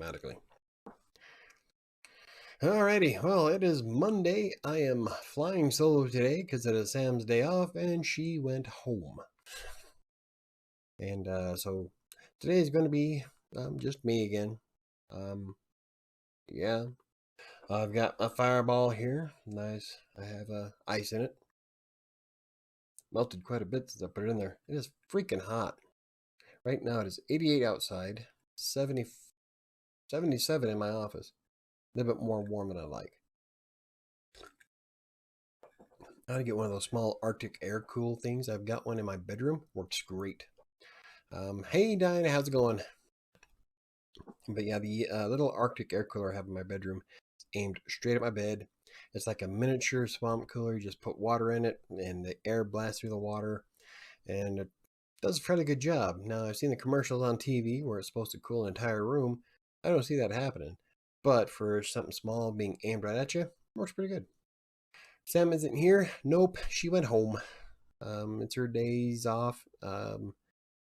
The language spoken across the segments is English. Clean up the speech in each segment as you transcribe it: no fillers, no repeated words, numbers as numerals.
automatically. Alrighty, well, it is Monday. I am flying solo today because it is Sam's day off and she went home. And so today is going to be just me again. Yeah, I've got a fireball here. Nice. I have ice in it. Melted quite a bit since I put it in there. It is freaking hot. Right now it is 88 outside, 77 in my office. A little bit more warm than I like. I gotta get one of those small Arctic air cool things. I've got one in my bedroom. Works great. Hey Diana, how's it going? But yeah, the little Arctic air cooler I have in my bedroom is aimed straight at my bed. It's like a miniature swamp cooler. You just put water in it and the air blasts through the water. And it does a fairly good job. Now, I've seen the commercials on TV where it's supposed to cool an entire room. I don't see that happening. But for something small being aimed right at you, works pretty good. Sam isn't here. Nope, she went home. It's her days off.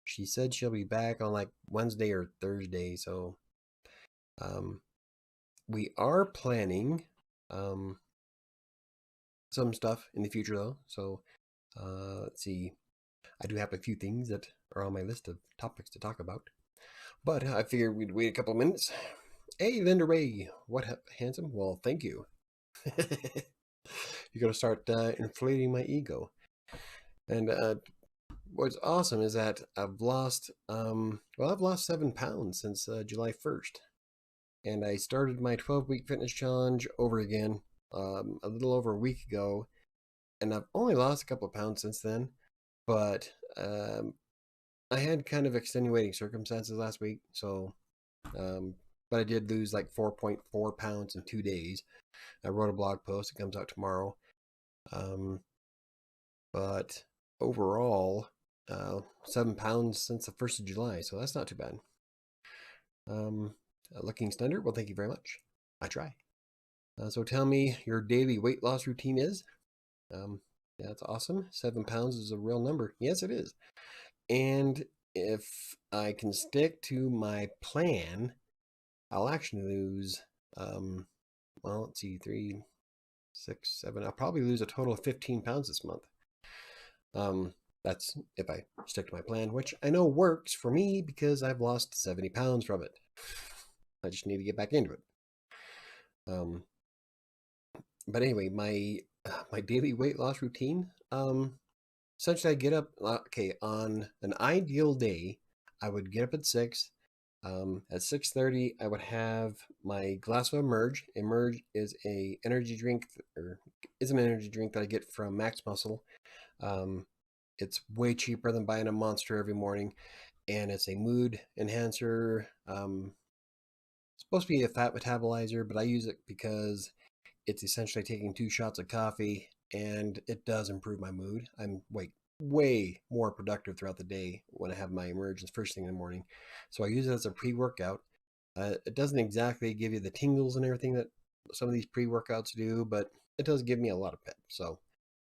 She said she'll be back on like Wednesday or Thursday. So we are planning some stuff in the future though. So let's see. I do have a few things that are on my list of topics to talk about. But I figured we'd wait a couple of minutes. Hey, Linda Ray. What handsome? Well, thank you. You're going to start inflating my ego. And what's awesome is that I've lost, I've lost 7 pounds since July 1st. And I started my 12-week fitness challenge over again a little over a week ago. And I've only lost a couple of pounds since then. But I had kind of extenuating circumstances last week. So, but I did lose like 4.4 pounds in 2 days. I wrote a blog post. It comes out tomorrow. But overall, 7 pounds since the 1st of July. So that's not too bad. Looking standard. Well, thank you very much. I try. So tell me your daily weight loss routine is. Yeah, that's awesome. 7 pounds is a real number. Yes, it is. And if I can stick to my plan, I'll actually lose, well, let's see, 3, 6, 7. I'll probably lose a total of 15 pounds this month. That's if I stick to my plan, which I know works for me because I've lost 70 pounds from it. I just need to get back into it. But anyway, my daily weight loss routine, essentially I get up, okay, on an ideal day, I would get up at 6. At 6:30, I would have my glass of Emerge. Emerge is an energy drink that I get from Max Muscle. It's way cheaper than buying a Monster every morning, and it's a mood enhancer. It's supposed to be a fat metabolizer, but I use it because it's essentially taking 2 shots of coffee, and it does improve my mood. I'm way more productive throughout the day when I have my Emerge first thing in the morning. So I use it as a pre-workout. It doesn't exactly give you the tingles and everything that some of these pre-workouts do, but it does give me a lot of pep. So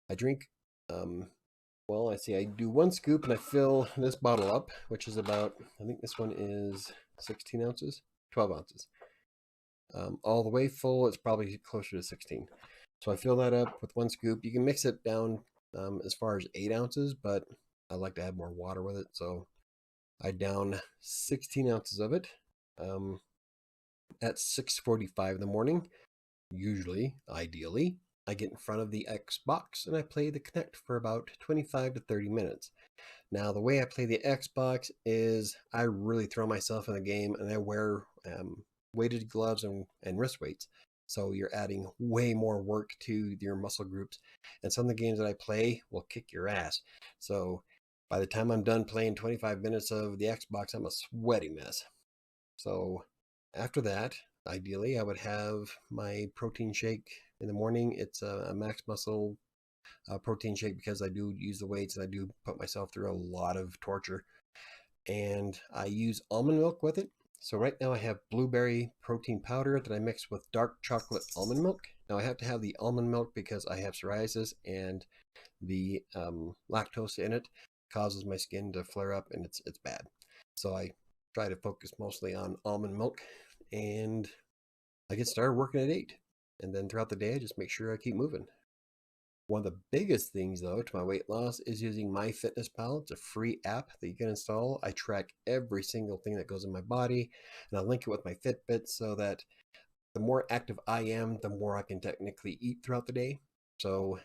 I drink, well, I do 1 scoop and I fill this bottle up, which is about, I think this one is 16 ounces, 12 ounces. All the way full, it's probably closer to 16. So I fill that up with 1 scoop. You can mix it down as far as 8 ounces, but I like to add more water with it. So I down 16 ounces of it at 6:45 in the morning. Usually, ideally, I get in front of the Xbox and I play the Kinect for about 25 to 30 minutes. Now, the way I play the Xbox is I really throw myself in the game and I wear weighted gloves and wrist weights. So you're adding way more work to your muscle groups. And some of the games that I play will kick your ass. So by the time I'm done playing 25 minutes of the Xbox, I'm a sweaty mess. So after that, ideally, I would have my protein shake in the morning. It's a Max Muscle protein shake because I do use the weights and I do put myself through a lot of torture. And I use almond milk with it. So right now I have blueberry protein powder that I mix with dark chocolate almond milk. Now I have to have the almond milk because I have psoriasis and the lactose in it causes my skin to flare up and it's bad. So I try to focus mostly on almond milk. and I get started working at 8. And then throughout the day, I just make sure I keep moving. One of the biggest things, though, to my weight loss is using MyFitnessPal. It's a free app that you can install. I track every single thing that goes in my body, and I link it with my Fitbit so that the more active I am, the more I can technically eat throughout the day. So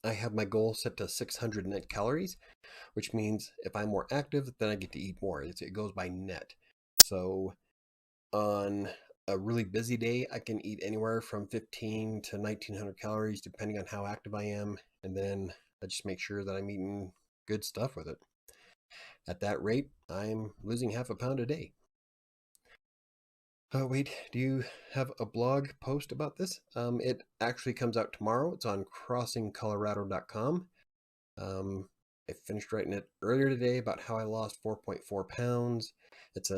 I have my goal set to 600 net calories, which means if I'm more active, then I get to eat more. It goes by net. So on a really busy day, I can eat anywhere from 15 to 1900 calories, depending on how active I am. And then I just make sure that I'm eating good stuff with it. At that rate, I'm losing half a pound a day. Oh, wait, do you have a blog post about this? It actually comes out tomorrow. It's on crossingcolorado.com. I finished writing it earlier today about how I lost 4.4 pounds. It's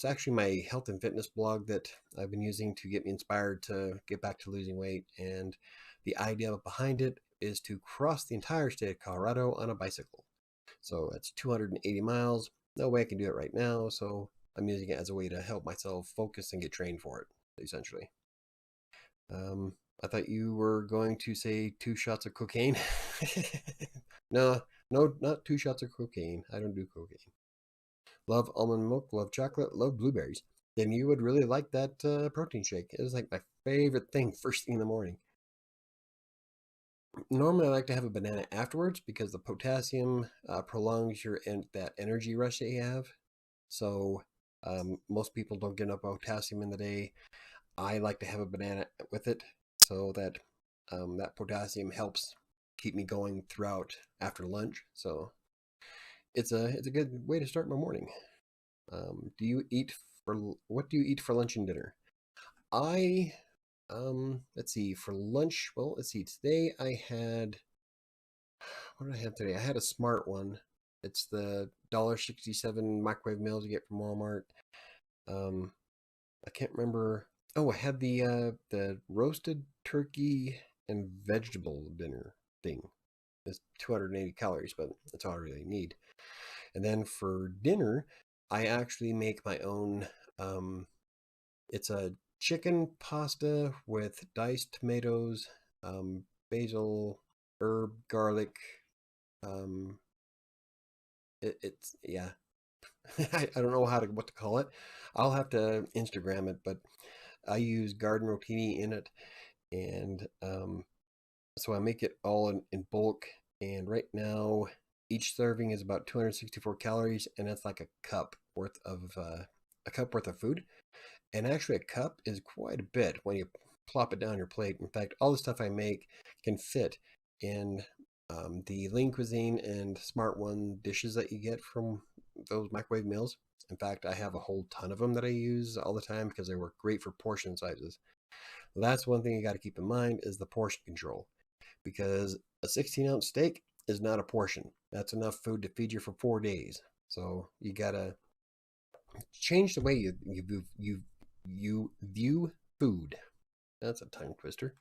actually my health and fitness blog that I've been using to get me inspired to get back to losing weight. And the idea behind it is to cross the entire state of Colorado on a bicycle. So that's 280 miles. No way I can do it right now. So I'm using it as a way to help myself focus and get trained for it, essentially. I thought you were going to say 2 shots of cocaine. No, not 2 shots of cocaine. I don't do cocaine. Love almond milk, love chocolate, love blueberries. Then you would really like that protein shake. It is like my favorite thing first thing in the morning. Normally, I like to have a banana afterwards because the potassium prolongs that energy rush that you have. So most people don't get enough potassium in the day. I like to have a banana with it so that that potassium helps keep me going throughout after lunch. So it's a good way to start my morning. Do you eat what do you eat for lunch and dinner? I let's see, for lunch, well, let's see, today I had, what did I have today? I had a smart one. It's the $1.67 microwave meals you get from Walmart. I can't remember. Oh, I had the roasted turkey and vegetable dinner thing. It's 280 calories, but that's all I really need. And then for dinner, I actually make my own. It's a chicken pasta with diced tomatoes, basil, herb, garlic. Um, it's yeah. I don't know what to call it. I'll have to Instagram it, but I use garden rotini in it, and so I make it all in bulk. And right now, each serving is about 264 calories, and that's like a cup worth of food. And actually, a cup is quite a bit when you plop it down your plate. In fact, all the stuff I make can fit in the Lean Cuisine and Smart One dishes that you get from those microwave meals. In fact, I have a whole ton of them that I use all the time because they work great for portion sizes. That's one thing you got to keep in mind is the portion control, because a 16-ounce steak is not a portion. That's enough food to feed you for 4 days. So you got to change the way you view food. That's a tongue twister.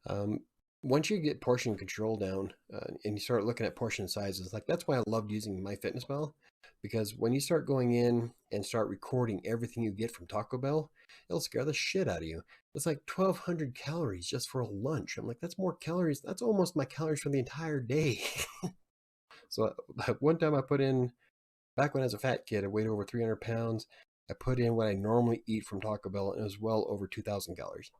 Um, Once you get portion control down and you start looking at portion sizes, like that's why I loved using MyFitnessPal, because when you start going in and start recording everything you get from Taco Bell, it'll scare the shit out of you. It's like 1,200 calories just for a lunch. I'm like, that's more calories. That's almost my calories for the entire day. So like one time I put in, back when I was a fat kid, I weighed over 300 pounds. I put in what I normally eat from Taco Bell, and it was well over 2,000 calories.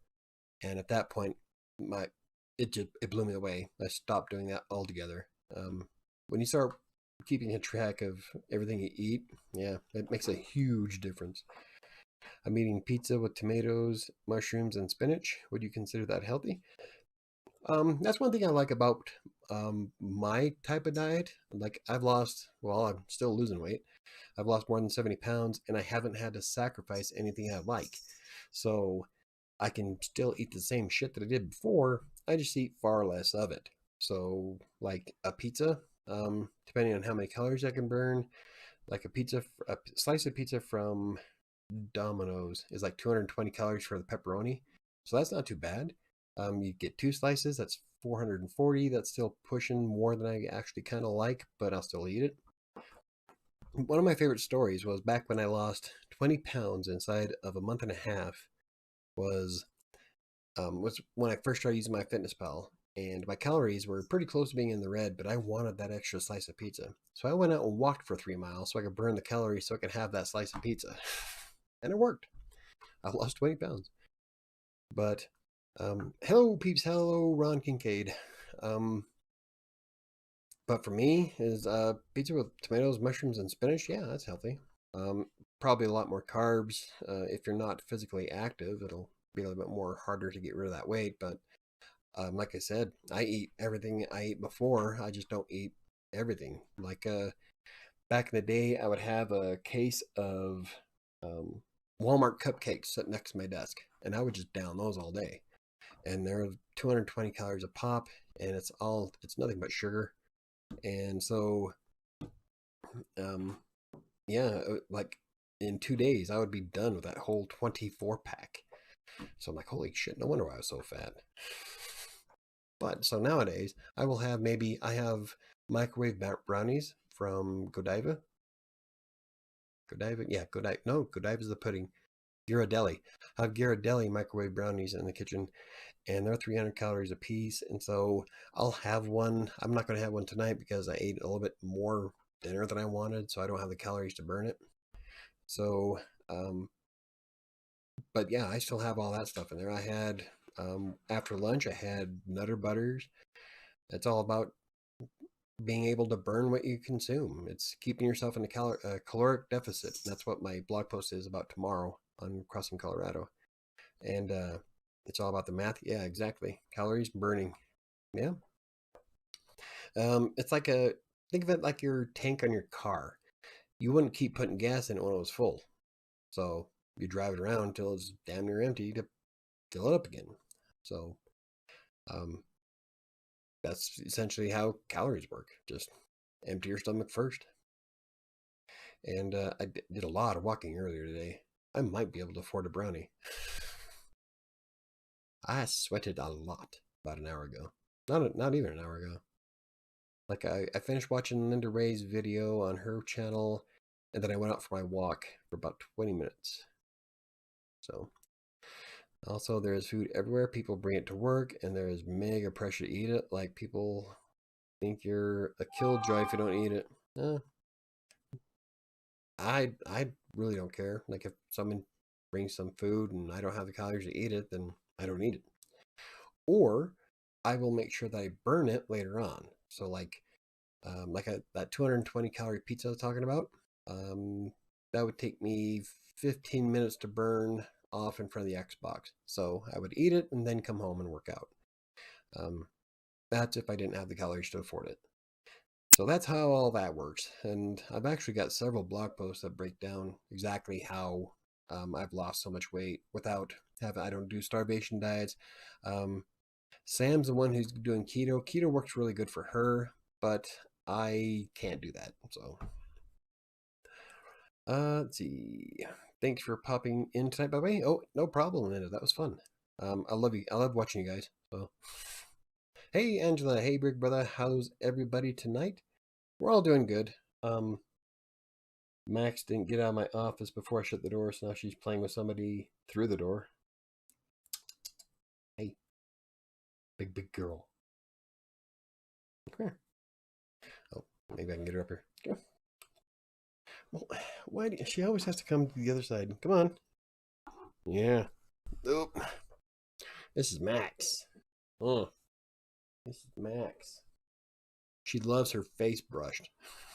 And at that point, my it blew me away. I stopped doing that altogether. When you start keeping a track of everything you eat, yeah, it makes a huge difference. I'm eating pizza with tomatoes, mushrooms, and spinach. Would you consider that healthy? That's one thing I like about my type of diet. Like I'm still losing weight. I've lost more than 70 pounds, and I haven't had to sacrifice anything I like. So I can still eat the same shit that I did before. I just eat far less of it. So, like a pizza, depending on how many calories I can burn, like a slice of pizza from Domino's is like 220 calories for the pepperoni. So that's not too bad. You get 2 slices, that's 440. That's still pushing more than I actually kind of like, but I'll still eat it. One of my favorite stories was back when I lost 20 pounds inside of a month and a half. Was when I first started using my Fitness Pal, and my calories were pretty close to being in the red, but I wanted that extra slice of pizza. So I went out and walked for 3 miles so I could burn the calories so I could have that slice of pizza. And it worked. I lost 20 pounds. But hello, peeps. Hello, Ron Kincaid. Um, but for me, is pizza with tomatoes, mushrooms, and spinach. Yeah, that's healthy. Um, Probably a lot more carbs. If you're not physically active, it'll be a little bit more harder to get rid of that weight. But like I said, I eat everything I ate before. I just don't eat everything. Like back in the day, I would have a case of um, Walmart cupcakes sitting next to my desk, and I would just down those all day. And they're 220 calories a pop, and it's nothing but sugar. And so, um, yeah, like in 2 days, I would be done with that whole 24 pack. So I'm like, holy shit, no wonder why I was so fat. But so nowadays, I have microwave brownies from Godiva. Godiva, yeah, Godiva. No, Godiva's the pudding. Ghirardelli. I have Ghirardelli microwave brownies in the kitchen, and they're 300 calories a piece. And so I'll have one. I'm not going to have one tonight because I ate a little bit more dinner than I wanted, so I don't have the calories to burn it. So, but yeah, I still have all that stuff in there. I had after lunch, I had Nutter Butters. It's all about being able to burn what you consume. It's keeping yourself in a caloric deficit. That's what my blog post is about tomorrow on Crossing Colorado. And it's all about the math. Yeah, exactly. Calories burning. Yeah. It's like think of it like your tank on your car. You wouldn't keep putting gas in it when it was full. So you drive it around until it's damn near empty to fill it up again. So um, that's essentially how calories work. Just empty your stomach first. And I did a lot of walking earlier today. I might be able to afford a brownie. I sweated a lot about an hour ago. Not even an hour ago. Like I finished watching Linda Ray's video on her channel, and then I went out for my walk for about 20 minutes. So also there is food everywhere. People bring it to work, and there is mega pressure to eat it. Like people think you're a killjoy if you don't eat it. I really don't care. Like if someone brings some food and I don't have the calories to eat it, then I don't eat it. Or I will make sure that I burn it later on. So that 220 calorie pizza I was talking about, um, that would take me 15 minutes to burn off in front of the Xbox. So I would eat it and then come home and work out. Um, that's if I didn't have the calories to afford it. So that's how all that works. And I've actually got several blog posts that break down exactly how I've lost so much weight without I don't do starvation diets. Um, Sam's the one who's doing keto. Keto works really good for her, but I can't do that. So, let's see. Thanks for popping in tonight, by the way. Oh, no problem, Linda. That was fun. I love you. I love watching you guys. So, hey, Angela. Hey, Big Brother. How's everybody tonight? We're all doing good. Max didn't get out of my office before I shut the door, so now she's playing with somebody through the door. Hey, big girl. Come here. Oh, maybe I can get her up here. Go. Well, why do she always has to come to the other side? Come on. Yeah. Oop. This is Max. Oh, this is Max. She loves her face brushed.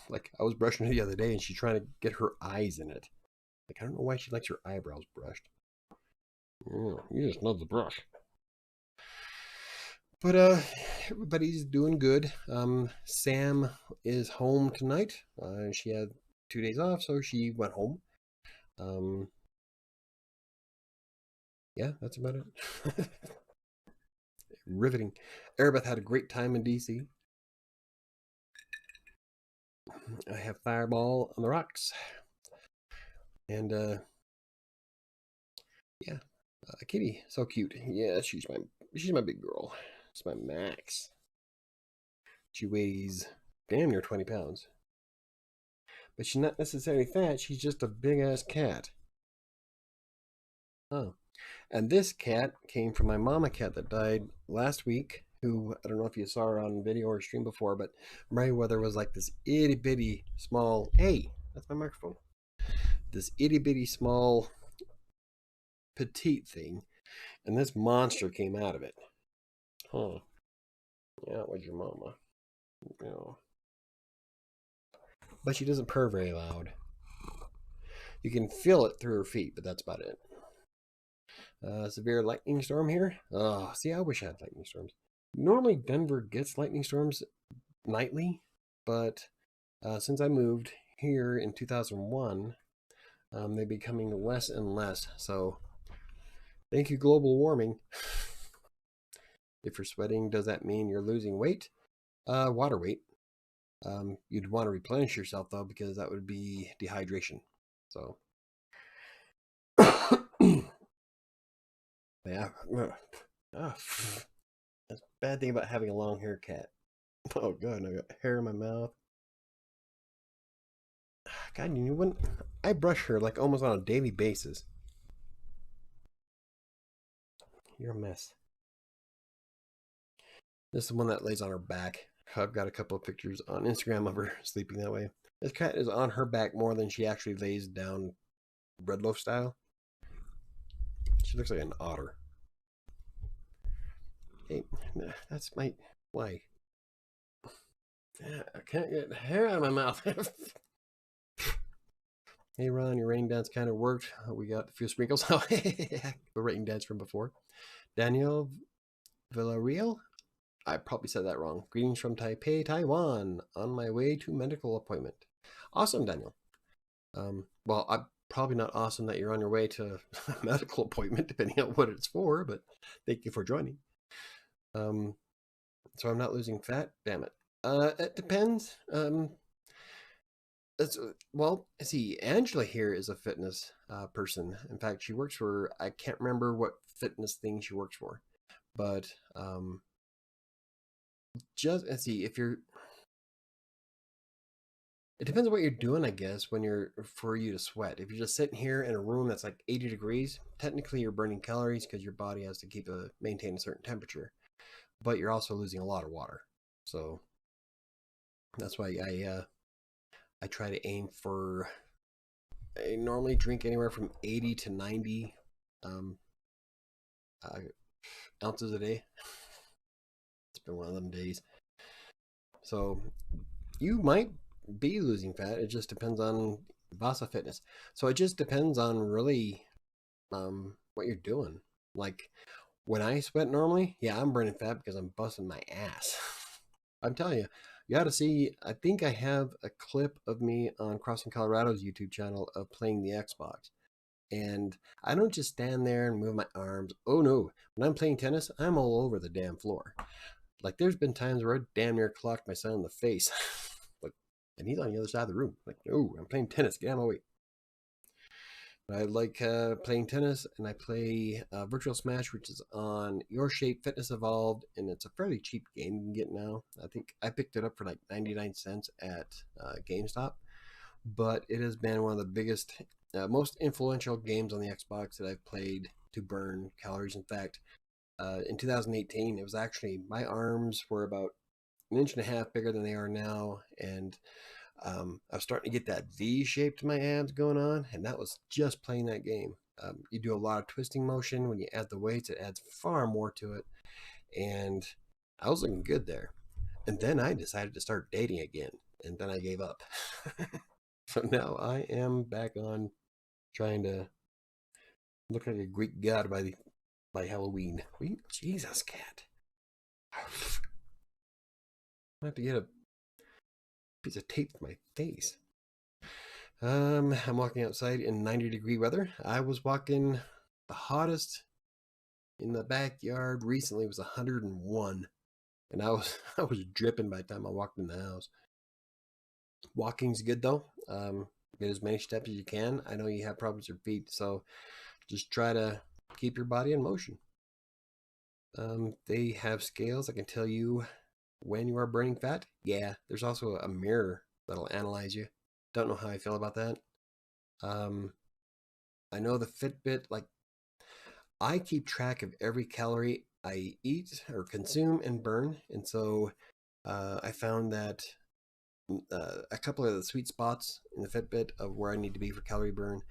Like I was brushing her the other day, and she's trying to get her eyes in it. Like I don't know why she likes her eyebrows brushed. Oh, you just love the brush. But everybody's doing good. Sam is home tonight. She had 2 days off, so she went home. Um, yeah, that's about it. Riveting. Erebeth had a great time in DC. I have Fireball on the rocks, and yeah, Kitty, so cute. Yeah, she's my big girl. It's my Max. She weighs damn near 20 pounds. but she's not necessarily fat. She's just a big ass cat. Oh, and this cat came from my mama cat that died last week. Who, I don't know if you saw her on video or stream before, but Meriwether was like this itty bitty small. Hey, that's my microphone. This itty bitty small petite thing, and this monster came out of it. Huh? Yeah, it was your mama. You know. But she doesn't purr very loud. You can feel it through her feet, but that's about it. Severe lightning storm here. Oh, see, I wish I had lightning storms. Normally, Denver gets lightning storms nightly, but since I moved here in 2001, they're becoming less and less. So, thank you, global warming. If you're sweating, does that mean you're losing weight? Water weight. You'd want to replenish yourself, though, because that would be dehydration. So, yeah. That's a bad thing about having a long hair cat. Oh, God, I got hair in my mouth. God, you know what? I brush her like almost on a daily basis. You're a mess. This is the one that lays on her back. I've got a couple of pictures on Instagram of her sleeping that way. This cat is on her back more than she actually lays down bread loaf style. She looks like an otter. Hey, that's my... Why? I can't get hair out of my mouth. Hey, Ron, your rain dance kind of worked. We got a few sprinkles. The rain dance from before. Daniel Villarreal? I probably said that wrong. Greetings from Taipei, Taiwan. On my way to medical appointment. Awesome, Daniel. Well, I'm probably not awesome that you're on your way to a medical appointment, depending on what it's for, but thank you for joining. So I'm not losing fat? Damn it. It depends. Well, see, Angela here is a fitness person. In fact, she works for, I can't remember what fitness thing she works for, but just, let's see, if you're, it depends on what you're doing, I guess, when you're, for you to sweat. If you're just sitting here in a room that's like 80 degrees, technically you're burning calories because your body has to maintain a certain temperature, but you're also losing a lot of water. So that's why I try to aim for, I normally drink anywhere from 80 to 90 ounces a day. It's been one of them days. So you might be losing fat. It just depends on Vasa Fitness. So it just depends on really what you're doing. Like when I sweat normally, yeah, I'm burning fat because I'm busting my ass. I'm telling you, you got to see. I think I have a clip of me on Crossing Colorado's YouTube channel of playing the Xbox. And I don't just stand there and move my arms. Oh no, when I'm playing tennis, I'm all over the damn floor. Like there's been times where I damn near clocked my son in the face. Like, and he's on the other side of the room. Like, no, I'm playing tennis. Get out of my way. I like playing tennis, and I play Virtual Smash, which is on Your Shape Fitness Evolved, and it's a fairly cheap game you can get now. I think I picked it up for like 99 cents at GameStop, but it has been one of the biggest, most influential games on the Xbox that I've played to burn calories. In fact, in 2018, it was actually, my arms were about an inch and a half bigger than they are now, and I was starting to get that V shape to my abs going on, and that was just playing that game. You do a lot of twisting motion. When you add the weights, it adds far more to it, and I was looking good there. And then I decided to start dating again, and then I gave up. So now I am back on trying to look like a Greek god by Halloween. Jesus, cat. I have to get a piece of tape to my face. I'm walking outside in 90-degree weather. I was walking the hottest in the backyard recently. It was 101, and I was dripping by the time I walked in the house. Walking's good though. Get as many steps as you can. I know you have problems with your feet, so just try to keep your body in motion. They have scales that can tell you when you are burning fat. Yeah, there's also a mirror that'll analyze you. Don't know how I feel about that. I know the Fitbit, like, I keep track of every calorie I eat or consume and burn. And so I found that a couple of the sweet spots in the Fitbit of where I need to be for calorie burn.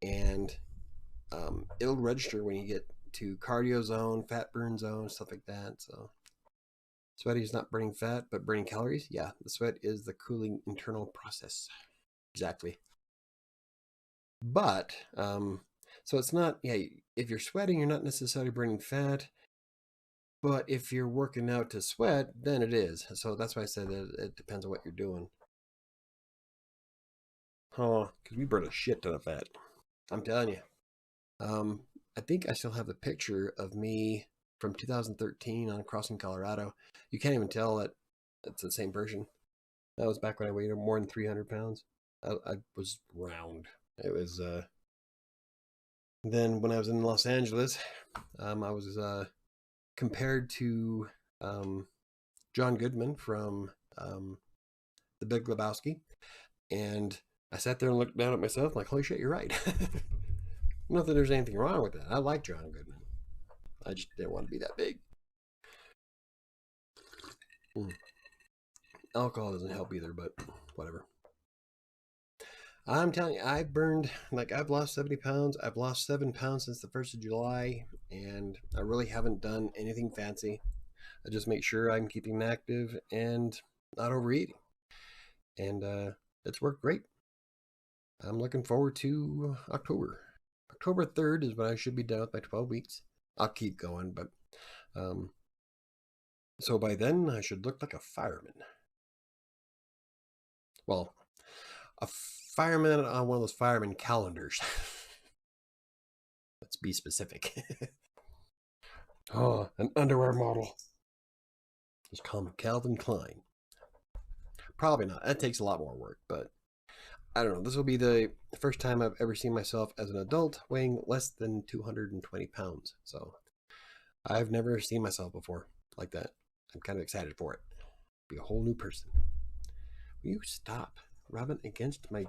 And it'll register when you get to cardio zone, fat burn zone, stuff like that. So sweaty is not burning fat, but burning calories. Yeah, the sweat is the cooling internal process. Exactly. But so it's not, yeah, if you're sweating, you're not necessarily burning fat. But if you're working out to sweat, then it is. So that's why I said that it depends on what you're doing. Oh, because we burn a shit ton of fat. I'm telling you. Um, I think I still have the picture of me from 2013 on Crossing Colorado. You can't even tell that it's the same person. That was back when I weighed more than 300 pounds. I was round. It was, then when I was in Los Angeles, I was compared to John Goodman from The Big Lebowski. And I sat there and looked down at myself like, holy shit, you're right. Not that there's anything wrong with that. I like John Goodman. I just didn't want to be that big. Alcohol doesn't help either, but whatever. I'm telling you, I've lost 70 pounds. I've lost 7 pounds since the 1st of July, and I really haven't done anything fancy. I just make sure I'm keeping active and not overeating. And it's worked great. I'm looking forward to October. October 3rd is when I should be done with my 12 weeks. I'll keep going, but so by then I should look like a fireman. Well, a fireman on one of those fireman calendars. Let's be specific. Oh, an underwear model. Just call him Calvin Klein. Probably not. That takes a lot more work, but I don't know. This will be the first time I've ever seen myself as an adult weighing less than 220 pounds. So I've never seen myself before like that. I'm kind of excited for it. Be a whole new person. Will you stop rubbing against my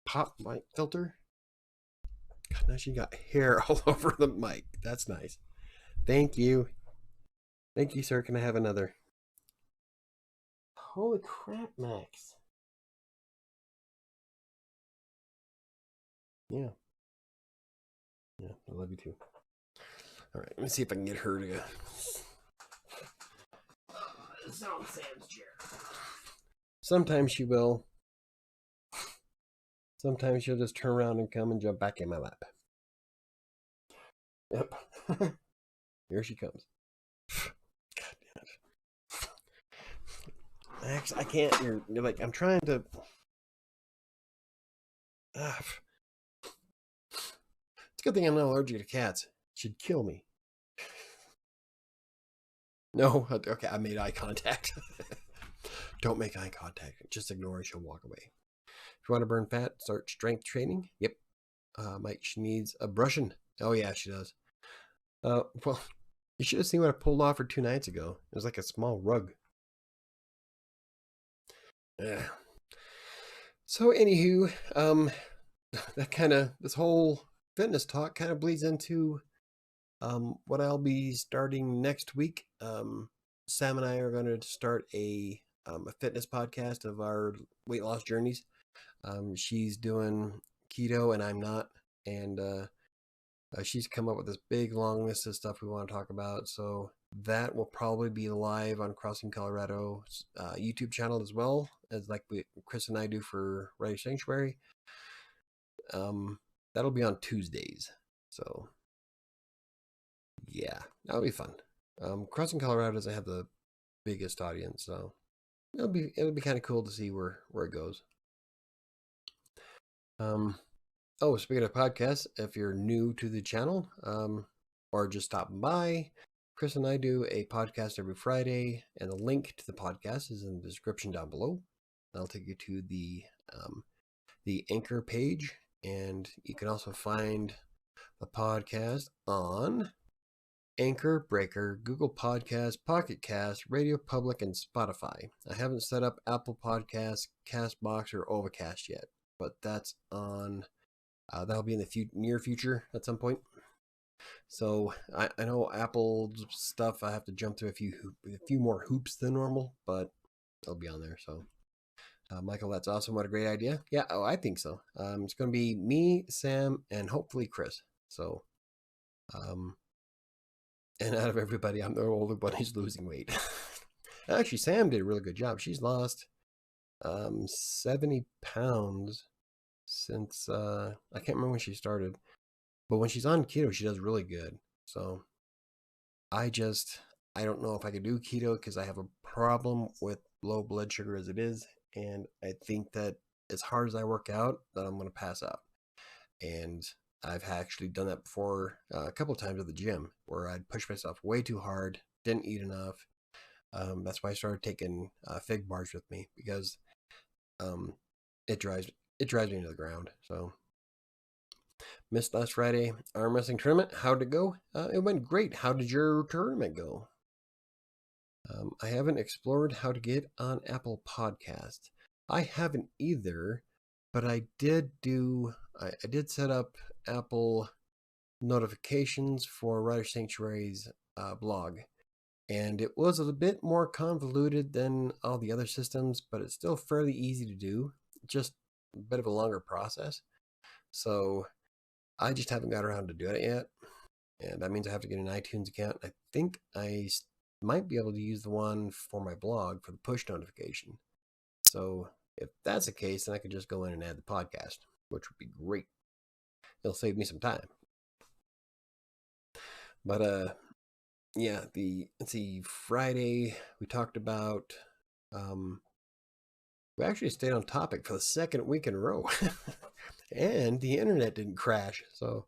pop mic filter? God, now she got hair all over the mic. That's nice. Thank you. Thank you, sir. Can I have another? Holy crap, Max. Yeah. Yeah, I love you too. All right, let me see if I can get her to sit on Sam's chair. Sometimes she will. Sometimes she'll just turn around and come and jump back in my lap. Yep. Here she comes. God damn it. Max, I can't. You're like, I'm trying to. It's a good thing I'm not allergic to cats. It should kill me. No, okay, I made eye contact. Don't make eye contact. Just ignore her. She'll walk away. If you want to burn fat, start strength training. Yep. Mike, she needs a brushing. Oh, yeah, she does. Well, you should have seen what I pulled off her 2 nights ago. It was like a small rug. Yeah. So, anywho, this whole fitness talk kind of bleeds into what I'll be starting next week. Sam and I are going to start a fitness podcast of our weight loss journeys. She's doing keto and I'm not. And she's come up with this big long list of stuff we want to talk about. So that will probably be live on Crossing Colorado's YouTube channel as well as like Chris and I do for WriterSanctuary. That'll be on Tuesdays. So yeah, that'll be fun. Crossing Colorado doesn't have the biggest audience, so it'll be kind of cool to see where it goes. Oh, speaking of podcasts, if you're new to the channel, or just stopping by, Chris and I do a podcast every Friday, and the link to the podcast is in the description down below. That'll take you to the Anchor page, and you can also find the podcast on Anchor, Breaker, Google Podcasts, Pocket Cast, Radio Public, and Spotify. I haven't set up Apple Podcasts, Castbox, or Overcast yet. but that's on, that'll be in the near future at some point. So I know Apple stuff, I have to jump through a few more hoops than normal, but it'll be on there. So Michael, that's awesome. What a great idea. Yeah, oh, I think so. It's going to be me, Sam, and hopefully Chris. So, and out of everybody, I'm the only one who's losing weight. Actually, Sam did a really good job. She's lost 70 pounds since, I can't remember when she started, but when she's on keto, she does really good. So I don't know if I could do keto because I have a problem with low blood sugar as it is. And I think that as hard as I work out, that I'm going to pass out. And I've actually done that before a couple of times at the gym where I'd push myself way too hard, didn't eat enough. That's why I started taking fig bars with me, because it drives me into the ground. So missed last Friday arm wrestling tournament. How'd it go? It went great. How did your tournament go? I haven't explored how to get on Apple Podcasts. I haven't either, but I did set up Apple notifications for WriterSanctuary's blog, and it was a bit more convoluted than all the other systems, but it's still fairly easy to do. Just a bit of a longer process. So I just haven't got around to doing it yet, and that means I have to get an iTunes account. I think I might be able to use the one for my blog for the push notification. So if that's the case, then I could just go in and add the podcast, which would be great. It'll save me some time. But yeah, let's see, Friday we talked about, we actually stayed on topic for the second week in a row. And the internet didn't crash. So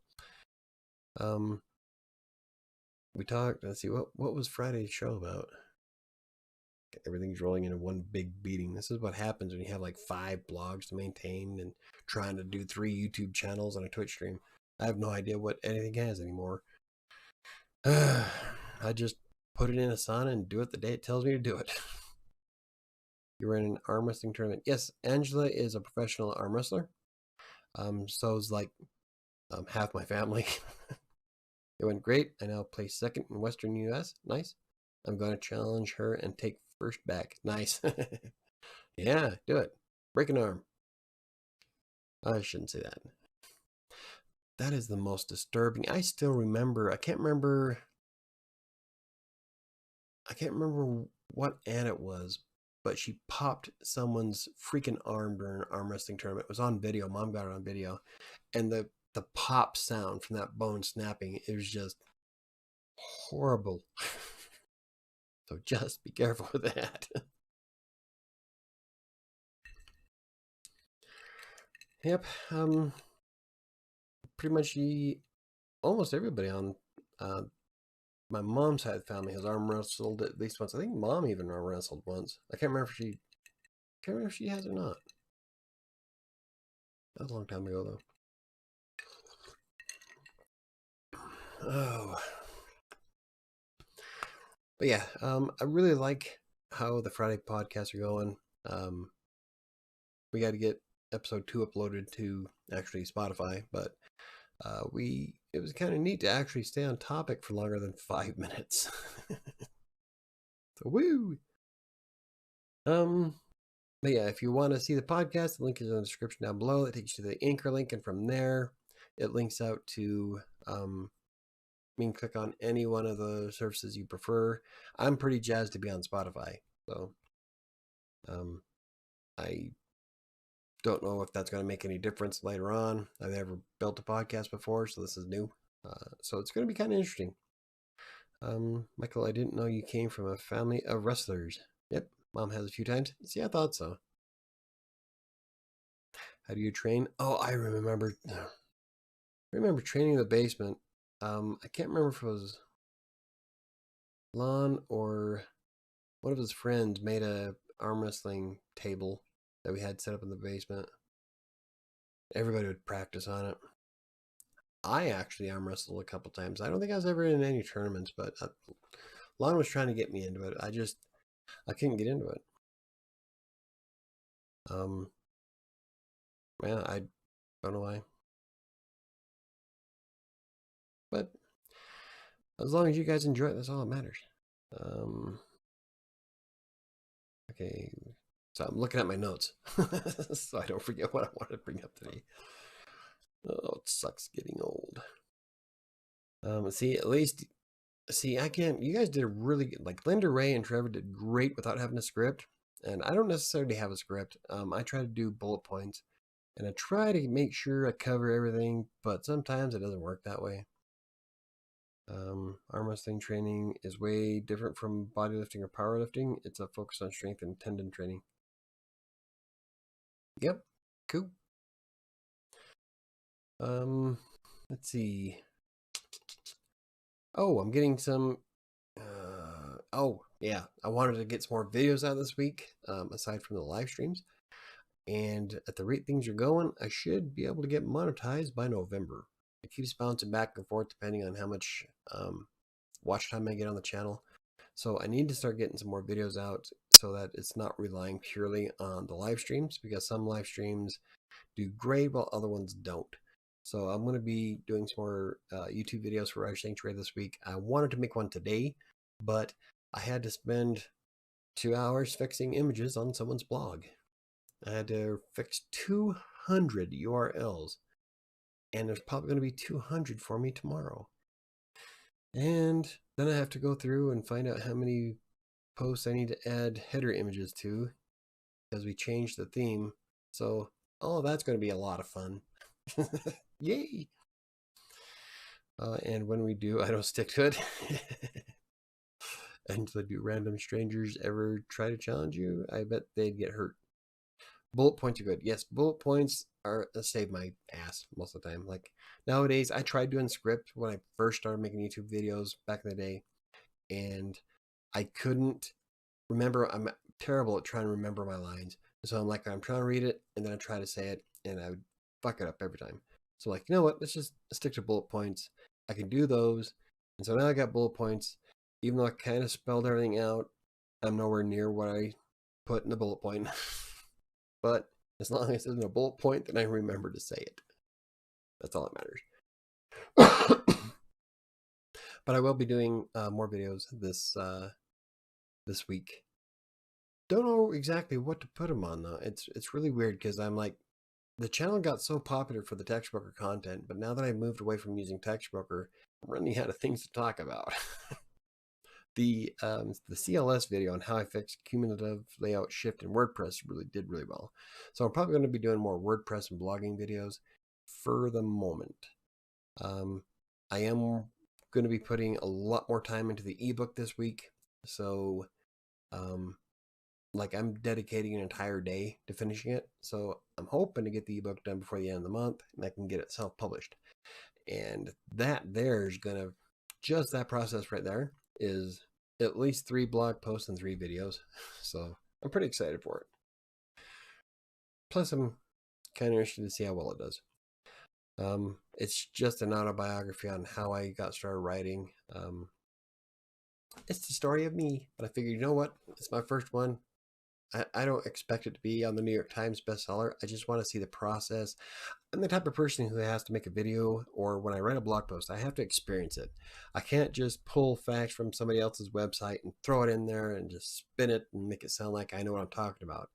we talked, let's see, what was Friday's show about? Everything's rolling into one big beating. This is what happens when you have like 5 blogs to maintain and trying to do 3 YouTube channels and a Twitch stream. I have no idea what anything has anymore. I just put it in Asana and do it the day it tells me to do it. You were in an arm wrestling tournament. Yes, Angela is a professional arm wrestler. So is like half my family. It went great. I now play second in Western US. Nice. I'm going to challenge her and take first back. Nice. Yeah, do it. Break an arm. I shouldn't say that. That is the most disturbing. I still remember. I can't remember what Ann it was, but she popped someone's freaking arm during an arm wrestling tournament. It was on video. Mom got it on video. And the pop sound from that bone snapping, it was just horrible. So just be careful with that. Yep. Pretty much almost everybody on my mom's side of the family has arm wrestled at least once. I think Mom even arm wrestled once. I can't remember if she has or not. That was a long time ago though. Oh. But yeah, I really like how the Friday podcasts are going. We got to get episode 2 uploaded to actually Spotify, but it was kind of neat to actually stay on topic for longer than 5 minutes. So woo! But yeah, if you want to see the podcast, the link is in the description down below. It takes you to the Anchor link, and from there, it links out to, you can click on any one of the services you prefer. I'm pretty jazzed to be on Spotify, so I don't know if that's going to make any difference later on. I've never built a podcast before, so this is new. So it's going to be kind of interesting. Michael, I didn't know you came from a family of wrestlers. Yep, Mom has a few times. See, I thought so. How do you train? Oh, I remember training in the basement. I can't remember if it was Lon or one of his friends made a arm wrestling table that we had set up in the basement. Everybody would practice on it. I actually arm wrestled a couple times. I don't think I was ever in any tournaments, but Lon was trying to get me into it. I couldn't get into it. Yeah, I don't know why. But as long as you guys enjoy it, that's all that matters. Okay, so I'm looking at my notes so I don't forget what I wanted to bring up today. Oh, it sucks getting old. See, at least, see, I can't, you guys did a really good, like Linda Ray and Trevor did great without having a script. And I don't necessarily have a script. I try to do bullet points and I try to make sure I cover everything, but sometimes it doesn't work that way. Arm wrestling training is way different from bodybuilding or powerlifting. It's a focus on strength and tendon training. Yep, cool. Let's see. Oh, I'm getting some. Oh, yeah. I wanted to get some more videos out this week, aside from the live streams. And at the rate things are going, I should be able to get monetized by November. It keeps bouncing back and forth depending on how much watch time I get on the channel. So I need to start getting some more videos out so that it's not relying purely on the live streams, because some live streams do great while other ones don't. So I'm going to be doing some more YouTube videos for WriterSanctuary this week. I wanted to make one today, but I had to spend 2 hours fixing images on someone's blog. I had to fix 200 URLs, and there's probably going to be 200 for me tomorrow. And then I have to go through and find out how many posts I need to add header images to, because we changed the theme. So all of that's going to be a lot of fun. Yay! And when we do, I don't stick to it. And do random strangers ever try to challenge you? I bet they'd get hurt. Bullet points are good. Yes, bullet points are save my ass most of the time. Like nowadays, I tried doing script when I first started making YouTube videos back in the day, and I couldn't remember. I'm terrible at trying to remember my lines. So I'm trying to read it, and then I try to say it, and I would fuck it up every time. So like, you know what? Let's just stick to bullet points. I can do those. And so now I got bullet points. Even though I kind of spelled everything out, I'm nowhere near what I put in the bullet point. But as long as it's in a bullet point, then I remember to say it. That's all that matters. But I will be doing more videos this week. Don't know exactly what to put them on though. It's really weird because I'm like, the channel got so popular for the text broker content, but now that I've moved away from using text broker, I'm running out of things to talk about. The CLS video on how I fix cumulative layout shift in WordPress did really well. So I'm probably going to be doing more WordPress and blogging videos for the moment. I am going to be putting a lot more time into the ebook this week. So like I'm dedicating an entire day to finishing it. So I'm hoping to get the ebook done before the end of the month and I can get it self-published. And that there's going to, just that process right there is at least 3 blog posts and 3 videos. So I'm pretty excited for it. Plus I'm kind of interested to see how well it does. It's just an autobiography on how I got started writing. It's the story of me, but I figured, you know what? It's my first one. I don't expect it to be on the New York Times bestseller. I just want to see the process. I'm the type of person who has to make a video, or when I write a blog post, I have to experience it. I can't just pull facts from somebody else's website and throw it in there and just spin it and make it sound like I know what I'm talking about.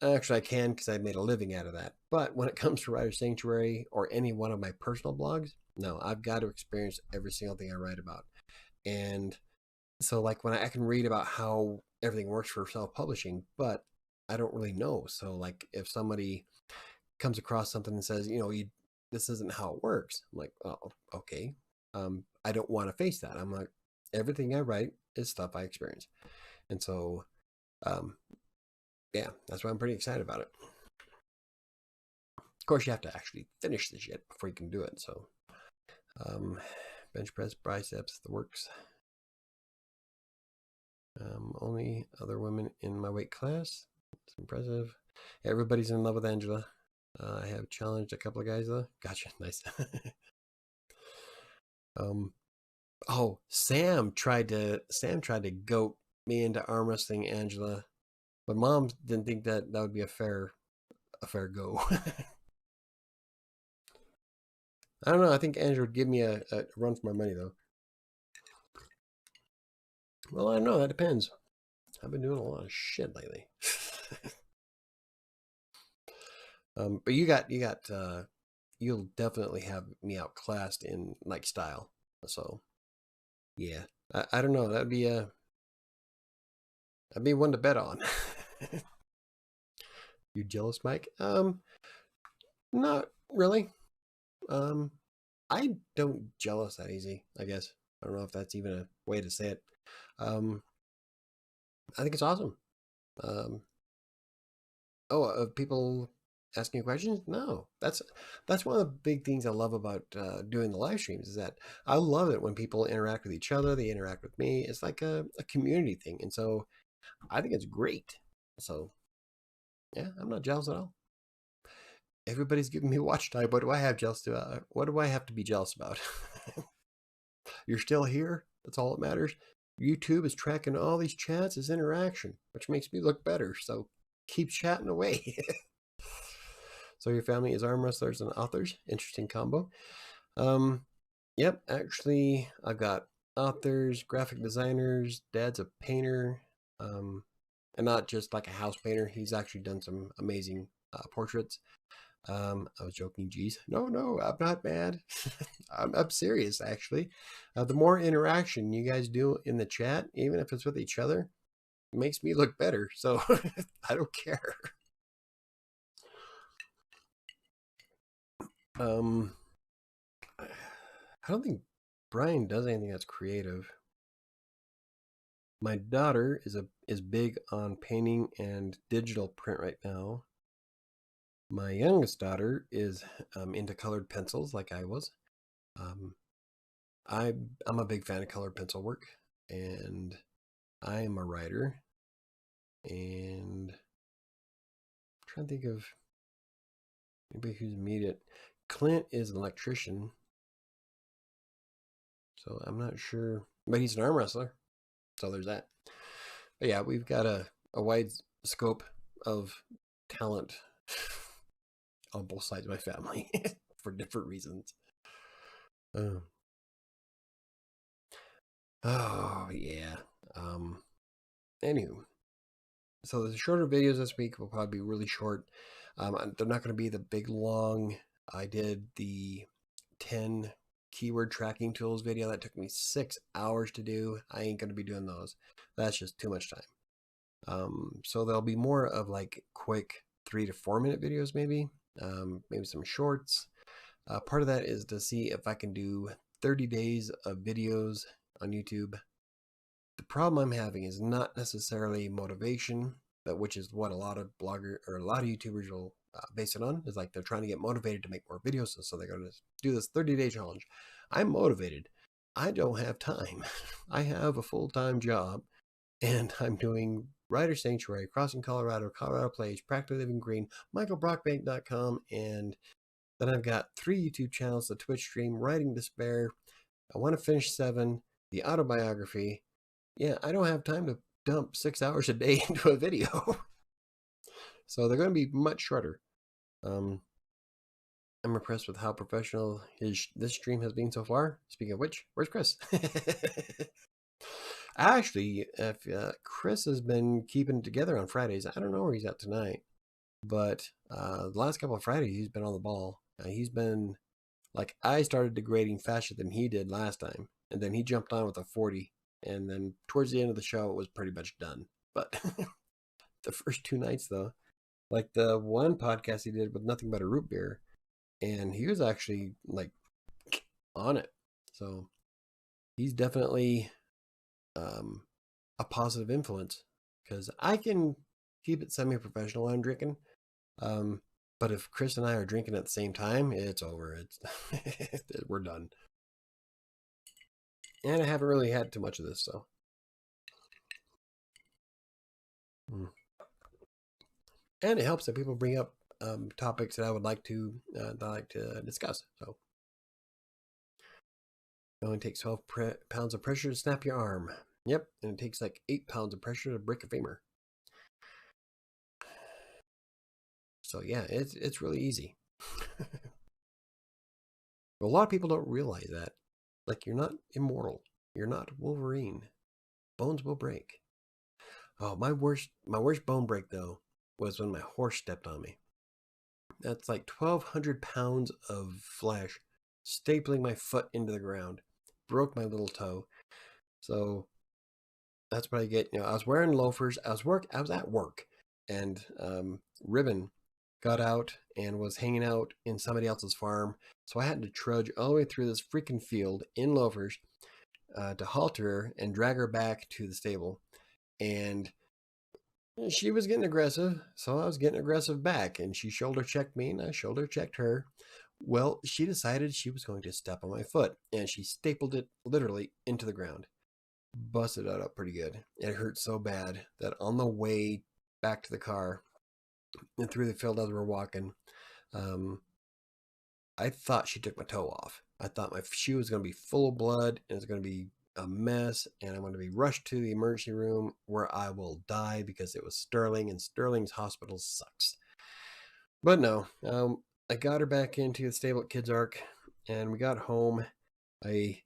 Actually, I can because I made a living out of that. But when it comes to WriterSanctuary or any one of my personal blogs, no, I've got to experience every single thing I write about. And so like when I can read about how everything works for self-publishing, but I don't really know. So like if somebody comes across something and says, you know, this isn't how it works, I'm like, oh, okay. I don't want to face that. I'm like, everything I write is stuff I experience. And so, yeah, that's why I'm pretty excited about it. Of course, you have to actually finish the shit before you can do it. So, bench press, biceps, the works. Only other women in my weight class. It's impressive. Everybody's in love with Angela. I have challenged a couple of guys though. Gotcha. Nice. Oh, Sam tried to goat me into arm wrestling Angela, but Mom didn't think that would be a fair a fair go. I don't know. I think Andrew would give me a run for my money, though. Well, I don't know. That depends. I've been doing a lot of shit lately. But you'll definitely have me outclassed in like style. So yeah, I don't know. That'd be one to bet on. You jealous, Mike? Not really. Um, I don't jealous that easy, I guess. I don't know if that's even a way to say it. Um, I think it's awesome. Um, people asking questions? No, that's one of the big things I love about doing the live streams is that I love it when people interact with each other. They interact with me. It's like a community thing, and so I think it's great. So yeah, I'm not jealous at all. Everybody's giving me watch time. What do I have jealous about? What do I have to be jealous about? You're still here. That's all that matters. YouTube is tracking all these chats as interaction, which makes me look better. So keep chatting away. So your family is arm wrestlers and authors. Interesting combo. Yep, actually, I've got authors, graphic designers. Dad's a painter, and not just like a house painter. He's actually done some amazing portraits. I was joking, geez. No, I'm not mad. I'm serious, actually. The more interaction you guys do in the chat, even if it's with each other, it makes me look better. So I don't care. I don't think Brian does anything that's creative. My daughter is big on painting and digital print right now. My youngest daughter is into colored pencils, like I was. Um, I'm a big fan of colored pencil work, and I am a writer. And I'm trying to think of anybody who's immediate. Clint is an electrician, so I'm not sure, but he's an arm wrestler, so there's that. But yeah, we've got a wide scope of talent on both sides of my family for different reasons. Oh yeah. Anywho, so the shorter videos this week will probably be really short. They're not going to be the big long. I did the 10 keyword tracking tools video that took me 6 hours to do. I ain't going to be doing those. That's just too much time. So there'll be more of like quick 3 to 4 minute videos, maybe some shorts. Part of that is to see if I can do 30 days of videos on YouTube. The problem I'm having is not necessarily motivation, but which is what a lot of bloggers or a lot of YouTubers will base it on. Is like they're trying to get motivated to make more videos, so they're going to do this 30-day challenge. I'm motivated. I don't have time. I have a full-time job, and I'm doing WriterSanctuary, Crossing Colorado, Colorado Plays, Practically Living Green, MichaelBrockbank.com, and then I've got 3 YouTube channels, the Twitch stream, Writing Despair. I want to finish 7, the autobiography. Yeah, I don't have time to dump 6 hours a day into a video. So they're going to be much shorter. I'm impressed with how professional this stream has been so far. Speaking of which, where's Chris? Actually, if Chris has been keeping it together on Fridays, I don't know where he's at tonight. But the last couple of Fridays, he's been on the ball. He's been, like, I started degrading faster than he did last time. And then he jumped on with a 40. And then towards the end of the show, it was pretty much done. But the first 2 nights, though, like the one podcast he did with nothing but a root beer, and he was actually like on it. So he's definitely a positive influence because I can keep it semi-professional when I'm drinking. But if Chris and I are drinking at the same time, it's over. It's we're done. And I haven't really had too much of this, so. And it helps that people bring up topics that I would like to discuss. So it only takes 12 pounds of pressure to snap your arm. Yep, and it takes like 8 pounds of pressure to break a femur. So yeah, it's really easy. But a lot of people don't realize that. Like, you're not immortal. You're not Wolverine. Bones will break. Oh, my worst bone break though was when my horse stepped on me. That's like 1,200 pounds of flesh stapling my foot into the ground. Broke my little toe. So that's what I get. You know, I was wearing loafers. I was at work, and Ribbon got out and was hanging out in somebody else's farm. So I had to trudge all the way through this freaking field in loafers to halter her and drag her back to the stable. And she was getting aggressive, so I was getting aggressive back, and she shoulder checked me, and I shoulder checked her. Well, she decided she was going to step on my foot, and she stapled it literally into the ground. Busted it up pretty good. It hurt so bad that on the way back to the car and through the field as we were walking, um, I thought she took my toe off. I thought my shoe was going to be full of blood and it was going to be a mess, and I'm going to be rushed to the emergency room where I will die because it was Sterling, and Sterling's hospital sucks. But no, I got her back into the stable at Kids Ark, and we got home. I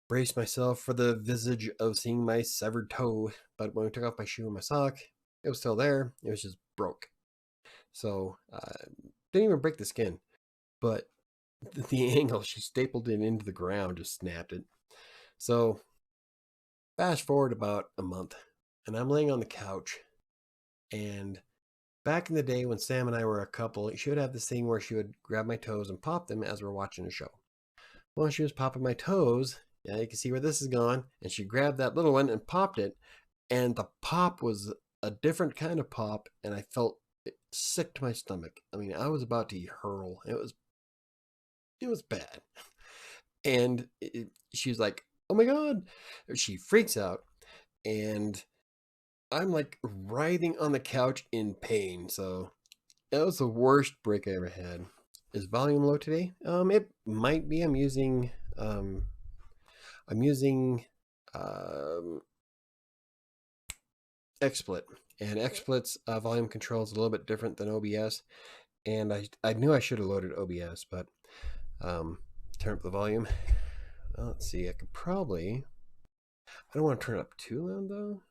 braced myself for the visage of seeing my severed toe, but when we took off my shoe and my sock, it was still there. It was just broke. So, didn't even break the skin, but the angle she stapled it into the ground just snapped it. So, fast forward about a month, and I'm laying on the couch, and back in the day when Sam and I were a couple, she would have this thing where she would grab my toes and pop them as we're watching a show. Well, she was popping my toes. Yeah, you can see where this is going. And she grabbed that little one and popped it. And the pop was a different kind of pop. And I felt sick to my stomach. I mean, I was about to hurl. It was bad. And she was like, oh my God. She freaks out. And I'm like writhing on the couch in pain. So that was the worst break I ever had. Is volume low today? It might be. I'm using um XSplit, and XSplit's volume control is a little bit different than OBS, and I knew I should have loaded OBS, but turn up the volume. Well, let's see. I could probably. I don't want to turn it up too loud though,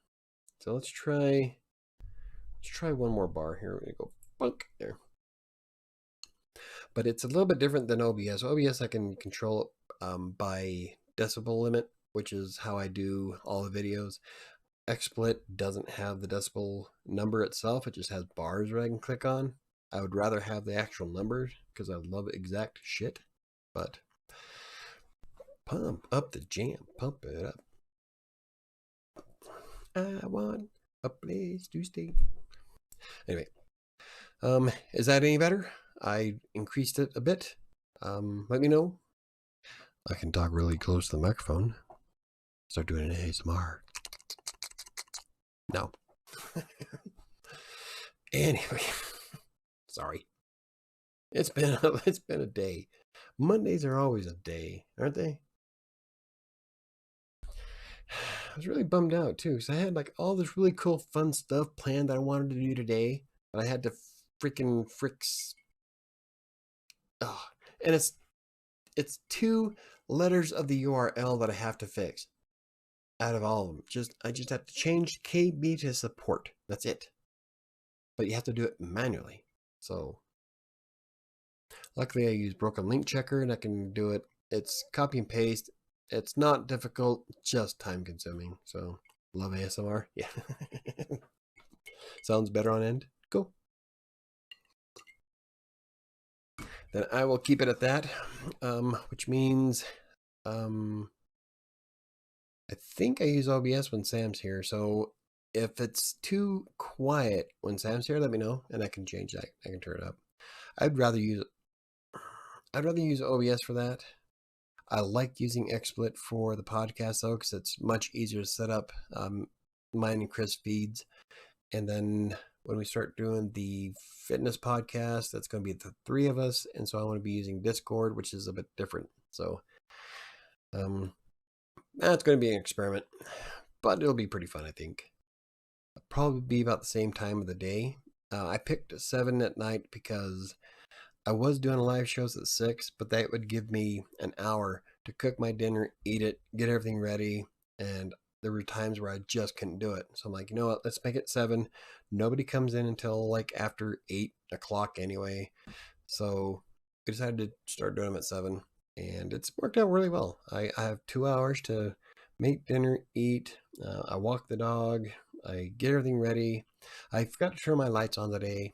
so let's try one more bar here. We're gonna go bunk there. But it's a little bit different than OBS. OBS I can control by decibel limit, which is how I do all the videos. XSplit doesn't have the decibel number itself. It just has bars that I can click on. I would rather have the actual numbers because I love exact shit. But pump up the jam. Pump it up. I want a place to stay. Anyway, is that any better? I increased it a bit. Let me know. I can talk really close to the microphone. Start doing an ASMR. No. Anyway, sorry. It's been a day. Mondays are always a day, aren't they? I was really bummed out too, because I had like all this really cool, fun stuff planned that I wanted to do today, but I had to freaking fricks. Oh, and it's 2 letters of the URL that I have to fix out of all of them. I just have to change KB to support. That's it. But you have to do it manually. So luckily I use Broken Link Checker and I can do it. It's copy and paste. It's not difficult, just time consuming. So love ASMR. Yeah. Sounds better on end. Cool. Then I will keep it at that, which means I think I use OBS when Sam's here. So if it's too quiet when Sam's here, let me know and I can change that. I can turn it up. I'd rather use OBS for that. I like using XSplit for the podcast though, because it's much easier to set up mine and Chris feeds. And then when we start doing the fitness podcast, that's going to be the 3 of us. And so I want to be using Discord, which is a bit different. So that's going to be an experiment, but it'll be pretty fun, I think. It'll probably be about the same time of the day I picked 7 at night because I was doing live shows at 6, but that would give me an hour to cook my dinner, eat it, get everything ready, and there were times where I just couldn't do it. So I'm like, you know what, let's make it 7. Nobody comes in until like after 8 o'clock anyway. So we decided to start doing them at 7, and it's worked out really well. I have 2 hours to make dinner, eat, I walk the dog, I get everything ready. I forgot to turn my lights on today,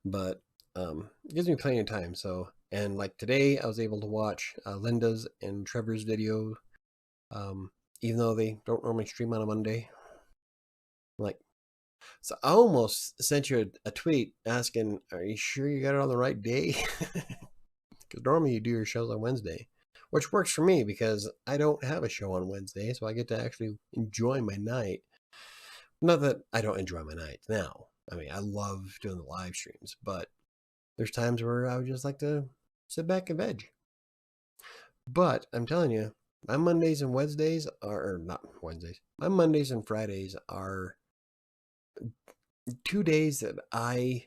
but it gives me plenty of time. So, and like today, I was able to watch Linda's and Trevor's video, um, even though they don't normally stream on a Monday. Like, so I almost sent you a tweet asking, "Are you sure you got it on the right day?" Because normally you do your shows on Wednesday, which works for me because I don't have a show on Wednesday, so I get to actually enjoy my night. Not that I don't enjoy my nights now. I mean, I love doing the live streams, but there's times where I would just like to sit back and veg. But I'm telling you, my Mondays and Wednesdays are, or not Wednesdays, my Mondays and Fridays are 2 days that I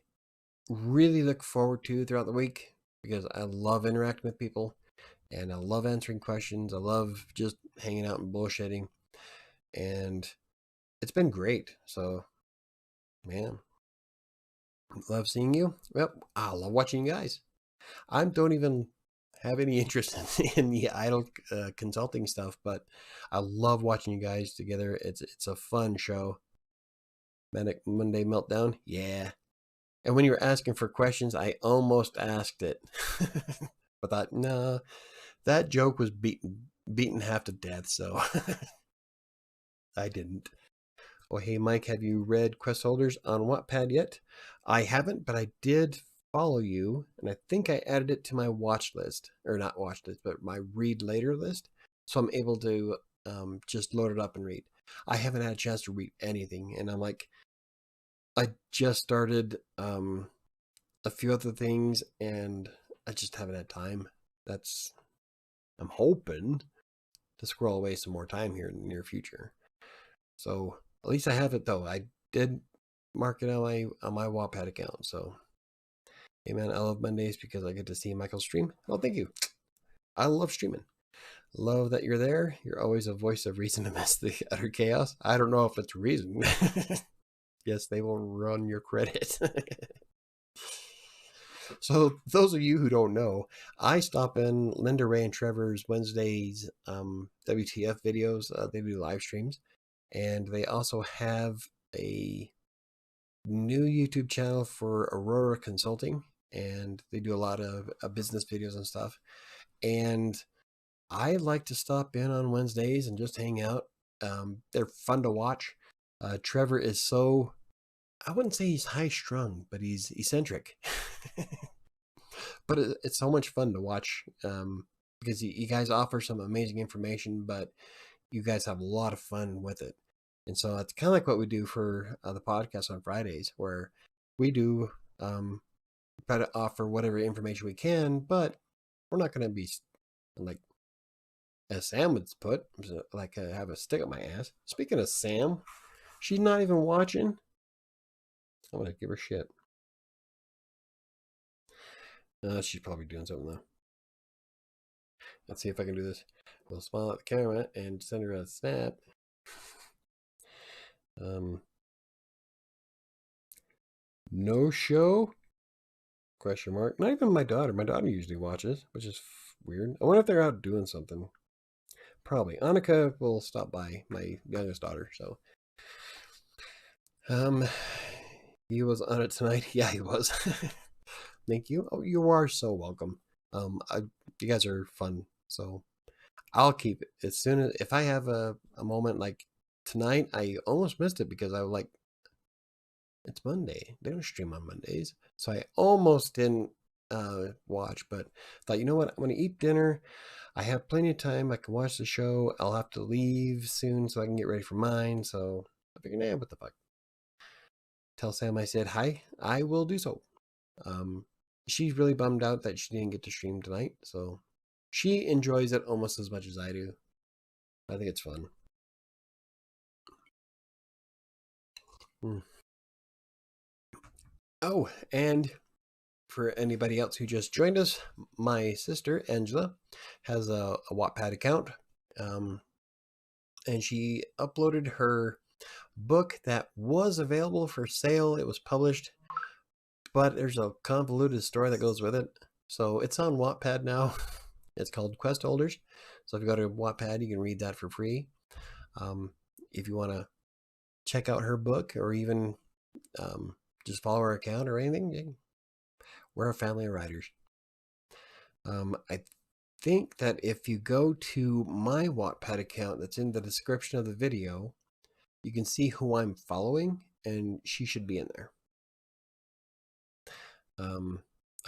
really look forward to throughout the week because I love interacting with people and I love answering questions. I love just hanging out and bullshitting. And it's been great. So, man, love seeing you. Well, I love watching you guys. I don't even have any interest in the idle consulting stuff, but I love watching you guys together. It's a fun show. Manic Monday Meltdown, yeah. And when you were asking for questions, I almost asked it, but thought no, that joke was beaten half to death, so I didn't. Oh, hey, Mike, have you read Quest Holders on Wattpad yet? I haven't, but I did follow you, and I think I added it to my watch list, or not watch list, but my read later list, so I'm able to just load it up and read. I haven't had a chance to read anything, and I'm like, I just started a few other things, and I just haven't had time. That's I'm hoping to squirrel away some more time here in the near future. So at least I have it though. I did mark it on my Wattpad account. So hey man, I love Mondays because I get to see Michael stream. Oh, thank you. I love streaming. Love that you're there. You're always a voice of reason amidst the utter chaos. I don't know if it's reason. Yes, they will run your credit. So those of you who don't know, I stop in Linda Ray and Trevor's Wednesdays WTF videos. They do live streams, and they also have a new YouTube channel for Aurora Consulting, and they do a lot of business videos and stuff. And I like to stop in on Wednesdays and just hang out. They're fun to watch. Trevor is so, I wouldn't say he's high strung, but he's eccentric. But it's so much fun to watch because you guys offer some amazing information, but you guys have a lot of fun with it. And so it's kind of like what we do for the podcast on Fridays, where we do try to offer whatever information we can, but we're not going to be like, as Sam would put, like have a stick up my ass. Speaking of Sam, she's not even watching. I'm going to give her shit. She's probably doing something though. Let's see if I can do this. We'll smile at the camera and send her a snap. No show? Question mark. Not even my daughter. My daughter usually watches, which is weird. I wonder if they're out doing something. Probably. Annika will stop by, my youngest daughter. So, he was on it tonight. Yeah, he was. Thank you. Oh, you are so welcome. You guys are fun. So I'll keep it as soon as if I have a moment like tonight. I almost missed it because I was like, it's Monday. They don't stream on Mondays, so I almost didn't watch. But thought, you know what? I'm gonna eat dinner. I have plenty of time. I can watch the show. I'll have to leave soon so I can get ready for mine. So I figured, nah, what the fuck? Tell Sam I said hi. I will do so. She's really bummed out that she didn't get to stream tonight. So she enjoys it almost as much as I do. I think it's fun. Oh, and for anybody else who just joined us, my sister Angela has a Wattpad account, um, and she uploaded her book that was available for sale. It was published, but there's a convoluted story that goes with it, so it's on Wattpad now. It's called Quest Holders. So if you go to Wattpad, you can read that for free. If you want to check out her book, or even um, just follow her account or anything, we're a family of writers. I think that if you go to my Wattpad account that's in the description of the video, you can see who I'm following, and she should be in there.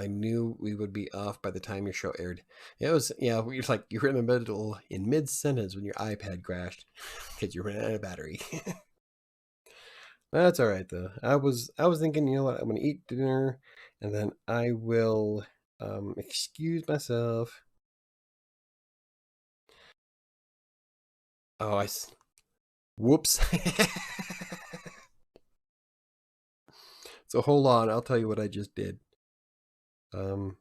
I knew we would be off by the time your show aired. It was, yeah, we like you were in mid sentence when your iPad crashed because you ran out of battery. That's all right though. I was thinking, you know what, I'm gonna eat dinner, and then I will excuse myself. Oh, whoops. So hold on, I'll tell you what I just did. You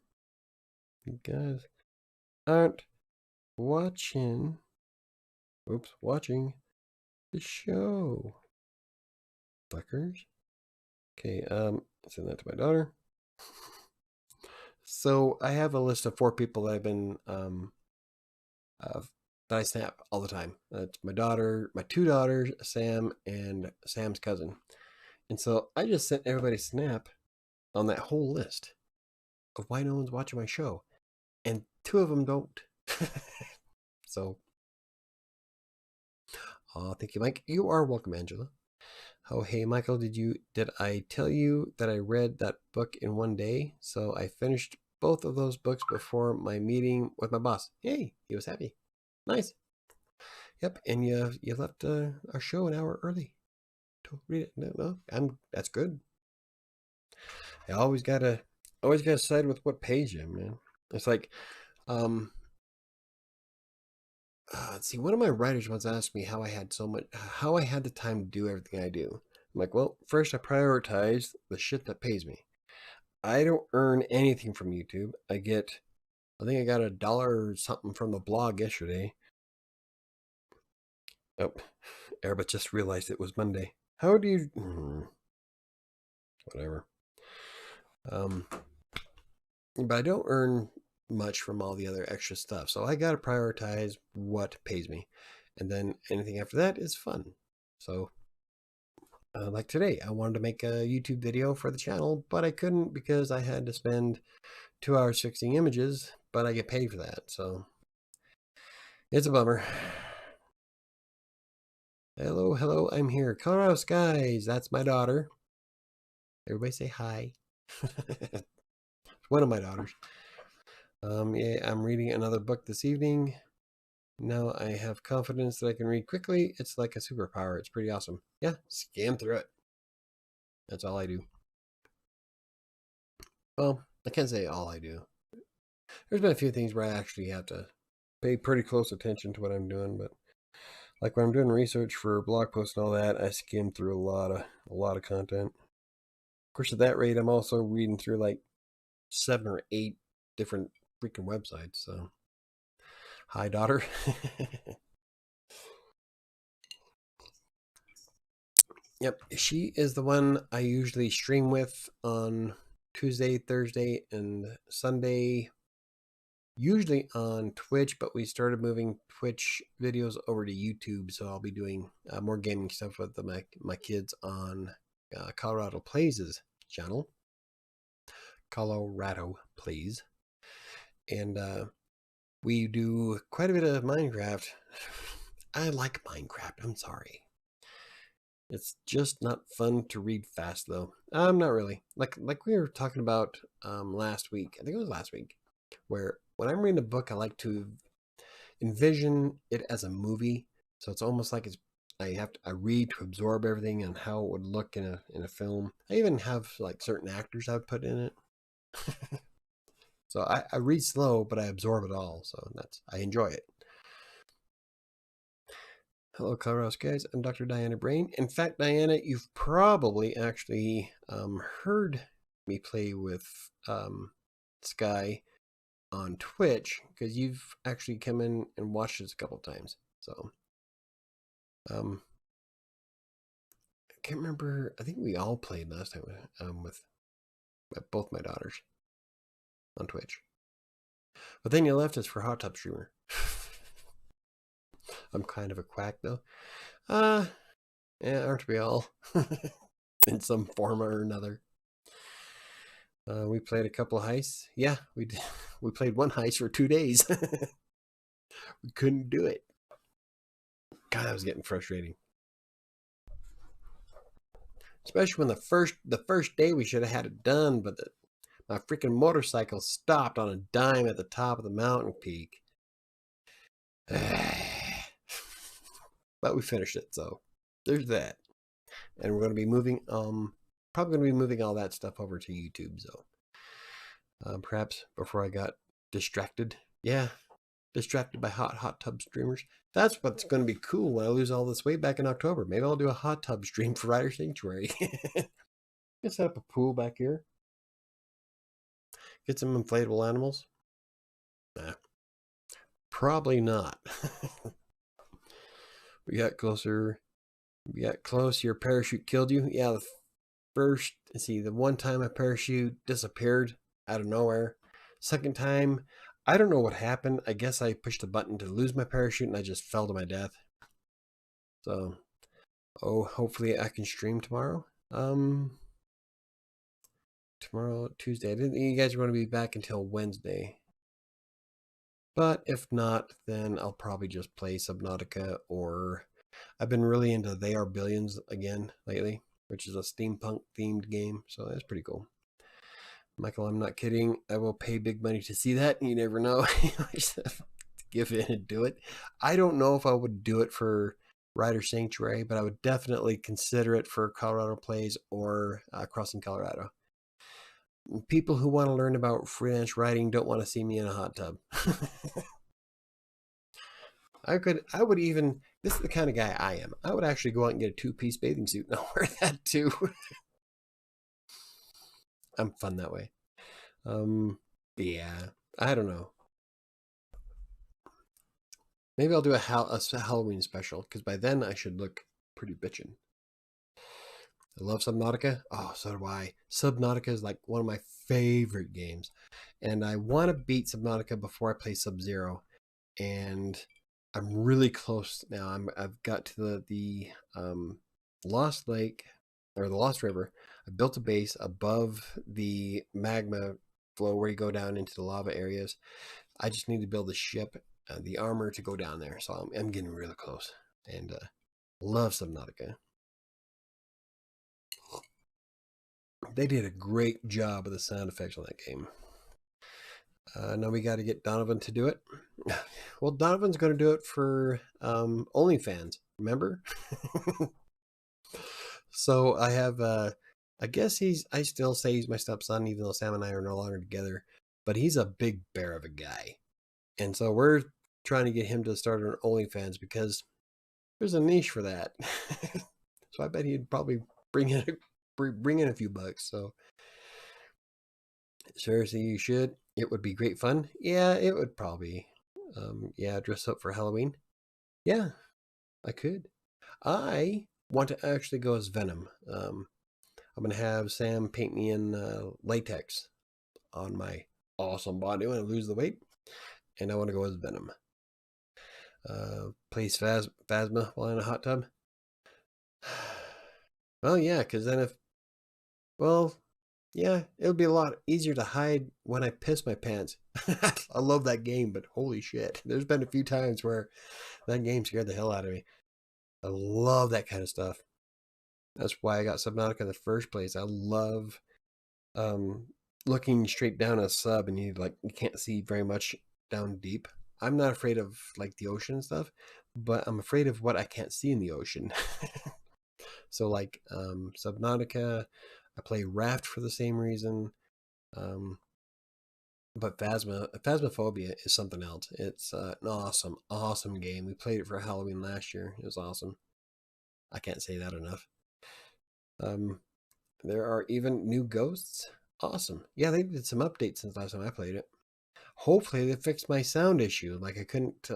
guys aren't watching. Oops, watching the show. Fuckers. Okay, send that to my daughter. So I have a list of 4 people that I've been uh, that I snap all the time. That's my daughter, my 2 daughters, Sam, and Sam's cousin. And so I just sent everybody a snap on that whole list of why no one's watching my show, and 2 of them don't. So, thank you, Mike. You are welcome, Angela. Oh, hey, Michael, did I tell you that I read that book in one day? So I finished both of those books before my meeting with my boss. Hey, he was happy. Nice. Yep, and you left our show an hour early to read it. No, that's good. I always gotta side with what pays you, man. It's like, um, let's see. One of my writers once asked me how I had the time to do everything I do. I'm like, well, first I prioritize the shit that pays me. I don't earn anything from YouTube. I think I got $1 or something from the blog yesterday. Oh, Airbus just realized it was Monday. How do you, whatever. Um, but I don't earn much from all the other extra stuff. So I got to prioritize what pays me. And then anything after that is fun. So, like today, I wanted to make a YouTube video for the channel, but I couldn't because I had to spend 2 hours fixing images, but I get paid for that. So it's a bummer. Hello, hello, I'm here. Colorado Skies, that's my daughter. Everybody say hi. One of my daughters. Yeah, I'm reading another book this evening. Now I have confidence that I can read quickly. It's like a superpower. It's pretty awesome. Yeah, scan through it. That's all I do. Well, I can't say all I do. There's been a few things where I actually have to pay pretty close attention to what I'm doing, but like when I'm doing research for blog posts and all that, I skim through a lot of content. Of course, at that rate, I'm also reading through like 7 or 8 different freaking websites. So, hi, daughter. Yep, she is the one I usually stream with on Tuesday, Thursday, and Sunday. Usually on Twitch, but we started moving Twitch videos over to YouTube, so I'll be doing more gaming stuff with my kids on Colorado Plays' channel. Colorado Plays. And we do quite a bit of Minecraft. I like Minecraft, I'm sorry. It's just not fun to read fast, though. Not really. Like we were talking about last week. I think it was last week, where when I'm reading a book, I like to envision it as a movie. So it's almost like I read to absorb everything and how it would look in a film. I even have like certain actors I've put in it. So I read slow, but I absorb it all. So I enjoy it. Hello, Colorado guys. I'm Dr. Diana Brain. In fact, Diana, you've probably actually heard me play with Sky on Twitch, because you've actually come in and watched this a couple times. So I can't remember. I think we all played last time with both my daughters on Twitch. But then you left us for Hot Tub Streamer. I'm kind of a quack though. Yeah, aren't we all? In some form or another. We played a couple of heists. Yeah, we did. We played one heist for 2 days. We couldn't do it. God, that was getting frustrating. Especially when the first day we should have had it done, but my freaking motorcycle stopped on a dime at the top of the mountain peak. But we finished it, so there's that. And we're going to be moving, probably going to be moving all that stuff over to YouTube, so perhaps before I got distracted. Yeah, distracted by hot tub streamers. That's what's going to be cool when I lose all this weight back in October. Maybe I'll do a hot tub stream for WriterSanctuary. Just set up a pool back here. Get some inflatable animals. Nah, probably not. We got closer. We got close. Your parachute killed you. Yeah, the first, let's see, the one time my parachute disappeared out of nowhere. Second time, I don't know what happened. I guess I pushed the button to lose my parachute and I just fell to my death. So, hopefully I can stream tomorrow. Tomorrow, Tuesday. I didn't think you guys were going to be back until Wednesday. But if not, then I'll probably just play Subnautica, or I've been really into They Are Billions again lately, which is a steampunk themed game. So that's pretty cool. Michael, I'm not kidding. I will pay big money to see that. You never know. Give in and do it. I don't know if I would do it for WriterSanctuary, but I would definitely consider it for Colorado Plays or Crossing Colorado. People who want to learn about freelance writing don't want to see me in a hot tub. I would even, this is the kind of guy I am. I would actually go out and get a 2-piece bathing suit and I'll wear that too. I'm fun that way. Yeah, I don't know. Maybe I'll do a Halloween special, because by then I should look pretty bitchin'. I love Subnautica. Oh, so do I. Subnautica is like one of my favorite games. And I want to beat Subnautica before I play Sub-Zero. And I'm really close now. I've got to the Lost Lake, or the Lost River. I built a base above the magma flow where you go down into the lava areas. I just need to build the ship, the armor to go down there. So I'm getting really close. And love Subnautica. They did a great job of the sound effects on that game. Now we got to get Donovan to do it. Well, Donovan's going to do it for OnlyFans, remember? So I have, I guess I still say he's my stepson, even though Sam and I are no longer together. But he's a big bear of a guy. And so we're trying to get him to start an OnlyFans because there's a niche for that. So I bet he'd probably bring in a few bucks. So seriously, you should. It would be great fun. Yeah, it would probably. Yeah, dress up for Halloween. Yeah, I could. I want to actually go as Venom. I'm going to have Sam paint me in latex on my awesome body when I lose the weight. And I want to go as Venom. Place Phasma while in a hot tub. Well, yeah, because then yeah, it'll be a lot easier to hide when I piss my pants. I love that game, but holy shit. There's been a few times where that game scared the hell out of me. I love that kind of stuff. That's why I got Subnautica in the first place. I love looking straight down a sub and you can't see very much down deep. I'm not afraid of like the ocean and stuff, but I'm afraid of what I can't see in the ocean. So like Subnautica, I play Raft for the same reason. But Phasmophobia is something else. It's an awesome game. We played it for Halloween last year. It was awesome. I can't say that enough. There are even new ghosts. Awesome. Yeah, they did some updates since last time I played it. Hopefully they fixed my sound issue. Like I couldn't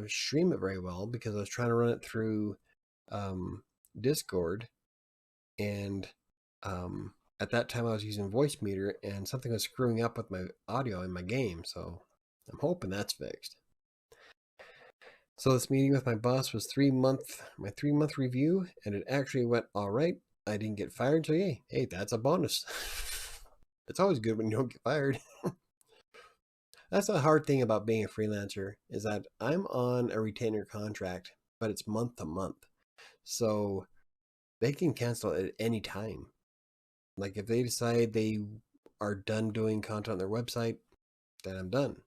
stream it very well because I was trying to run it through um, Discord, and um, at that time I was using voice meter, and something was screwing up with my audio in my game. So I'm hoping that's fixed. So this meeting with my boss was my 3 month review, and it actually went all right. I didn't get fired, so yay. Hey, that's a bonus. It's always good when you don't get fired. That's the hard thing about being a freelancer is that I'm on a retainer contract, but it's month to month. So they can cancel at any time. Like if they decide they are done doing content on their website, then I'm done.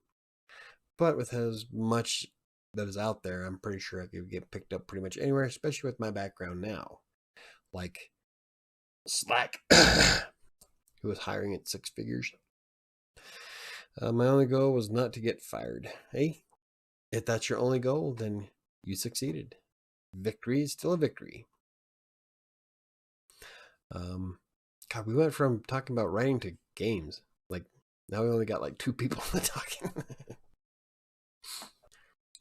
But with as much that is out there, I'm pretty sure I could get picked up pretty much anywhere, especially with my background now. Like Slack, who was hiring at 6 figures. My only goal was not to get fired. Hey, if that's your only goal, then you succeeded. Victory is still a victory. God, we went from talking about writing to games. Like, now we only got like 2 people talking.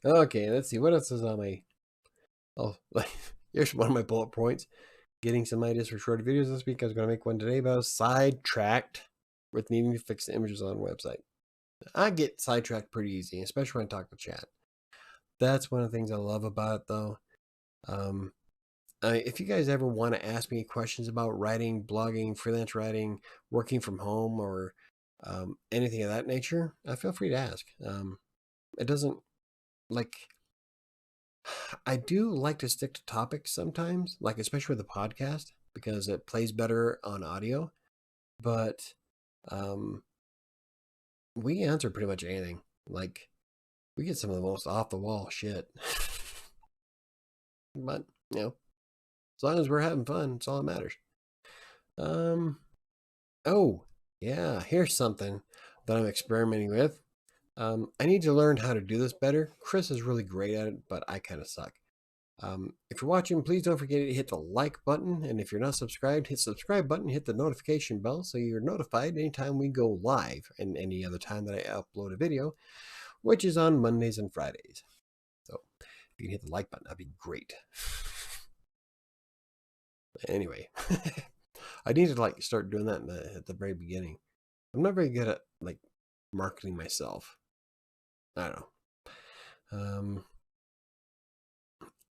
Okay, let's see. What else is on my... Oh, like, here's one of my bullet points. Getting some ideas for short videos this week. I was going to make one today, but I was sidetracked with needing to fix the images on the website. I get sidetracked pretty easy, especially when I talk to chat. That's one of the things I love about it, though. If you guys ever want to ask me questions about writing, blogging, freelance writing, working from home, or anything of that nature, feel free to ask. It doesn't like... I do like to stick to topics sometimes, like especially with a podcast, because it plays better on audio. But we answer pretty much anything. Like we get some of the most off the wall shit. But as long as we're having fun, it's all that matters. Oh yeah, here's something that I'm experimenting with. I need to learn how to do this better. Chris is really great at it, but I kind of suck. If you're watching, please don't forget to hit the like button. And if you're not subscribed, hit the subscribe button, hit the notification bell so you're notified anytime we go live and any other time that I upload a video, which is on Mondays and Fridays. So if you can hit the like button, that'd be great. Anyway, I need to start doing that at the very beginning. I'm not very good at marketing myself. I don't know.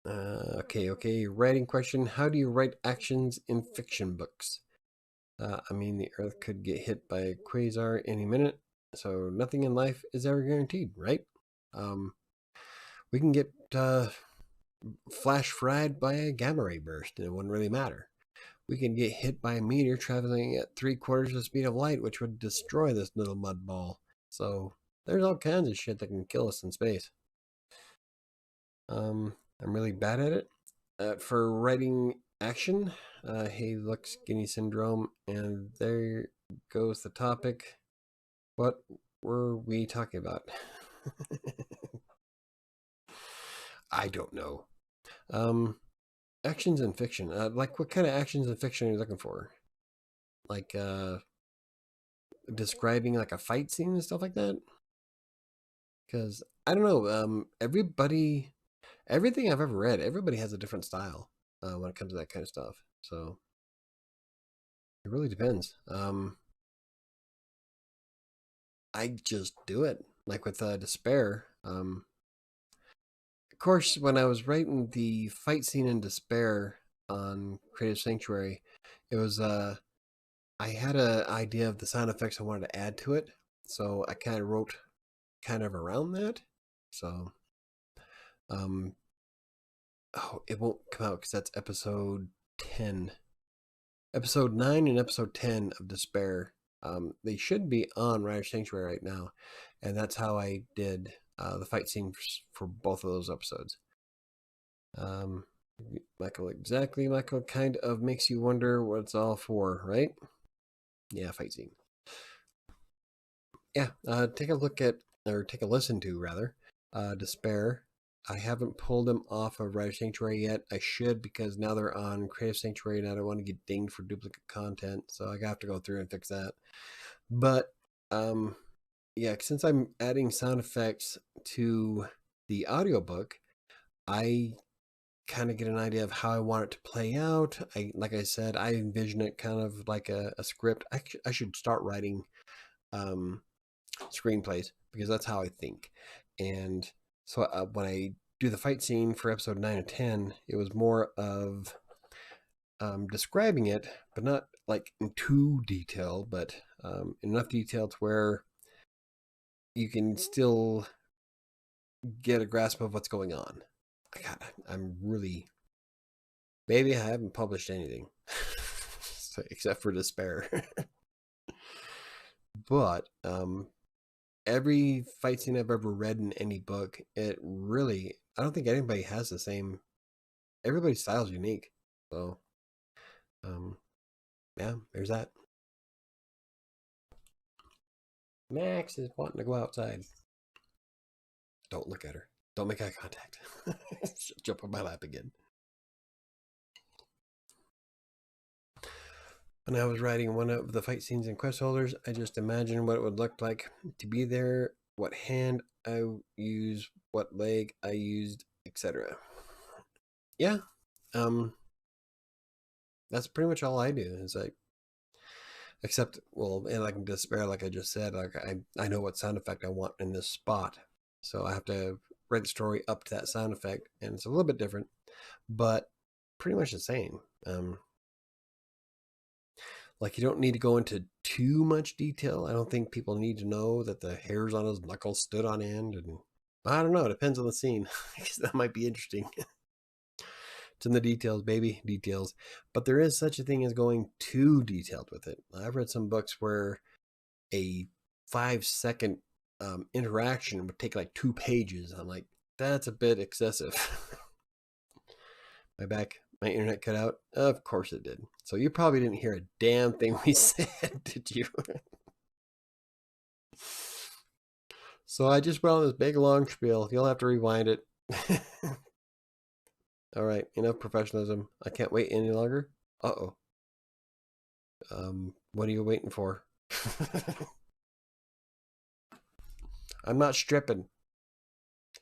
Okay. Writing question. How do you write actions in fiction books? I mean, the Earth could get hit by a quasar any minute, so nothing in life is ever guaranteed, right? We can get flash fried by a gamma ray burst, and it wouldn't really matter. We can get hit by a meteor traveling at 3/4 the speed of light, which would destroy this little mud ball. So there's all kinds of shit that can kill us in space. I'm really bad at it. For writing action, hey, look, skinny syndrome, and there goes the topic. What were we talking about? I don't know. Actions in fiction. Like, what kind of actions in fiction are you looking for? Like, describing like a fight scene and stuff like that? Because I don't know. Everything I've ever read, everybody has a different style when it comes to that kind of stuff. So it really depends. I just do it. Like with Despair. Of course, when I was writing the fight scene in Despair on Creative Sanctuary, it was I had an idea of the sound effects I wanted to add to it, so I kind of wrote kind of around that. So, it won't come out because that's episode 10. Episode 9 and episode 10 of Despair. They should be on WriterSanctuary right now, and that's how I did the fight scene for both of those episodes. Michael, exactly. Michael kind of makes you wonder what it's all for, right? Yeah, fight scene. Yeah, take a look at, or take a listen to, rather, Despair. I haven't pulled them off of WriterSanctuary yet. I should, because now they're on Creative Sanctuary and I don't want to get dinged for duplicate content, so I have to go through and fix that. But yeah, since I'm adding sound effects to the audiobook, I kind of get an idea of how I want it to play out. Like I said, I envision it kind of like a script. I should start writing um, screenplays because that's how I think. And so when I do the fight scene for episode 9 and 10, it was more of describing it, but not like in too detail, but enough detail to where you can still get a grasp of what's going on. God, I'm really, maybe I haven't published anything except for Despair. But every fight scene I've ever read in any book, it really, I don't think anybody has the same, everybody's style is unique. So, um, yeah, there's that. Max is wanting to go outside. Don't look at her. Don't make eye contact. She'll jump on my lap again. When I was writing one of the fight scenes in Quest Holders, I just imagined what it would look like to be there, what hand I use, what leg I used, etc. Yeah, um, that's pretty much all I do. Is like, except, well, and like in Despair, like I just said, like I know what sound effect I want in this spot, so I have to write the story up to that sound effect, and it's a little bit different, but pretty much the same. Like, you don't need to go into too much detail. I don't think people need to know that the hairs on his knuckles stood on end, and I don't know. It depends on the scene because that might be interesting. It's in the details, baby, details. But there is such a thing as going too detailed with it. I've read some books where a 5 second interaction would take like 2 pages. I'm like, that's a bit excessive. My internet cut out. Of course it did. So you probably didn't hear a damn thing we said, did you? So I just went on this big long spiel. You'll have to rewind it. All right, enough professionalism. I can't wait any longer. Uh-oh. What are you waiting for? I'm not stripping.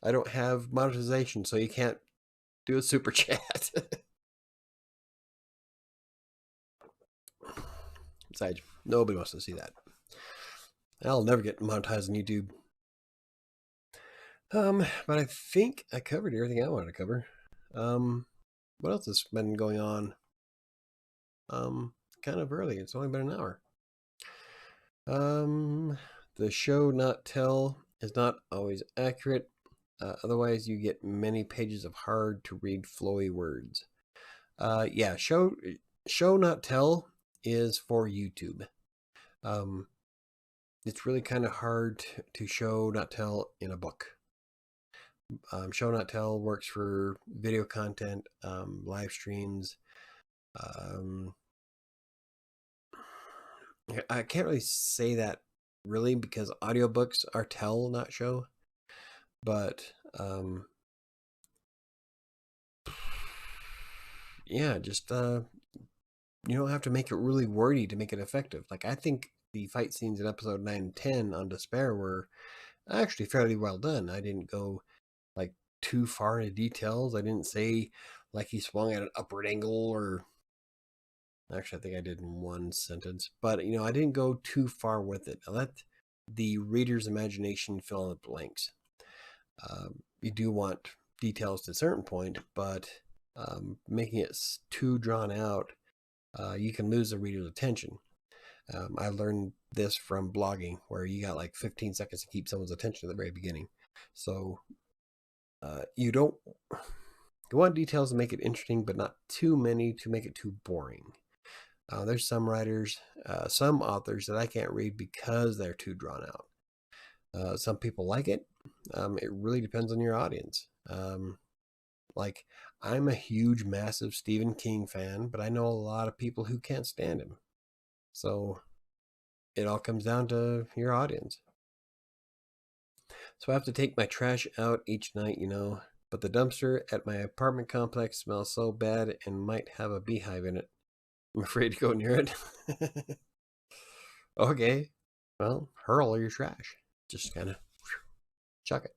I don't have monetization, so you can't do a super chat. Besides, nobody wants to see that. I'll never get monetized on YouTube. But I think I covered everything I wanted to cover. What else has been going on? Kind of early. It's only been an hour. The show not tell is not always accurate. Otherwise, you get many pages of hard to read flowy words. Yeah, show not tell is for YouTube. It's really kind of hard to show not tell in a book. Show not tell works for video content, live streams. I can't really say that really because audiobooks are tell, not show. But yeah, just you don't have to make it really wordy to make it effective. Like, I think the fight scenes in episode 9 and 10 on Despair were actually fairly well done. I didn't go like too far into details. I didn't say like he swung at an upward angle, or actually I think I did in one sentence. But I didn't go too far with it. I let the reader's imagination fill in the blanks. You do want details to a certain point, but making it too drawn out, you can lose the reader's attention. I learned this from blogging, where you got like 15 seconds to keep someone's attention at the very beginning. So you want details to make it interesting, but not too many to make it too boring. There's some writers, some authors that I can't read because they're too drawn out. Some people like it. It really depends on your audience. Like, I'm a huge, massive Stephen King fan, but I know a lot of people who can't stand him. So it all comes down to your audience. So I have to take my trash out each night, but the dumpster at my apartment complex smells so bad and might have a beehive in it. I'm afraid to go near it. Okay. well, hurl all your trash. Just kind of chuck it.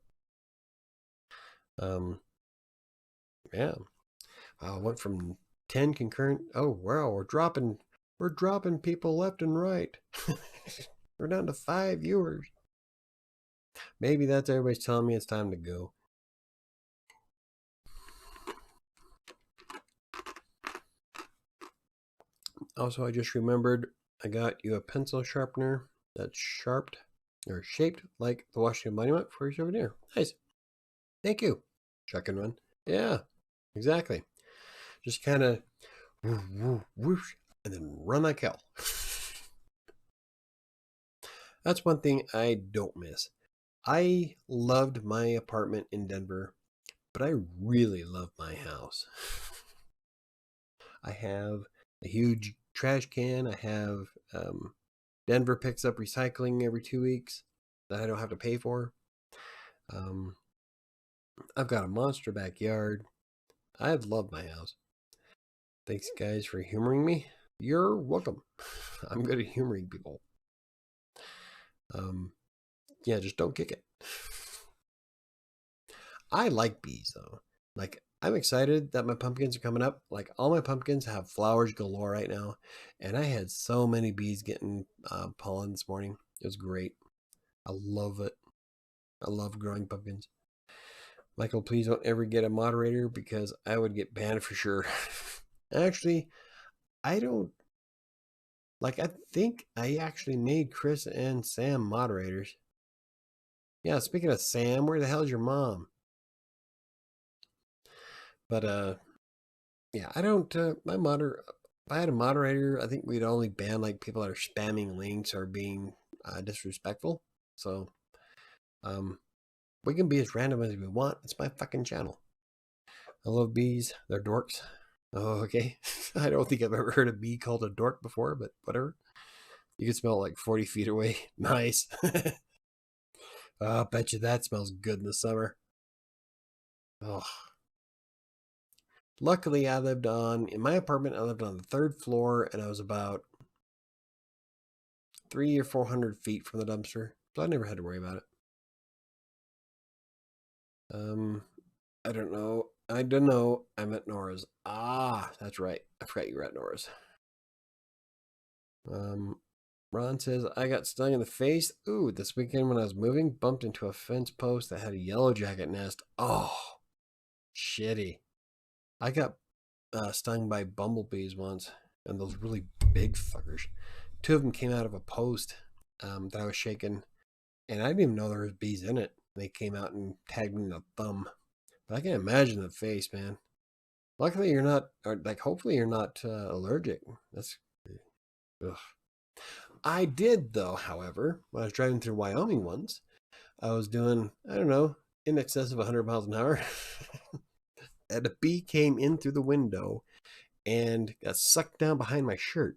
Yeah. Went from 10 concurrent. Oh wow, we're dropping people left and right. We're down to 5 viewers. Maybe that's everybody's telling me it's time to go. Also, I just remembered I got you a pencil sharpener that's sharped or shaped like the Washington Monument for your souvenir. Nice. Thank you. Chuck and run. Yeah, exactly. Just kind of whoosh, and then run like hell. That's one thing I don't miss. I loved my apartment in Denver, but I really love my house. I have a huge trash can. I have Denver picks up recycling every 2 weeks that I don't have to pay for. I've got a monster backyard. I love my house. Thanks, guys, for humoring me. You're welcome. I'm good at humoring people. Yeah, just don't kick it. I like bees, though. Like, I'm excited that my pumpkins are coming up. Like, all my pumpkins have flowers galore right now. And I had so many bees getting pollen this morning. It was great. I love it. I love growing pumpkins. Michael, please don't ever get a moderator because I would get banned for sure. Actually, I don't. Like, I think I actually made Chris and Sam moderators. Yeah, speaking of Sam, where the hell's your mom? But, yeah, I don't, if I had a moderator, I think we'd only ban, like, people that are spamming links or being disrespectful. So, we can be as random as we want. It's my fucking channel. I love bees. They're dorks. Oh, okay. I don't think I've ever heard a bee called a dork before, but whatever. You can smell it like 40 feet away. Nice. I bet you that smells good in the summer. Oh. Luckily, in my apartment, I lived on the 3rd floor, and I was about 300 or 400 feet from the dumpster, so I never had to worry about it. I don't know. I don't know. I'm at Nora's. Ah, that's right. I forgot you were at Nora's. Ron says, I got stung in the face. Ooh, this weekend when I was moving, bumped into a fence post that had a yellow jacket nest. Oh, shitty. I got stung by bumblebees once, and those really big fuckers. 2 of them came out of a post that I was shaking, and I didn't even know there was bees in it. They came out and tagged me in the thumb. But I can imagine the face, man. Luckily, you're not, or like, hopefully, you're not allergic. That's, ugh. I did, though, however, when I was driving through Wyoming once, I was doing, I don't know, in excess of 100 miles an hour. And a bee came in through the window and got sucked down behind my shirt.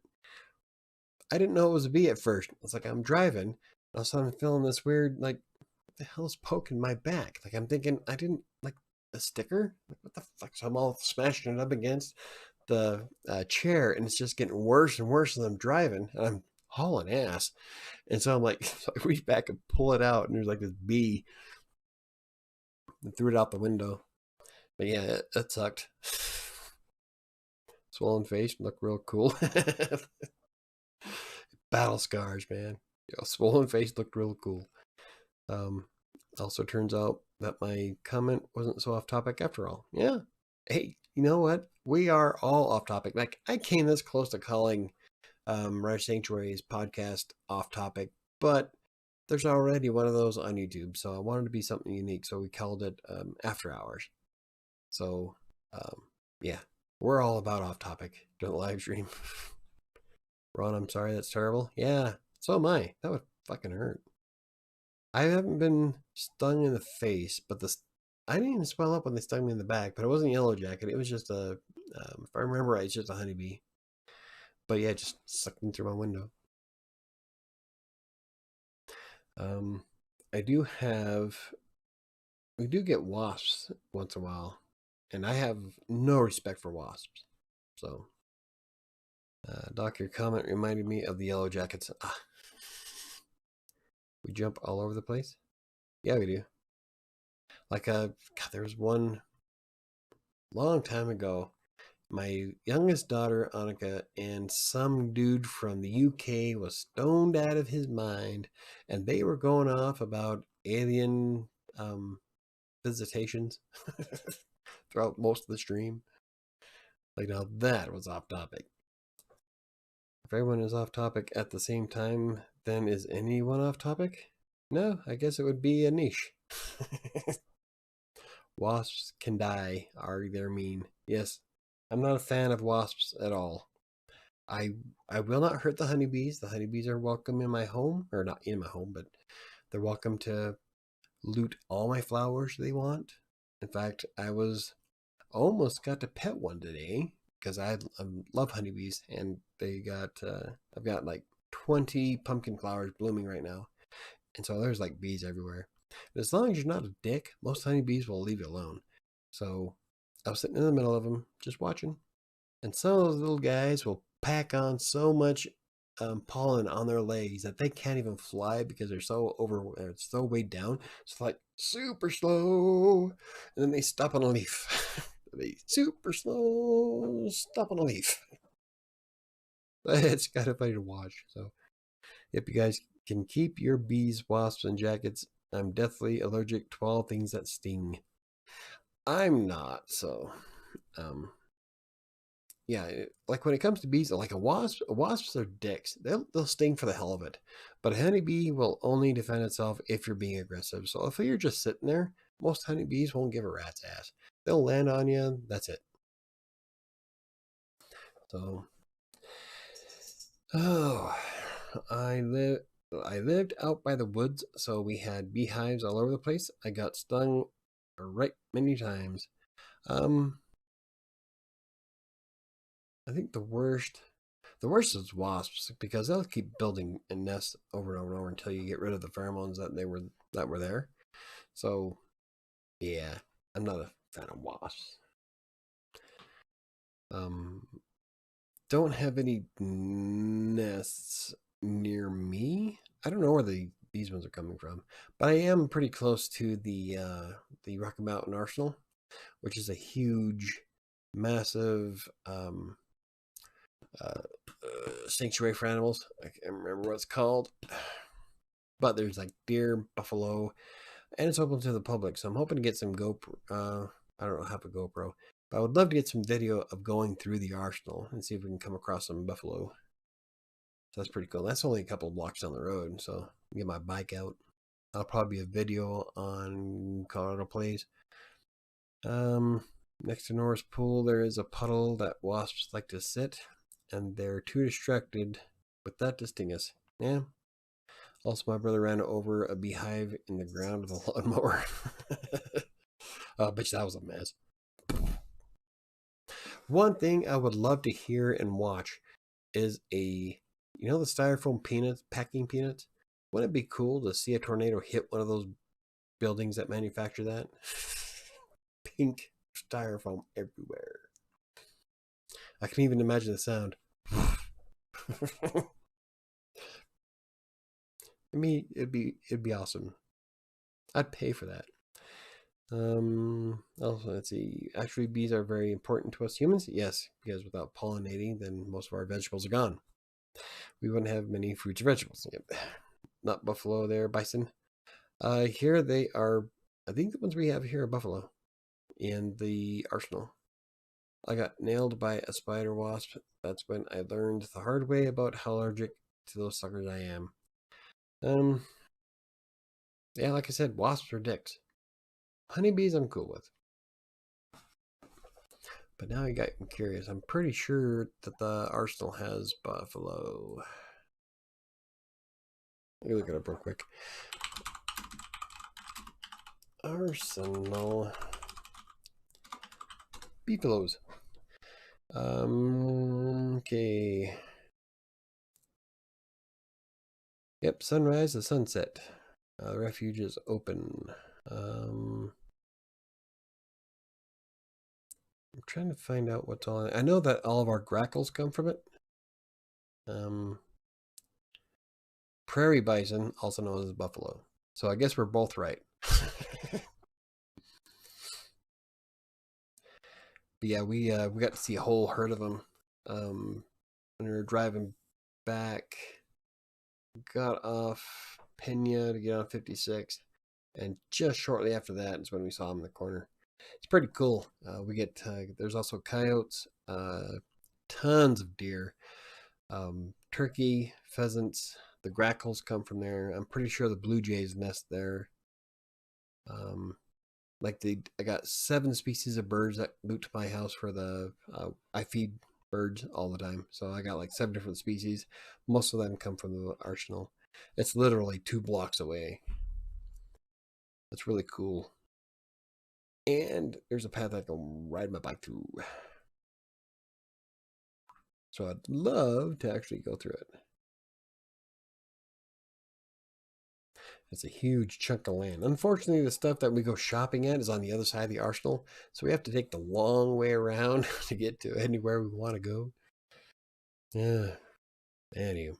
I didn't know it was a bee at first. It's like I'm driving, and all of a sudden I'm feeling this weird, like, what the hell is poking my back? Like I'm thinking, I didn't like a sticker. Like, what the fuck? So I'm all smashing it up against the chair, and it's just getting worse and worse as I'm driving, and I'm hauling ass. And so I'm like, so I reach back and pull it out, and there's like this bee, and threw it out the window. But yeah, it sucked. Swollen face, look real cool. Battle scars, man. Swollen face looked real cool. Also turns out that my comment wasn't so off topic after all. Yeah. Hey, you know what? We are all off topic. Like I came this close to calling WriterSanctuary's podcast off topic, but there's already one of those on YouTube, so I wanted to be something unique, so we called it After Hours. So, yeah, we're all about off topic during the live stream. Ron, I'm sorry, that's terrible. Yeah, so am I. That would fucking hurt. I haven't been stung in the face, but I didn't even swell up when they stung me in the back, but it wasn't a yellow jacket. It was just if I remember right, it's just a honeybee. But yeah, it just sucked in through my window. I do have, we do get wasps once in a while, and I have no respect for wasps. So, Doc, your comment reminded me of the yellow jackets. We jump all over the place. Yeah, we do. Like God, there was one long time ago. My youngest daughter, Annika, and some dude from the UK was stoned out of his mind, and they were going off about alien visitations throughout most of the stream. Like, now that was off topic. If everyone is off topic at the same time, then is anyone off topic? No, I guess it would be a niche. Wasps can die. Are they mean? Yes, I'm not a fan of wasps at all. I will not hurt the honeybees. The honeybees are welcome in my home, or not in my home, but they're welcome to loot all my flowers they want. In fact, I was almost got to pet one today because I love honeybees, and they got I've got like 20 pumpkin flowers blooming right now, and so there's like bees everywhere. But as long as you're not a dick, most honeybees will leave you alone. So I was sitting in the middle of them, just watching, and some of those little guys will pack on so much pollen on their legs that they can't even fly because they're so weighed down. It's like super slow, and then they stop on a leaf. They super slow stop on a leaf. It's kind of funny to watch. So if you guys can keep your bees, wasps, and jackets, I'm deathly allergic to all things that sting. I'm not, so yeah, like when it comes to bees, like wasps are dicks. They'll sting for the hell of it. But a honeybee will only defend itself if you're being aggressive. So if you're just sitting there, most honeybees won't give a rat's ass. They'll land on you. That's it. So, oh, I lived out by the woods, so we had beehives all over the place. I got stung right many times. I think the worst is wasps because they'll keep building a nest over and over and over until you get rid of the pheromones that were there. So yeah, I'm not a fan of wasps. Um, don't have any nests near me. I don't know where these ones are coming from, but I am pretty close to the Rocky Mountain Arsenal, which is a huge, massive sanctuary for animals. I can't remember what it's called, but there's like deer, buffalo, and it's open to the public. So I'm hoping to get some GoPro. I don't have a GoPro, but I would love to get some video of going through the arsenal and see if we can come across some buffalo. So that's pretty cool. That's only a couple of blocks down the road, so get my bike out. I'll probably be a video on Colorado Plays. Next to Norris Pool, there is a puddle that wasps like to sit, and they're too distracted with that to sting us. Yeah. Also, my brother ran over a beehive in the ground with a lawnmower. Bitch, that was a mess. One thing I would love to hear and watch is the styrofoam peanuts, packing peanuts? Wouldn't it be cool to see a tornado hit one of those buildings that manufacture that? Pink styrofoam everywhere. I can even imagine the sound. I mean, it'd be awesome. I'd pay for that. Also, let's see. Actually, bees are very important to us humans. Yes, because without pollinating, then most of our vegetables are gone. We wouldn't have many fruits or vegetables. Yep. Not buffalo there, bison. Here they are. I think the ones we have here are buffalo in the arsenal. I got nailed by a spider wasp. That's when I learned the hard way about how allergic to those suckers I am. Yeah, like I said, wasps are dicks. Honeybees I'm cool with. But now I got curious. I'm pretty sure that the arsenal has buffalo. Let me look it up real quick. Arsenal beefaloes. Okay. Yep, sunrise to sunset. The refuge is open. I'm trying to find out what's on it. I know that all of our grackles come from it. prairie bison, also known as buffalo. So I guess we're both right. But yeah, we got to see a whole herd of them when we were driving back. Got off Pena to get on 56, and just shortly after that is when we saw them in the corner. It's pretty cool. We get there's also coyotes, tons of deer, turkey, pheasants. The grackles come from there. I'm pretty sure the blue jays nest there. I got 7 species of birds that loot to my house for the I feed birds all the time, so I got like 7 different species. Most of them come from the arsenal. It's literally 2 blocks away. That's really cool. And there's a path I can ride my bike through, so I'd love to actually go through it. It's a huge chunk of land. Unfortunately, the stuff that we go shopping at is on the other side of the arsenal, so we have to take the long way around to get to anywhere we want to go. Yeah. Anyway,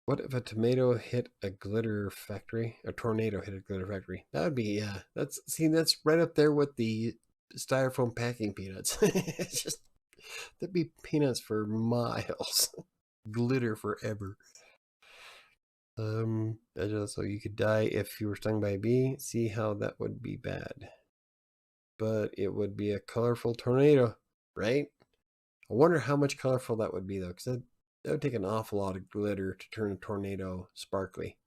what if a tomato hit a glitter factory? A tornado hit a glitter factory. That would be, yeah. That's right up there with the styrofoam packing peanuts. It's just, there'd be peanuts for miles. Glitter forever. So you could die if you were stung by a bee. See how that would be bad. But it would be a colorful tornado, right? I wonder how much colorful that would be, though, because that would take an awful lot of glitter to turn a tornado sparkly.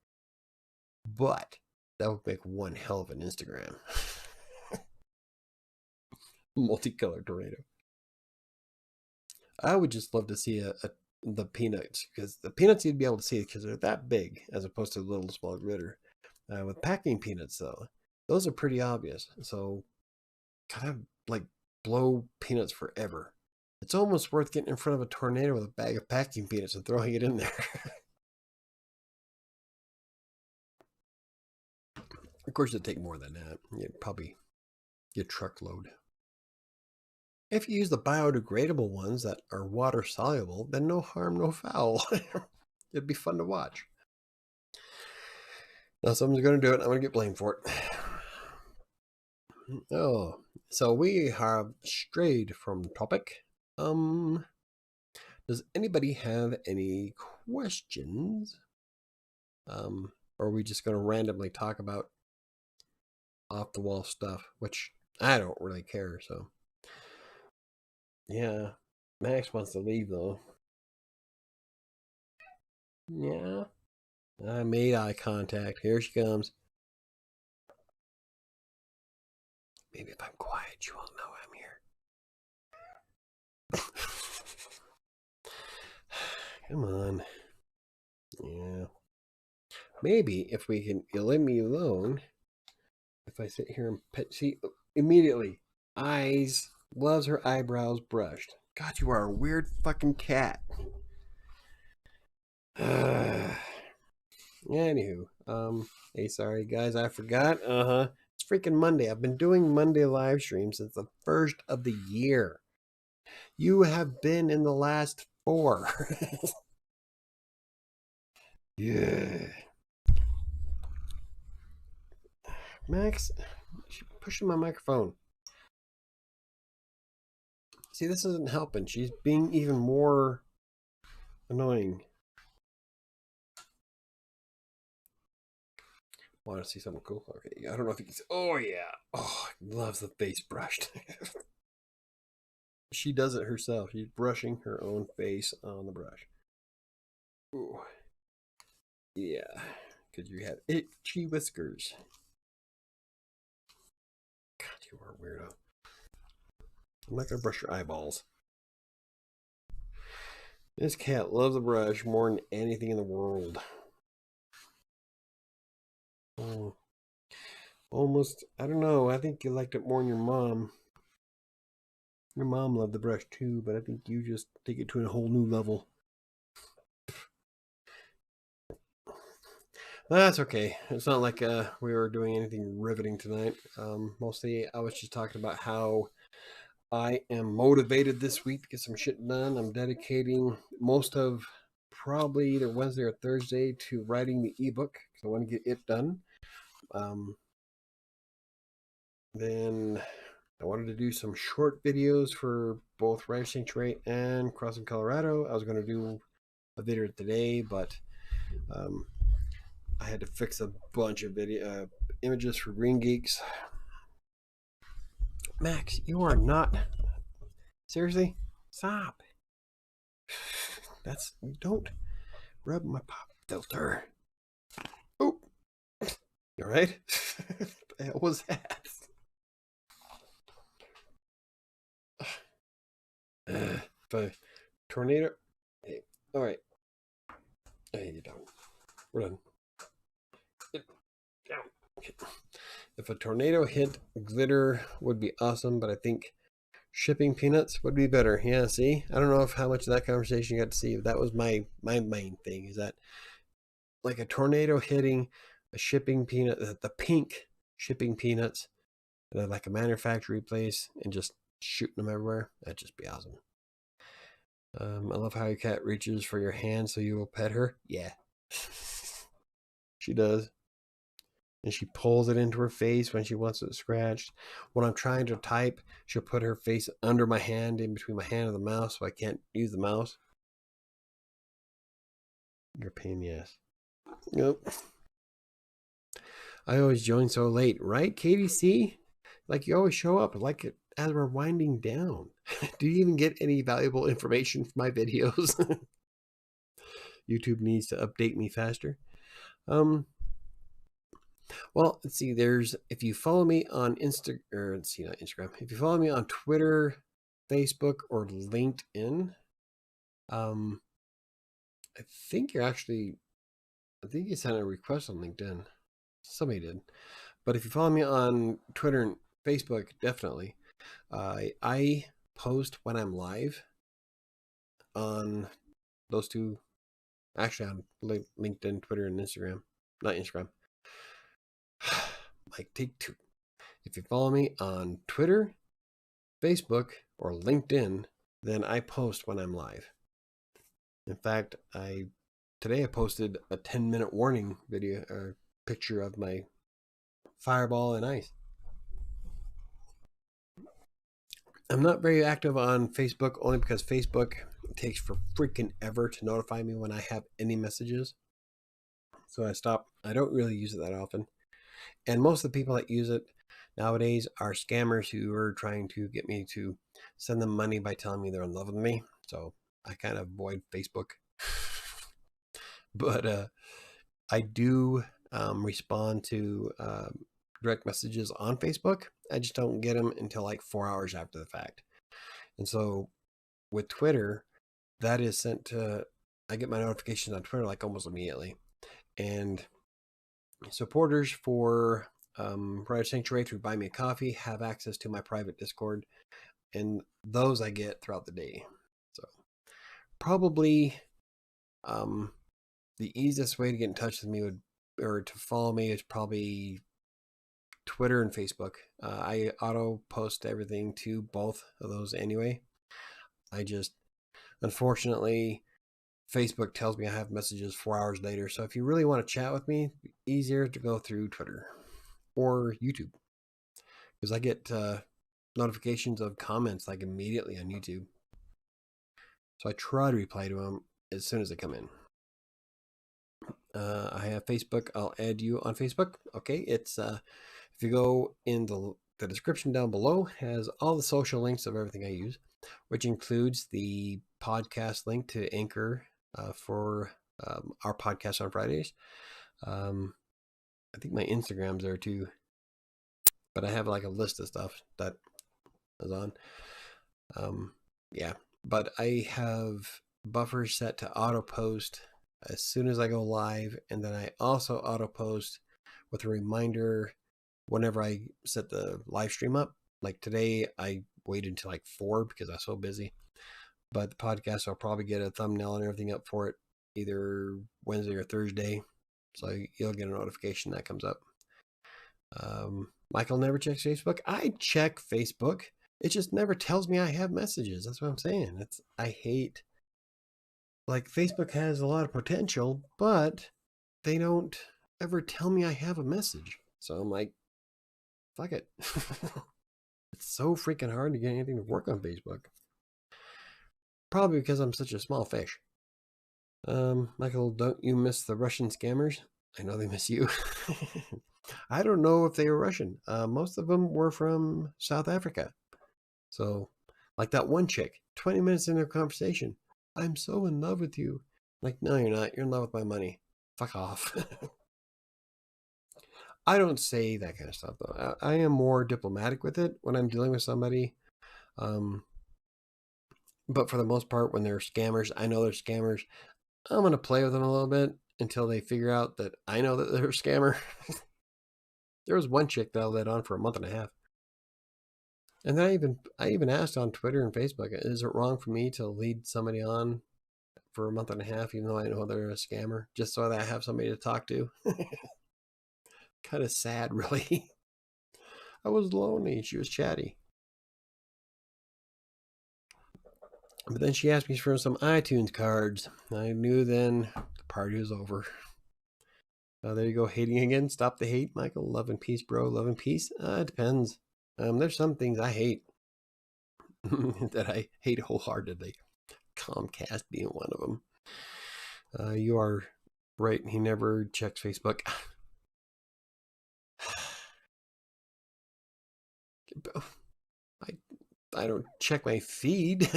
But that would make one hell of an Instagram. Multicolored tornado. I would just love to see the peanuts, because the peanuts you'd be able to see because they're that big as opposed to little small glitter. With packing peanuts, though, those are pretty obvious. So kind of like blow peanuts forever. It's almost worth getting in front of a tornado with a bag of packing peanuts and throwing it in there. Of course, it'd take more than that. You'd probably get a truckload. If you use the biodegradable ones that are water soluble, then no harm, no foul. It'd be fun to watch. Now someone's going to do it. I'm going to get blamed for it. Oh, so we have strayed from topic. Does anybody have any questions? Or are we just going to randomly talk about off the wall stuff, which I don't really care, so. Yeah, Max wants to leave though. Yeah, I made eye contact. Here she comes. Maybe if I'm quiet, you won't know I'm here. Come on. Yeah. Maybe if we can, you leave me alone. If I sit here and pet, see, immediately, eyes, loves her eyebrows brushed. God, you are a weird fucking cat. Anywho, hey, sorry guys, I forgot. It's freaking Monday. I've been doing Monday live streams since the first of the year. You have been in the last 4. Yeah. Max, she's pushing my microphone. See, this isn't helping. She's being even more annoying. Want to see something cool? Okay, I don't know if you can see. Oh, yeah. Oh, loves the face brushed. She does it herself. She's brushing her own face on the brush. Ooh. Yeah, because you have itchy whiskers. God, you are a weirdo. I'm not going to brush your eyeballs. This cat loves a brush more than anything in the world. Oh, almost, I don't know. I think you liked it more than your mom. Your mom loved the brush too, but I think you just take it to a whole new level. That's okay. It's not like we were doing anything riveting tonight. Mostly I was just talking about how I am motivated this week to get some shit done. I'm dedicating most of probably either Wednesday or Thursday to writing the ebook because I want to get it done. Then I wanted to do some short videos for both WriterSanctuary and Crossing Colorado. I was going to do a video today, but I had to fix a bunch of images for Green Geeks. Max, you are not. Seriously? Stop. Don't rub my pop filter. Oh, you all right? What the hell was that? The tornado. Hey, all right. Hey, you're done. We're done. If a tornado hit, glitter would be awesome, but I think shipping peanuts would be better. Yeah, see? I don't know how much of that conversation you got to see, but that was my main thing, is that like a tornado hitting a shipping peanut, the pink shipping peanuts, like a manufacturing place, and just shooting them everywhere. That'd just be awesome. I love how your cat reaches for your hand so you will pet her. Yeah. She does. And she pulls it into her face when she wants it scratched. When I'm trying to type, she'll put her face under my hand, in between my hand and the mouse, so I can't use the mouse. You're a pain in the ass. Nope. I always join so late, right, Katie C? Like you always show up, like it as we're winding down. Do you even get any valuable information from my videos? YouTube needs to update me faster. Well, let's see. If you follow me on Instagram. If you follow me on Twitter, Facebook, or LinkedIn, I think you sent a request on LinkedIn. Somebody did. But if you follow me on Twitter and Facebook, definitely. I post when I'm live on those two. Actually, on LinkedIn, Twitter, and Instagram. Not Instagram. Like take two. If you follow me on Twitter, Facebook, or LinkedIn, then I post when I'm live. In fact, today I posted a 10-minute warning video or picture of my fireball and ice. I'm not very active on Facebook only because Facebook takes for freaking ever to notify me when I have any messages. So I stopped. I don't really use it that often. And most of the people that use it nowadays are scammers who are trying to get me to send them money by telling me they're in love with me. So I kind of avoid Facebook. But I do respond to direct messages on Facebook. I just don't get them until like 4 hours after the fact. And so with Twitter, that is sent to, I get my notifications on Twitter like almost immediately. And supporters for WriterSanctuary through Buy Me a Coffee have access to my private Discord, and those I get throughout the day. So probably the easiest way to get in touch with me or to follow me is probably Twitter and Facebook. I auto post everything to both of those anyway. Unfortunately, Facebook tells me I have messages 4 hours later. So if you really want to chat with me, it's easier to go through Twitter or YouTube, because I get notifications of comments like immediately on YouTube. So I try to reply to them as soon as they come in. I have Facebook. I'll add you on Facebook. Okay, it's if you go in the description down below, has all the social links of everything I use, which includes the podcast link to Anchor for our podcast on Fridays. I think my Instagram's there too, but I have like a list of stuff that is on. Yeah, but I have buffers set to auto post as soon as I go live, and then I also auto post with a reminder whenever I set the live stream up. Like today, I waited until like 4 because I was so busy. But the podcast, I'll probably get a thumbnail and everything up for it either Wednesday or Thursday. So you'll get a notification that comes up. Michael never checks Facebook. I check Facebook. It just never tells me I have messages. That's what I'm saying. I hate Like, Facebook has a lot of potential, but they don't ever tell me I have a message. So I'm like, fuck it. It's so freaking hard to get anything to work on Facebook. Probably because I'm such a small fish. Michael, don't you miss the Russian scammers? I know they miss you. I don't know if they were Russian. Most of them were from South Africa. So, like that one chick, 20 minutes into a conversation, I'm so in love with you. Like, no, you're not. You're in love with my money. Fuck off. I don't say that kind of stuff, though. I am more diplomatic with it when I'm dealing with somebody. Um, but for the most part, when they're scammers, I know they're scammers. I'm going to play with them a little bit until they figure out that I know that they're a scammer. There was one chick that I led on for a month and a half. And then I even asked on Twitter and Facebook, is it wrong for me to lead somebody on for a month and a half, even though I know they're a scammer, just so that I have somebody to talk to? Kind of sad, really. I was lonely. She was chatty. But then she asked me for some iTunes cards. I knew then the party was over. There you go, hating again. Stop the hate, Michael. Love and peace, bro. Love and peace. It depends. There's some things I hate that I hate wholeheartedly. Comcast being one of them. You are right. He never checks Facebook. I don't check my feed.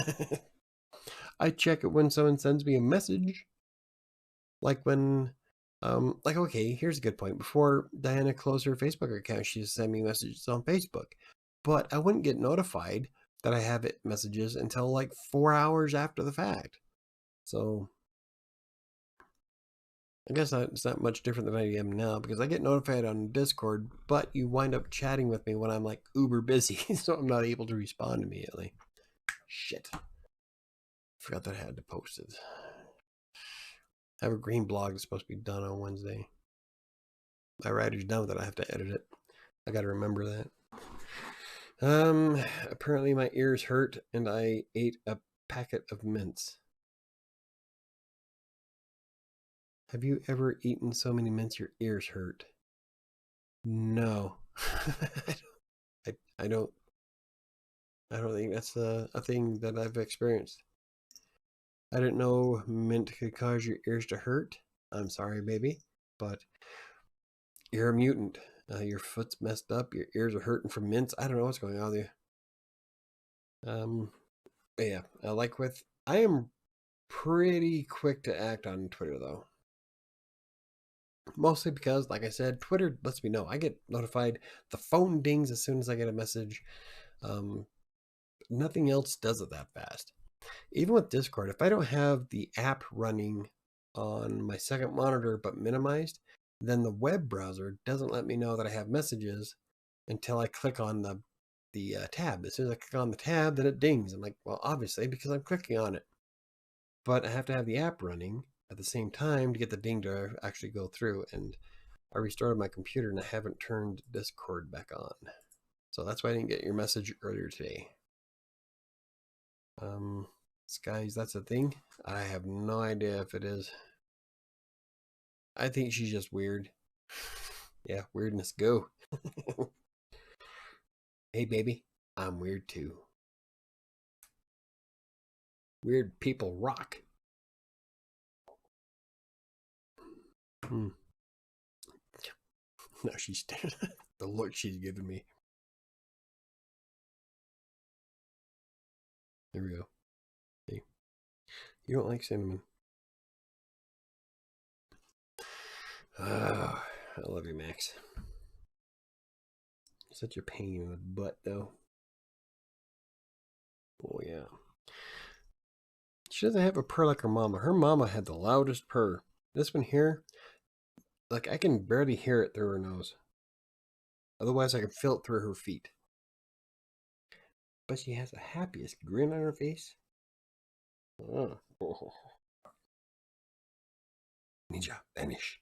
I check it when someone sends me a message. Like when, okay, here's a good point. Before Diana closed her Facebook account, she just sent me messages on Facebook. But I wouldn't get notified that I have it messages until like 4 hours after the fact. So I guess it's not much different than I am now, because I get notified on Discord, but you wind up chatting with me when I'm like uber busy, so I'm not able to respond immediately. Shit. Forgot that I had to post it. I have a green blog that's supposed to be done on Wednesday. My writer's done with it. I have to edit it. I got to remember that. Apparently my ears hurt and I ate a packet of mints. Have you ever eaten so many mints your ears hurt? No. I don't think that's a thing that I've experienced. I didn't know mint could cause your ears to hurt. I'm sorry, baby, but you're a mutant. Your foot's messed up. Your ears are hurting from mints. I don't know what's going on with you. Yeah, I am pretty quick to act on Twitter, though. Mostly because, like I said, Twitter lets me know. I get notified. The phone dings as soon as I get a message. Nothing else does it that fast. Even with Discord, if I don't have the app running on my second monitor but minimized, then the web browser doesn't let me know that I have messages until I click on the tab. As soon as I click on the tab, then it dings. I'm like, well, obviously, because I'm clicking on it. But I have to have the app running at the same time to get the ding to actually go through. And I restarted my computer and I haven't turned Discord back on. So that's why I didn't get your message earlier today. Skies, that's a thing. I have no idea if it is. I think she's just weird. Yeah, weirdness go. Hey, baby, I'm weird too. Weird people rock. No, she's the look she's giving me. There we go. Hey, you don't like cinnamon. I love you, Max. Such a pain in the butt, though. Oh, yeah. She doesn't have a purr like her mama. Her mama had the loudest purr. This one here, like I can barely hear it through her nose. Otherwise, I can feel it through her feet. But she has the happiest grin on her face. Oh. Ninja, vanish.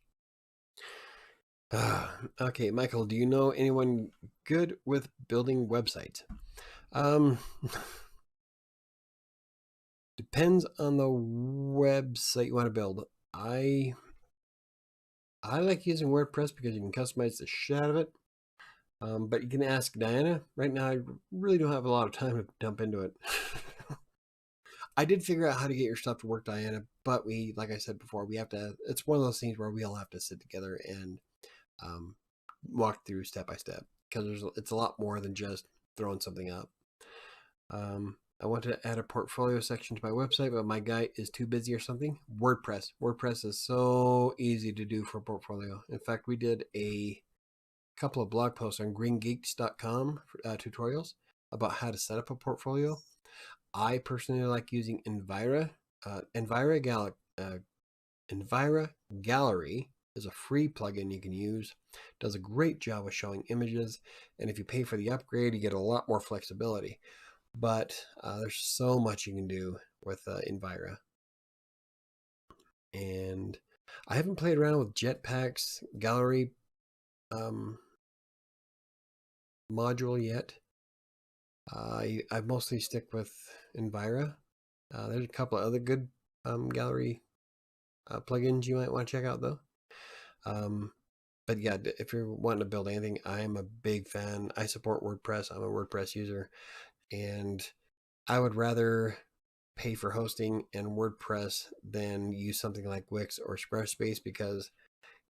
Okay, Michael, do you know anyone good with building websites? Depends on the website you want to build. I like using WordPress because you can customize the shit out of it. But you can ask Diana. Right now, I really don't have a lot of time to dump into it. I did figure out how to get your stuff to work, Diana, but like I said before, we have to. It's one of those things where we all have to sit together and walk through step by step because it's a lot more than just throwing something up. I want to add a portfolio section to my website, but my guy is too busy or something. WordPress is so easy to do for a portfolio. In fact, we did a couple of blog posts on greengeeks.com tutorials about how to set up a portfolio. I personally like using Envira. Envira Gallery is a free plugin you can use. It does a great job of showing images, and if you pay for the upgrade, you get a lot more flexibility. But there's so much you can do with Envira. And I haven't played around with Jetpack's gallery module yet. I mostly stick with Envira. There's a couple of other good gallery plugins you might want to check out though. But yeah, if you're wanting to build anything, I'm a big fan. I support WordPress. I'm a WordPress user, and I would rather pay for hosting and WordPress than use something like Wix or Squarespace because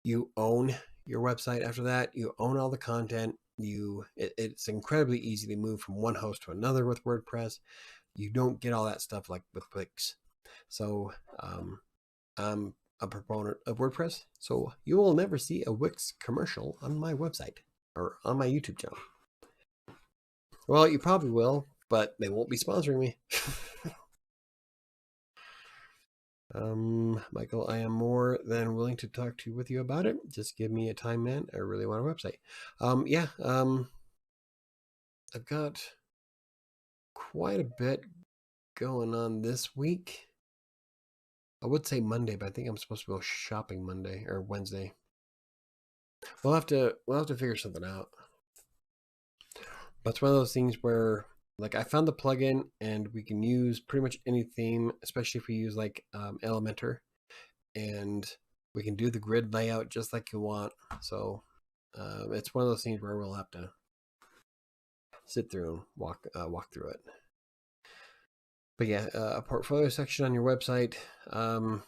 you own your website after that. You own all the content. It's incredibly easy to move from one host to another with WordPress. You don't get all that stuff like with Wix. So I'm a proponent of WordPress. So you will never see a Wix commercial on my website or on my YouTube channel. Well, you probably will, but they won't be sponsoring me. Michael, I am more than willing to talk with you about it. Just give me a time, man. I really want a website. I've got quite a bit going on this week. I would say Monday, but I think I'm supposed to go shopping Monday or Wednesday. We'll have to figure something out. But it's one of those things where, like, I found the plugin and we can use pretty much any theme, especially if we use like Elementor, and we can do the grid layout just like you want. So it's one of those things where we'll have to sit through and walk through it. But yeah, a portfolio section on your website. It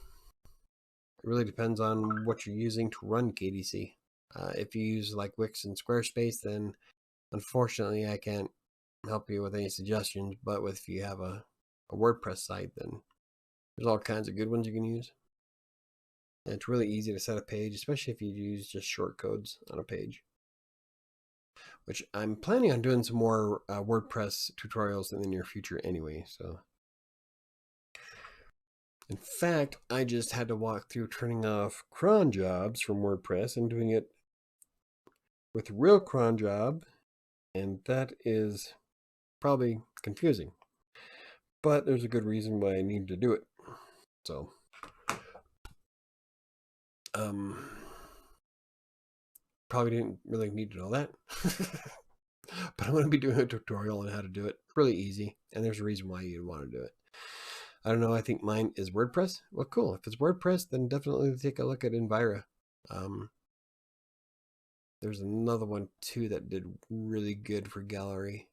really depends on what you're using to run KDC. If you use like Wix and Squarespace, then unfortunately I can't help you with any suggestions. But if you have a WordPress site, then there's all kinds of good ones you can use. And it's really easy to set a page, especially if you use just short codes on a page. Which I'm planning on doing some more WordPress tutorials in the near future anyway. So, in fact, I just had to walk through turning off cron jobs from WordPress and doing it with real cron job, and that is probably confusing. But there's a good reason why I need to do it. So, probably didn't really need to know that. But I'm going to be doing a tutorial on how to do it. Really easy, and there's a reason why you'd want to do it. I don't know, I think mine is WordPress. Well, cool. If it's WordPress, then definitely take a look at Envira. There's another one too that did really good for gallery.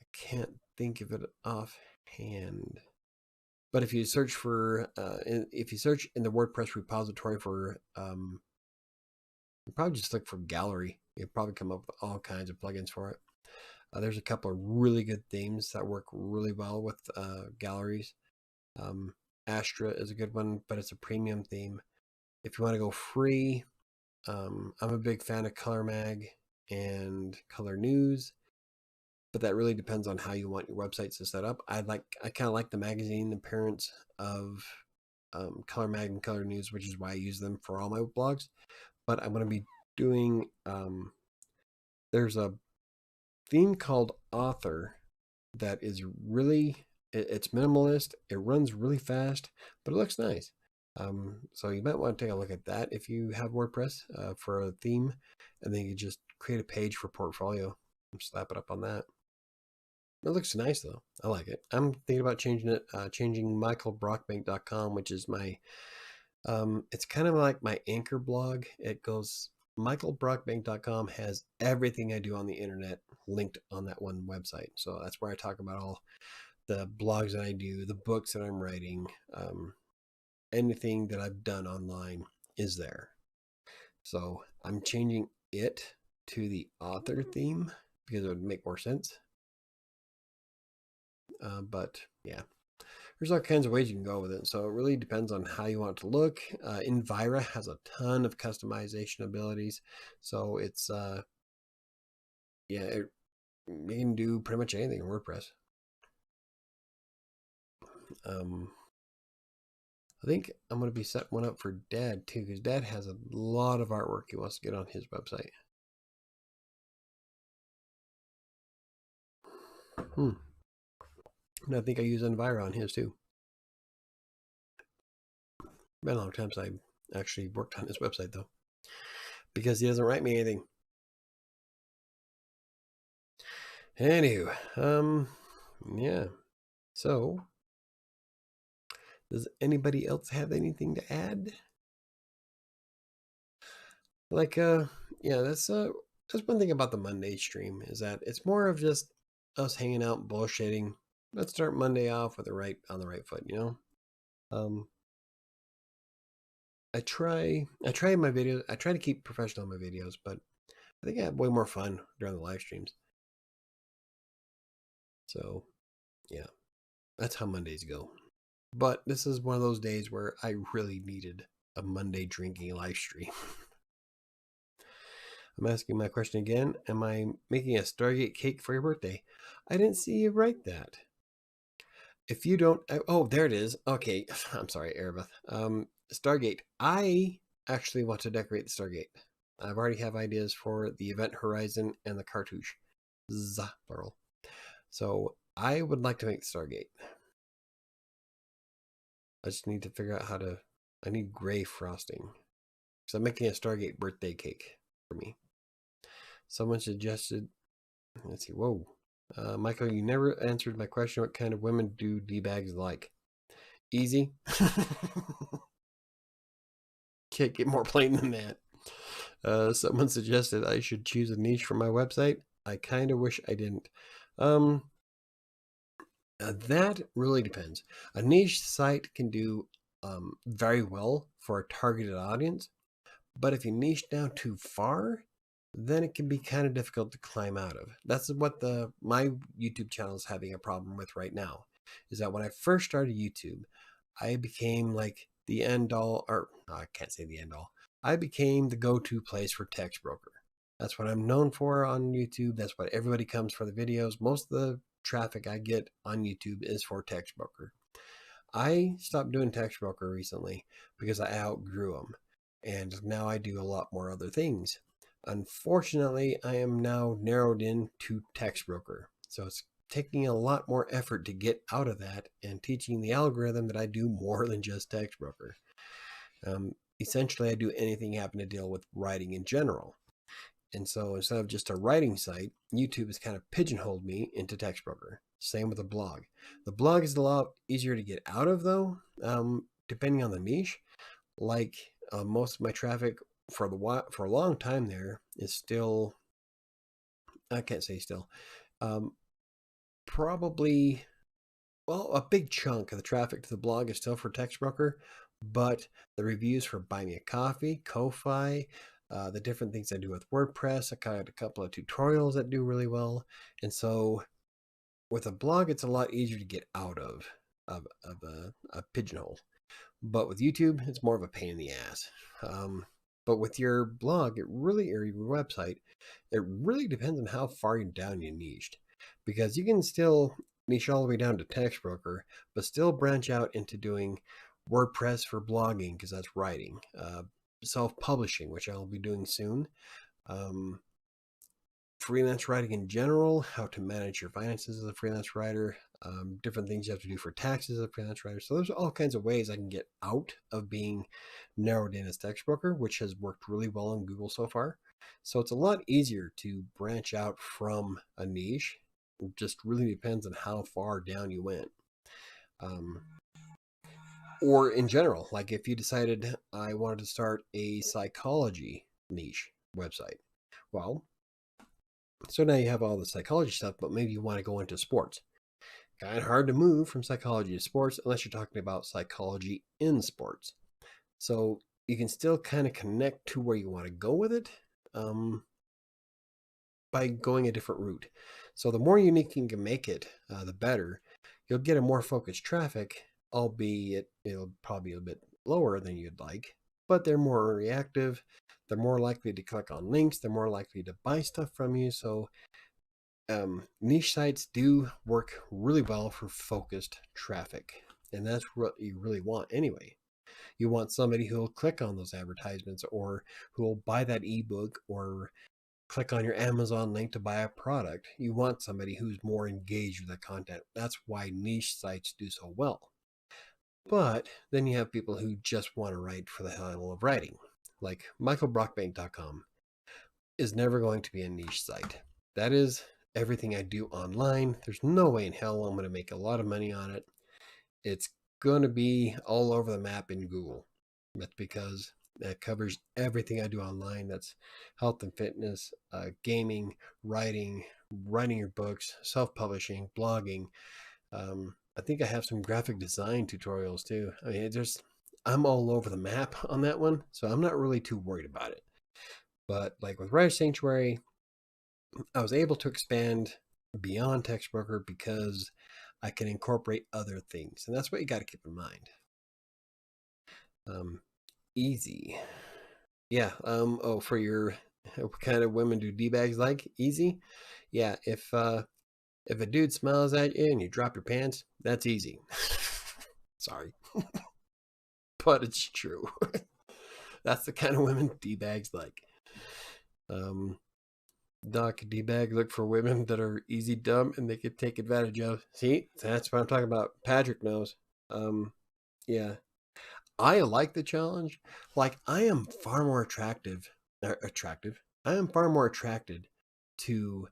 I can't think of it offhand. But if you search for, if you search in the WordPress repository for, you probably just look for gallery. You'll probably come up with all kinds of plugins for it. There's a couple of really good themes that work really well with galleries. Astra is a good one, but it's a premium theme. If you want to go free, I'm a big fan of Color Mag and Color News, but that really depends on how you want your websites to set up. I kind of like the magazine appearance of Color Mag and Color News, which is why I use them for all my blogs. But I'm going to be doing, there's a theme called Author that is really, it's minimalist, it runs really fast, but it looks nice. So you might want to take a look at that if you have WordPress for a theme, and then you just create a page for portfolio and slap it up on that. It looks nice though. I like it. I'm thinking about changing it, changing michaelbrockbank.com, which is my, it's kind of like my anchor blog. It goes, michaelbrockbank.com has everything I do on the internet linked on that one website. So that's where I talk about all the blogs that I do, the books that I'm writing, anything that I've done online is there. So I'm changing it to the author theme because it would make more sense. But yeah, there's all kinds of ways you can go with it. So it really depends on how you want it to look. Envira has a ton of customization abilities. So it's, yeah, you can do pretty much anything in WordPress. I think I'm going to be setting one up for Dad too, because Dad has a lot of artwork he wants to get on his website. And I think I use Envira on his too. Been a long time since I actually worked on his website though, because he doesn't write me anything. Anywho, yeah. So, does anybody else have anything to add? Like, yeah, that's one thing about the Monday stream is that it's more of just us hanging out, bullshitting. Let's start Monday off with on the right foot, you know. I try in my videos. I try to keep professional in my videos, but I think I have way more fun during the live streams. So, yeah, that's how Mondays go. But this is one of those days where I really needed a Monday drinking live stream. I'm asking my question again. Am I making a Stargate cake for your birthday? I didn't see you write that. If you don't, oh, there it is. Okay, I'm sorry, Erebeth. Stargate. I actually want to decorate the Stargate. I've already have ideas for the event horizon and the cartouche. Plural. So I would like to make the Stargate. I just need to figure out how to. I need gray frosting. So I'm making a Stargate birthday cake for me. Someone suggested. Let's see. Whoa. Michael, you never answered my question. What kind of women do D-bags like? Easy. Can't get more plain than that. Someone suggested I should choose a niche for my website. I kind of wish I didn't. That really depends. A niche site can do very well for a targeted audience, but if you niche down too far, then it can be kind of difficult to climb out of. That's what my YouTube channel is having a problem with right now. Is that when I first started YouTube, I became like the end all, or no, I can't say the end all. I became the go-to place for text broker. That's what I'm known for on YouTube. That's what everybody comes for the videos. Most of the traffic I get on YouTube is for text broker. I stopped doing text broker recently because I outgrew them, and now I do a lot more other things. Unfortunately, I am now narrowed in to text broker, so it's taking a lot more effort to get out of that and teaching the algorithm that I do more than just text broker. Essentially, I do anything having to deal with writing in general. And so instead of just a writing site, YouTube has kind of pigeonholed me into text broker. Same with the blog. The blog is a lot easier to get out of though, depending on the niche. Like most of my traffic for a long time there is still, I can't say still, probably, well, a big chunk of the traffic to the blog is still for text broker, but the reviews for Buy Me a Coffee, Ko-Fi, the different things I do with WordPress, I got a couple of tutorials that do really well. And so with a blog, it's a lot easier to get out of a pigeonhole. But with YouTube, it's more of a pain in the ass. But with your blog, or your website, it really depends on how far down you niched. Because you can still niche all the way down to text broker, but still branch out into doing WordPress for blogging, because that's writing. Self-publishing, which I'll be doing soon. Freelance writing in general, how to manage your finances as a freelance writer, different things you have to do for taxes as a freelance writer. So there's all kinds of ways I can get out of being narrowed in as text broker, which has worked really well on Google so far. So it's a lot easier to branch out from a niche just really depends on how far down you went. Or in general, like if you decided I wanted to start a psychology niche website, well, so now you have all the psychology stuff, but maybe you want to go into sports. Kind of hard to move from psychology to sports unless you're talking about psychology in sports. So you can still kind of connect to where you want to go with it by going a different route. So the more unique you can make it, the better. You'll get a more focused traffic, albeit it'll probably be a bit lower than you'd like, but they're more reactive. They're more likely to click on links. They're more likely to buy stuff from you. So niche sites do work really well for focused traffic. And that's what you really want anyway. You want somebody who will click on those advertisements or who will buy that ebook or click on your Amazon link to buy a product. You want somebody who's more engaged with the content. That's why niche sites do so well. But then you have people who just want to write for the hell of writing. Like michaelbrockbank.com is never going to be a niche site. That is everything I do online. There's no way in hell I'm going to make a lot of money on it. It's going to be all over the map in Google. That's because that covers everything I do online. That's health and fitness, gaming, writing your books, self-publishing, blogging. I think I have some graphic design tutorials too. I mean, I'm all over the map on that one, so I'm not really too worried about it. But like with WriterSanctuary, I was able to expand beyond text broker because I can incorporate other things, and that's what you got to keep in mind. Easy. Yeah. Oh, for your what kind of women do D-bags like? Easy. Yeah. If a dude smiles at you and you drop your pants, that's easy. Sorry, but it's true. That's the kind of women D-bags like. Doc D-bag look for women that are easy dumb and they could take advantage of. See, that's what I'm talking about. Patrick knows. Yeah. I like the challenge. Like I am far more attractive. I am far more attracted to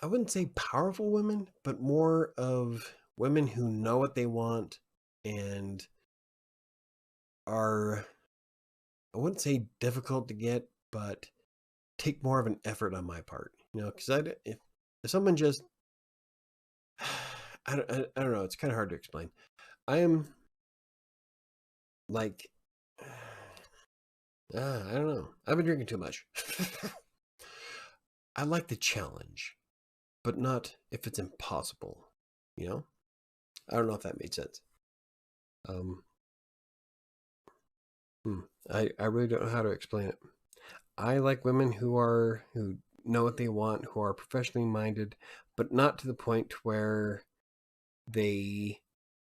I wouldn't say powerful women, but more of women who know what they want and are, I wouldn't say difficult to get, but take more of an effort on my part. You know, because if someone just, I don't know, it's kind of hard to explain. I am like, I don't know. I've been drinking too much. I like the challenge, but not if it's impossible. You know, I don't know if that made sense. I really don't know how to explain it. I like women who know what they want, who are professionally minded, but not to the point where they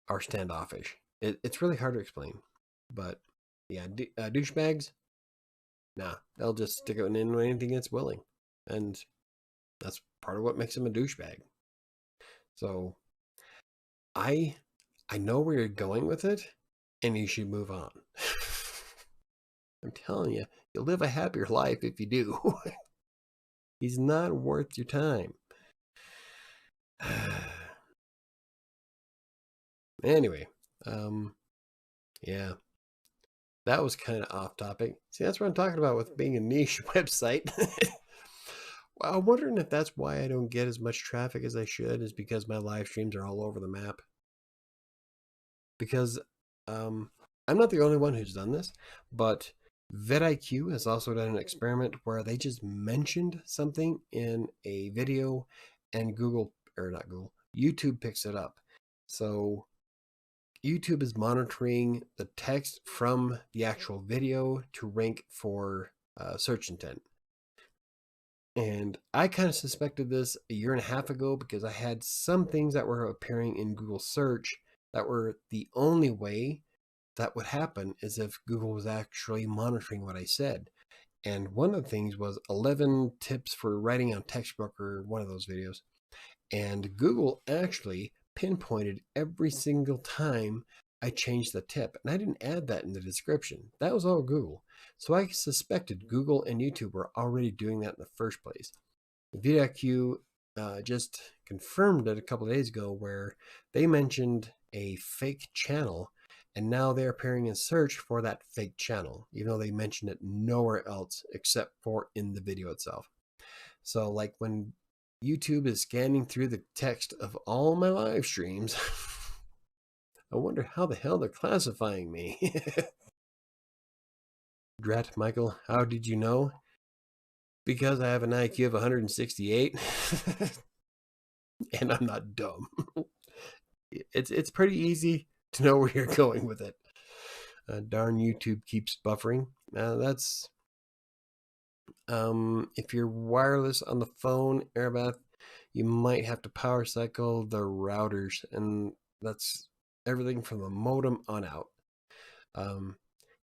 are standoffish. It's really hard to explain, but yeah, douchebags. Nah, they'll just stick it in when anything gets willing, and that's part of what makes them a douchebag. So I know where you're going with it, and you should move on. I'm telling you, you'll live a happier life if you do. He's not worth your time. Anyway, yeah, that was kind of off topic. See, that's what I'm talking about with being a niche website. Well, I'm wondering if that's why I don't get as much traffic as I should, is because my live streams are all over the map. Because I'm not the only one who's done this, but vidIQ has also done an experiment where they just mentioned something in a video and YouTube picks it up. So YouTube is monitoring the text from the actual video to rank for search intent. And I kind of suspected this a year and a half ago because I had some things that were appearing in Google search that were the only way that would happen is if Google was actually monitoring what I said. And one of the things was 11 tips for writing on Textbroker, one of those videos. And Google actually pinpointed every single time I changed the tip. And I didn't add that in the description. That was all Google. So I suspected Google and YouTube were already doing that in the first place. vidIQ just confirmed it a couple of days ago where they mentioned a fake channel, and now they're appearing in search for that fake channel, even though they mentioned it nowhere else except for in the video itself. So like when YouTube is scanning through the text of all my live streams, I wonder how the hell they're classifying me. Drat, Michael, how did you know? Because I have an IQ of 168 and I'm not dumb. It's pretty easy to know where you're going with it. Darn YouTube keeps buffering. That's if you're wireless on the phone, Airbath, you might have to power cycle the routers, and that's everything from the modem on out.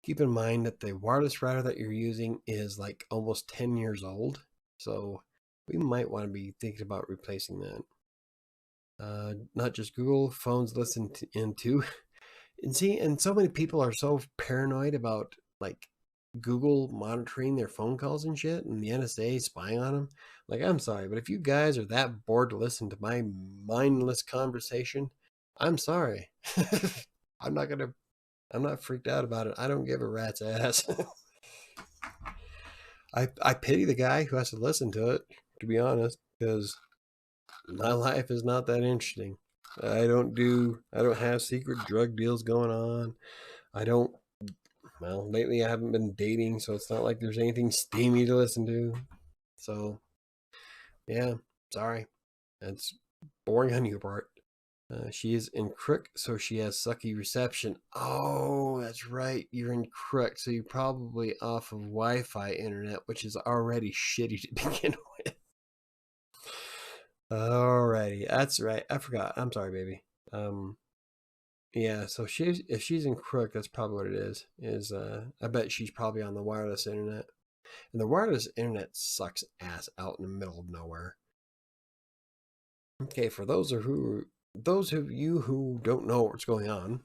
Keep in mind that the wireless router that you're using is like almost 10 years old, so we might want to be thinking about replacing that. Not just Google, phones listen into. And see, and so many people are so paranoid about like Google monitoring their phone calls and shit and the NSA spying on them. Like, I'm sorry, but if you guys are that bored to listen to my mindless conversation, I'm sorry. I'm not freaked out about it. I don't give a rat's ass. I pity the guy who has to listen to it, to be honest, because my life is not that interesting. I don't have secret drug deals going on. I don't, well, lately I haven't been dating, so it's not like there's anything steamy to listen to. So, yeah, sorry. That's boring on your part. She is in Crook, so she has sucky reception. Oh, that's right. You're in Crook, so you're probably off of Wi-Fi internet, which is already shitty to begin with. Alrighty, that's right. I forgot. I'm sorry, baby. Yeah. So if she's in Crook, that's probably what it is. I bet she's probably on the wireless internet, and the wireless internet sucks ass out in the middle of nowhere. Okay, for those of you who don't know what's going on,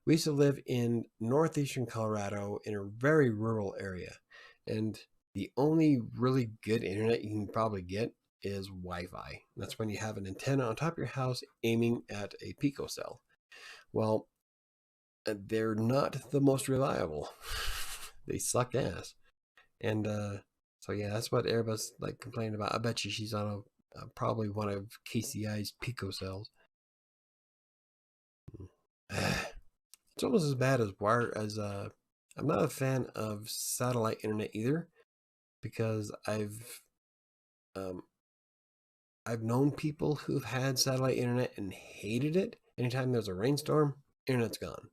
we used to live in northeastern Colorado in a very rural area, and the only really good internet you can probably get is Wi-Fi. That's when you have an antenna on top of your house aiming at a picocell. Well, they're not the most reliable. They suck ass, and so yeah, that's what everybody's like complaining about. I bet you she's on probably one of KCI's picocells. It's almost as bad as I'm not a fan of satellite internet either, because um I've known people who've had satellite internet and hated it. Anytime there's a rainstorm, internet's gone.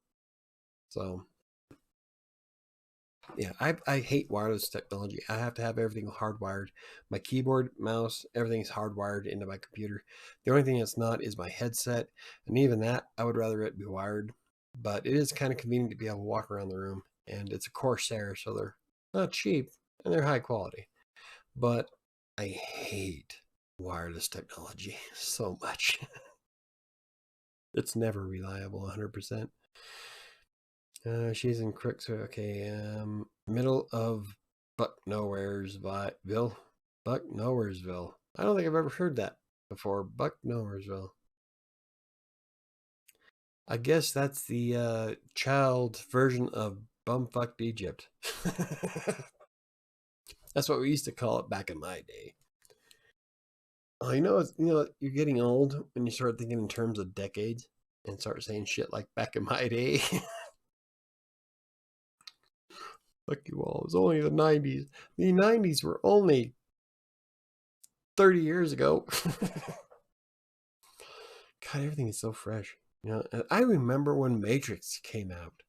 So yeah, I hate wireless technology. I have to have everything hardwired. My keyboard, mouse, everything's hardwired into my computer. The only thing that's not is my headset, and even that, I would rather it be wired. But it is kind of convenient to be able to walk around the room, and it's a Corsair, so they're not cheap and they're high quality. But I hate wireless technology so much. It's never reliable 100%. She's in Crooksville. Okay, middle of Buck Nowheresville. Buck Nowheresville. I don't think I've ever heard that before. Buck Nowheresville. I guess that's the child version of bumfucked Egypt. That's what we used to call it back in my day. Oh, you're getting old when you start thinking in terms of decades and start saying shit like back in my day. Fuck you all. It was only the 90s. The 90s were only 30 years ago. God, everything is so fresh. I remember when Matrix came out.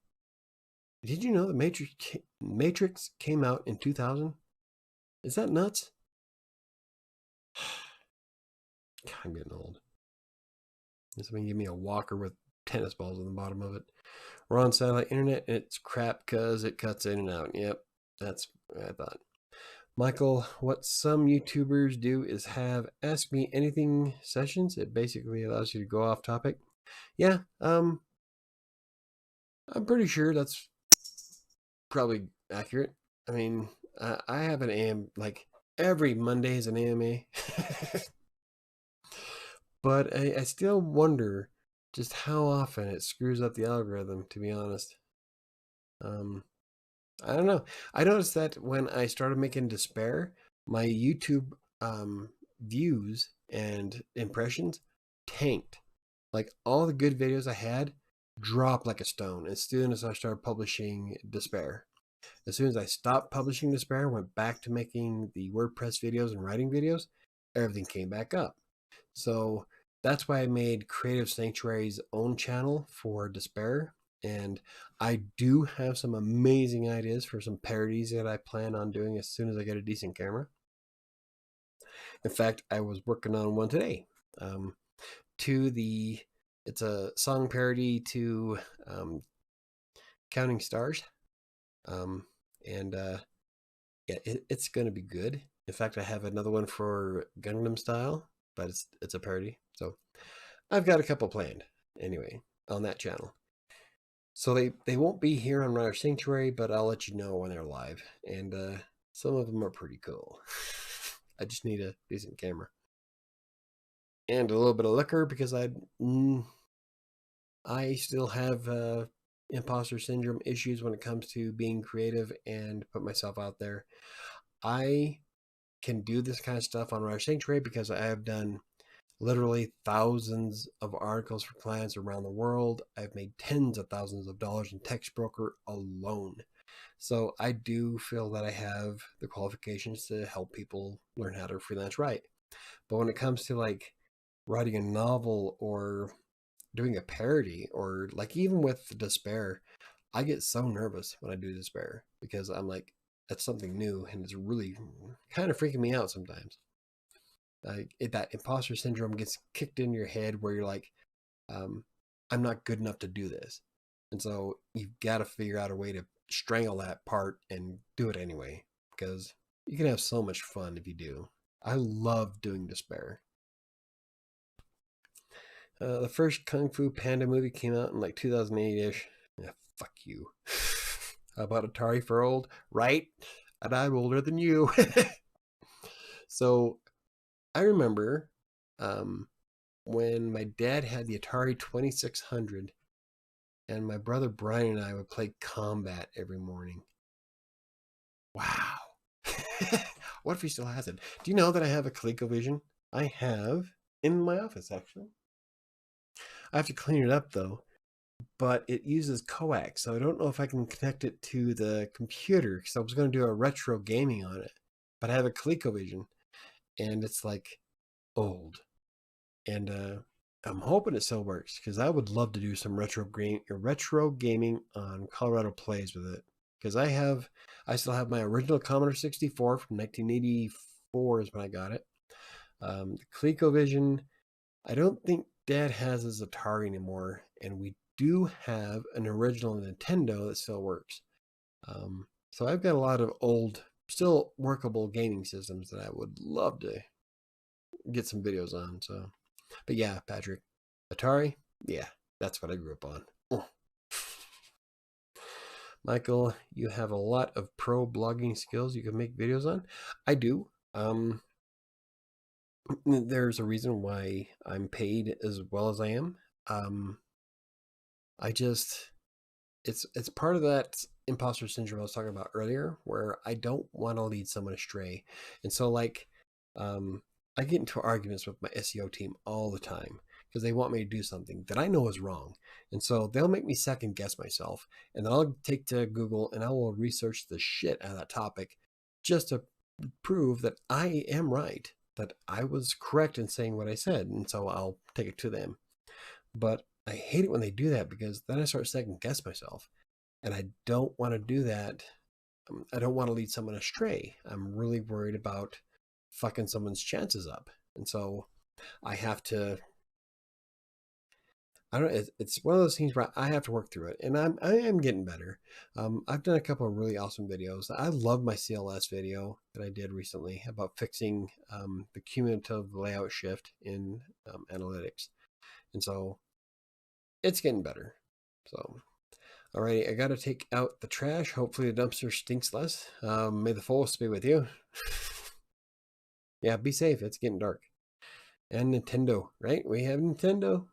Did you know the Matrix came out in 2000? Is that nuts? God, I'm getting old. Somebody give me a walker with tennis balls on the bottom of it. We're on satellite internet, and it's crap because it cuts in and out. Yep, that's what I thought. Michael, what some YouTubers do is have Ask Me Anything sessions. It basically allows you to go off topic. Yeah, I'm pretty sure that's probably accurate. I mean, I have an AM, like, every Monday is an AMA. But I still wonder just how often it screws up the algorithm, to be honest. I don't know. I noticed that when I started making Despair, my YouTube views and impressions tanked. Like all the good videos I had dropped like a stone as soon as I started publishing Despair. As soon as I stopped publishing Despair, went back to making the WordPress videos and writing videos, everything came back up. So that's why I made Creative Sanctuary's own channel for Despair. And I do have some amazing ideas for some parodies that I plan on doing as soon as I get a decent camera. In fact, I was working on one today. It's a song parody to Counting Stars. And yeah, it's going to be good. In fact, I have another one for Gangnam Style, but it's a parody. So I've got a couple planned anyway on that channel. So they won't be here on WriterSanctuary, but I'll let you know when they're live. And some of them are pretty cool. I just need a decent camera and a little bit of liquor because I still have imposter syndrome issues when it comes to being creative and put myself out there. I can do this kind of stuff on WriterSanctuary because I have done literally thousands of articles for clients around the world. I've made tens of thousands of dollars in Text Broker alone. So I do feel that I have the qualifications to help people learn how to freelance write. But when it comes to like writing a novel or doing a parody or like even with Despair, I get so nervous when I do Despair because I'm like, that's something new and it's really kind of freaking me out sometimes. That imposter syndrome gets kicked in your head where you're like, I'm not good enough to do this. And so you've got to figure out a way to strangle that part and do it anyway, because you can have so much fun if you do. I love doing Despair. The first Kung Fu Panda movie came out in like 2008-ish. Yeah, fuck you. How about Atari for old? Right? And I'm older than you. So I remember when my dad had the Atari 2600 and my brother Brian and I would play Combat every morning. Wow. What if he still has it? Do you know that I have a ColecoVision? I have in my office, actually. I have to clean it up, though. But it uses coax, so I don't know if I can connect it to the computer because I was going to do a retro gaming on it. But I have a ColecoVision, and it's like old. And I'm hoping it still works because I would love to do some retro gaming on Colorado Plays with it. Because I still have my original Commodore 64 from 1984 is when I got it. The ColecoVision, I don't think Dad has his Atari anymore, and we do have an original Nintendo that still works. So I've got a lot of old, still workable gaming systems that I would love to get some videos on. So, but yeah, Patrick, Atari, yeah, that's what I grew up on. Oh. Michael, you have a lot of pro blogging skills you can make videos on. I do. There's a reason why I'm paid as well as I am. I just it's part of that imposter syndrome I was talking about earlier, where I don't want to lead someone astray, and so like I get into arguments with my SEO team all the time because they want me to do something that I know is wrong, and so they'll make me second guess myself, and then I'll take to Google and I will research the shit out of that topic just to prove that I am right, that I was correct in saying what I said, and so I'll take it to them. But I hate it when they do that because then I start second guess myself, and I don't want to do that. I don't want to lead someone astray. I'm really worried about fucking someone's chances up, and so I have to. I don't know. It's one of those things where I have to work through it, and I am getting better. I've done a couple of really awesome videos. I love my CLS video that I did recently about fixing the cumulative layout shift in analytics, and so it's getting better. So, alrighty, I got to take out the trash. Hopefully, the dumpster stinks less. May the force be with you. Yeah, be safe. It's getting dark. And Nintendo, right? We have Nintendo.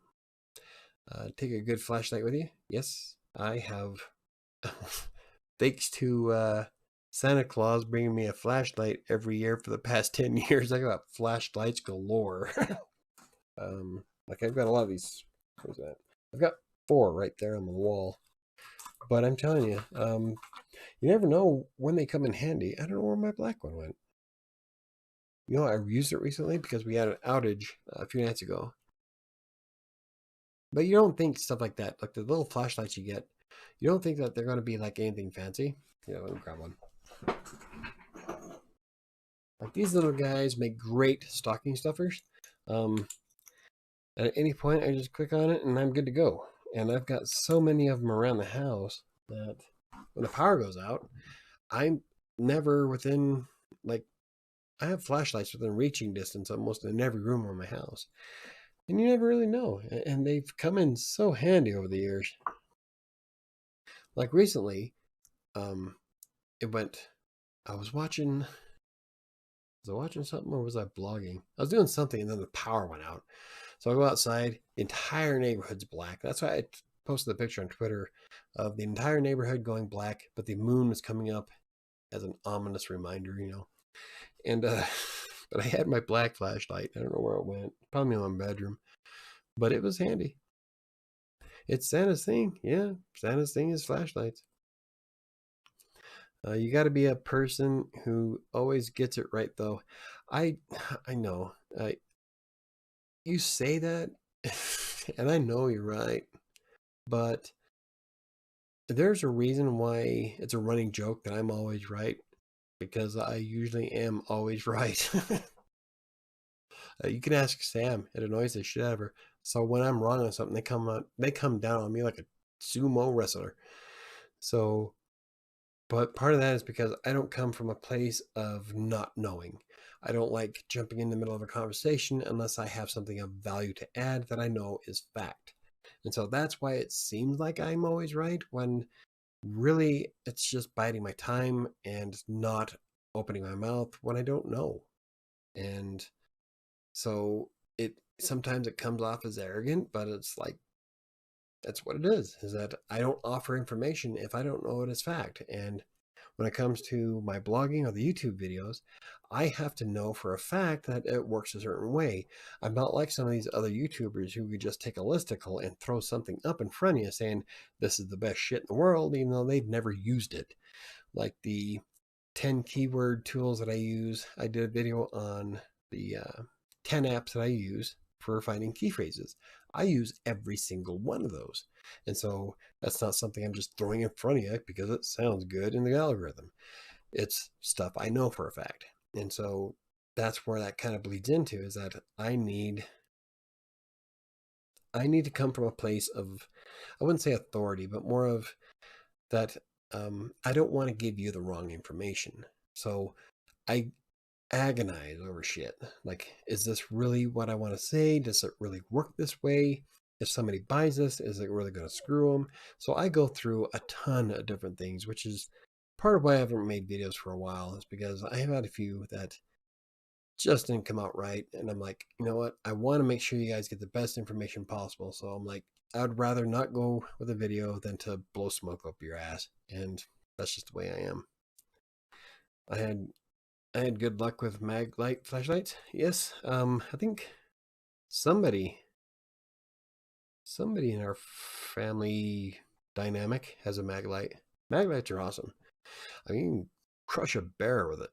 Take a good flashlight with you. Yes, I have. Thanks to Santa Claus bringing me a flashlight every year for the past 10 years, I got flashlights galore. Like I've got a lot of these. What was that? I've got 4 right there on the wall. But I'm telling you, you never know when they come in handy. I don't know where my black one went. You know, I used it recently because we had an outage a few nights ago. But you don't think stuff like that, like the little flashlights you get, you don't think that they're going to be like anything fancy. Yeah, let me grab one. Like these little guys make great stocking stuffers. At any point, I just click on it and I'm good to go. And I've got so many of them around the house that when the power goes out, I'm never within, like, I have flashlights within reaching distance almost in every room of my house. And you never really know. And they've come in so handy over the years. Like recently, it went, I was watching something or was I blogging? I was doing something and then the power went out. So I go outside, the entire neighborhood's black. That's why I posted the picture on Twitter of the entire neighborhood going black, but the moon was coming up as an ominous reminder, you know. And but I had my black flashlight. I don't know where it went. Probably in my bedroom. But it was handy. It's Santa's thing. Yeah, Santa's thing is flashlights. You got to be a person who always gets it right, though. I know. You say that, and I know you're right, but there's a reason why it's a running joke that I'm always right, because I usually am always right. You can ask Sam; it annoys the shit out of her. So when I'm wrong on something, they come down on me like a sumo wrestler. So, but part of that is because I don't come from a place of not knowing. I don't like jumping in the middle of a conversation unless I have something of value to add that I know is fact. And so that's why it seems like I'm always right when really it's just biding my time and not opening my mouth when I don't know. And so it sometimes it comes off as arrogant, but it's like that's what it is that I don't offer information if I don't know it as fact. And when it comes to my blogging or the YouTube videos, I have to know for a fact that it works a certain way. I'm not like some of these other YouTubers who could just take a listicle and throw something up in front of you saying this is the best shit in the world, even though they've never used it. Like the 10 keyword tools that I use. I did a video on the 10 apps that I use for finding key phrases. I use every single one of those. And so that's not something I'm just throwing in front of you because it sounds good in the algorithm. It's stuff I know for a fact. And so that's where that kind of bleeds into is that I need to come from a place of, I wouldn't say authority, but more of that I don't want to give you the wrong information. So I agonize over shit. Like, is this really what I want to say? Does it really work this way? If somebody buys this, is it really going to screw them? So I go through a ton of different things, which is part of why I haven't made videos for a while, is because I have had a few that just didn't come out right. And I'm like, you know what? I want to make sure you guys get the best information possible. So I'm like, I'd rather not go with a video than to blow smoke up your ass. And that's just the way I am. I had good luck with mag light flashlights. Yes. I think somebody in our family dynamic has a mag light. Mag lights are awesome. I mean, crush a bear with it.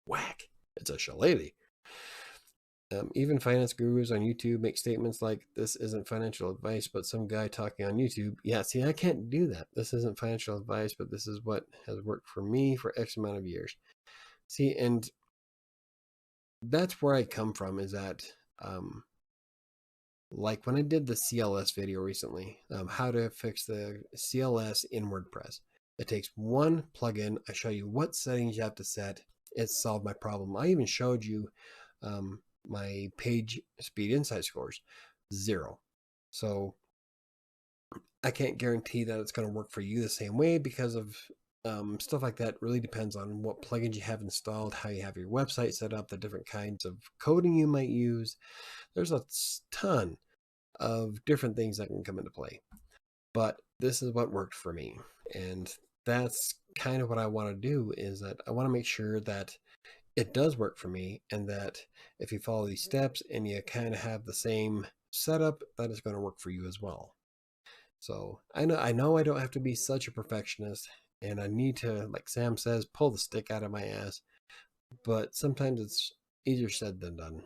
Whack. It's a shillelagh. Even finance gurus on YouTube make statements like, this isn't financial advice, but some guy talking on YouTube. Yeah, see, I can't do that. This isn't financial advice, but this is what has worked for me for X amount of years. See, and that's where I come from, is that, like when I did the CLS video recently, how to fix the CLS in WordPress. It takes one plugin. I show you what settings you have to set. It solved my problem. I even showed you my page speed insight scores, 0. So I can't guarantee that it's going to work for you the same way because of stuff like that really depends on what plugins you have installed, how you have your website set up, the different kinds of coding you might use. There's a ton of different things that can come into play. But this is what worked for me. And that's kind of what I want to do, is that I want to make sure that it does work for me, and that if you follow these steps and you kind of have the same setup, that is going to work for you as well. So I know I don't have to be such a perfectionist, and I need to, like Sam says, pull the stick out of my ass. But sometimes it's easier said than done.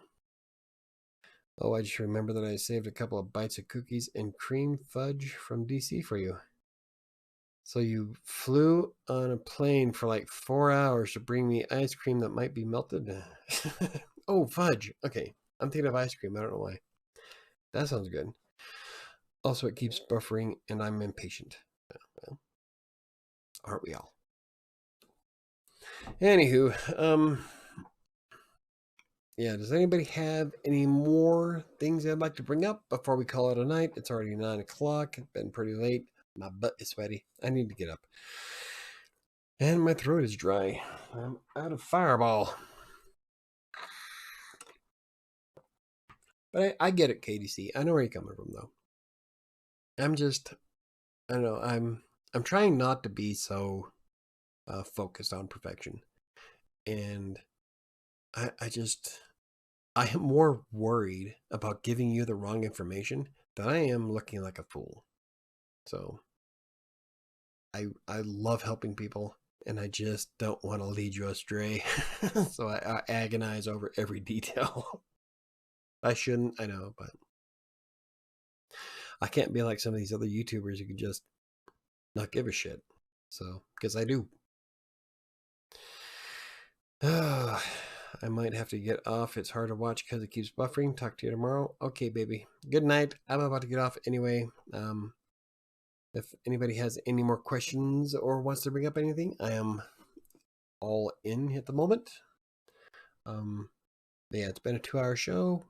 Oh, I just remember that I saved a couple of bites of cookies and cream fudge from DC for you. So you flew on a plane for like 4 hours to bring me ice cream that might be melted? Oh, fudge. Okay. I'm thinking of ice cream. I don't know why. That sounds good. Also, it keeps buffering and I'm impatient. Well, aren't we all? Anywho, yeah, does anybody have any more things they'd like to bring up before we call it a night? It's already 9 o'clock. It's been pretty late. My butt is sweaty. I need to get up. And my throat is dry. I'm out of Fireball. But I get it, KDC. I know where you're coming from, though. I don't know, I'm trying not to be so focused on perfection. And I am more worried about giving you the wrong information than I am looking like a fool. So I love helping people, and I just don't want to lead you astray. So I agonize over every detail. I shouldn't, I know, but I can't be like some of these other YouTubers who can just not give a shit. So, because I do. I might have to get off. It's hard to watch because it keeps buffering. Talk to you tomorrow. Okay, baby. Good night. I'm about to get off anyway. If anybody has any more questions or wants to bring up anything, I am all in at the moment. Yeah, it's been a 2-hour show.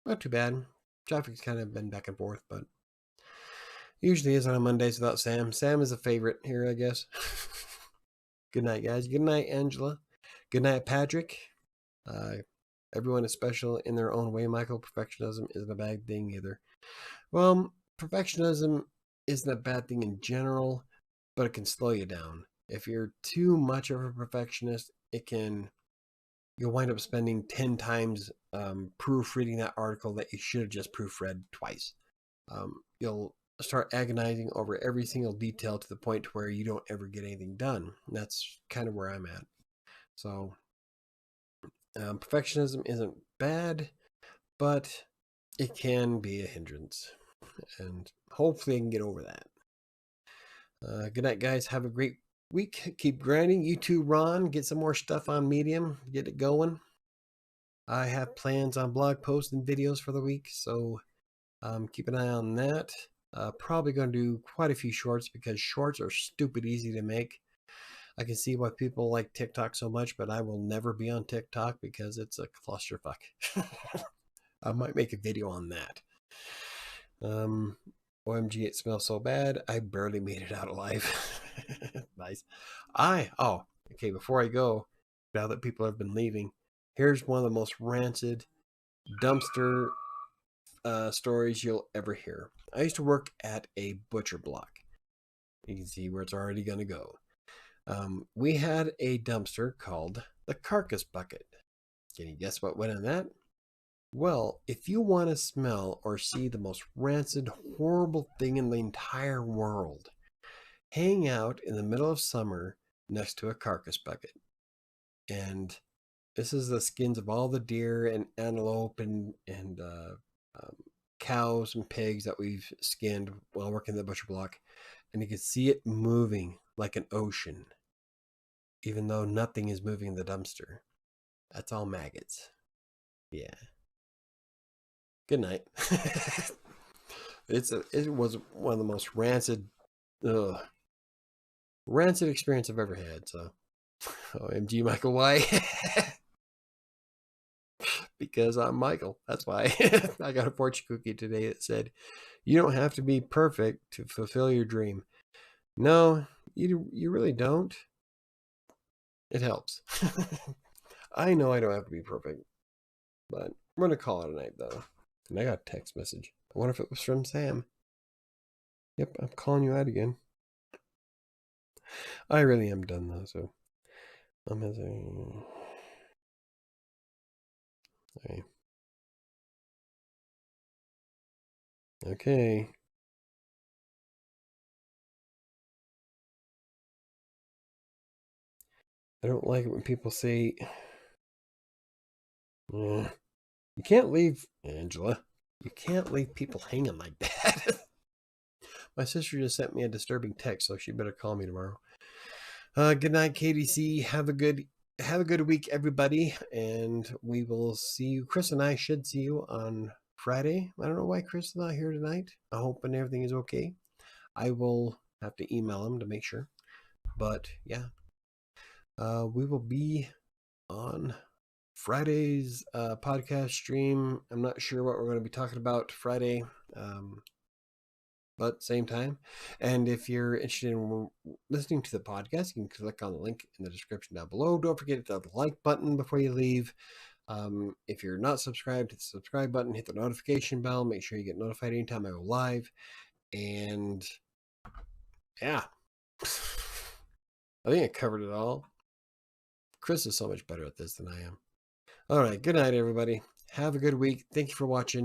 Not too bad. Traffic's kind of been back and forth, but usually is on Mondays without Sam. Sam is a favorite here, I guess. Good night, guys. Good night, Angela. Good night, Patrick. Everyone is special in their own way, Michael. Perfectionism isn't a bad thing either. Well, perfectionism isn't a bad thing in general, but it can slow you down. If you're too much of a perfectionist, you'll wind up spending 10 times proofreading that article that you should have just proofread twice. You'll start agonizing over every single detail to the point where you don't ever get anything done. And that's kind of where I'm at. So perfectionism isn't bad, but it can be a hindrance. And hopefully I can get over that. Good night, guys. Have a great week. Keep grinding. You too, Ron. Get some more stuff on Medium. Get it going. I have plans on blog posts and videos for the week, so keep an eye on that. Probably going to do quite a few shorts because shorts are stupid easy to make. I can see why people like TikTok so much, but I will never be on TikTok because it's a clusterfuck. I might make a video on that. OMG, it smells so bad. I barely made it out alive. Nice. Okay, before I go, now that people have been leaving, here's one of the most rancid dumpster stories you'll ever hear. I used to work at a butcher block. You can see where it's already going to go. We had a dumpster called the carcass bucket. Can you guess what went in that? Well, if you want to smell or see the most rancid, horrible thing in the entire world, hang out in the middle of summer next to a carcass bucket. And this is the skins of all the deer and antelope and cows and pigs that we've skinned while working the butcher block. And you can see it moving like an ocean, even though nothing is moving in the dumpster. That's all maggots. Yeah. Good night. It was one of the most rancid experience I've ever had. So, OMG, Michael, why? Because I'm Michael. That's why. I got a fortune cookie today that said, "You don't have to be perfect to fulfill your dream." No, You really don't. It helps. I know I don't have to be perfect, but I'm gonna call it a night though. And I got a text message. I wonder if it was from Sam. Yep, I'm calling you out again. I really am done though, so I'm missing. Okay. Okay. I don't like it when people say, you can't leave, Angela. You can't leave people hanging like that. My sister just sent me a disturbing text, so she better call me tomorrow. Good night, KDC. Have a good week, everybody, and we will see you. Chris and I should see you on Friday. I don't know why Chris is not here tonight. I hope and everything is okay. I will have to email him to make sure. But yeah, we will be on Friday's podcast stream. I'm not sure what we're going to be talking about Friday, but same time. And if you're interested in listening to the podcast, you can click on the link in the description down below. Don't forget to hit the like button before you leave. If you're not subscribed, hit the subscribe button, hit the notification bell. Make sure you get notified anytime I go live. And yeah, I think I covered it all. Chris is so much better at this than I am. All right. Good night, everybody. Have a good week. Thank you for watching.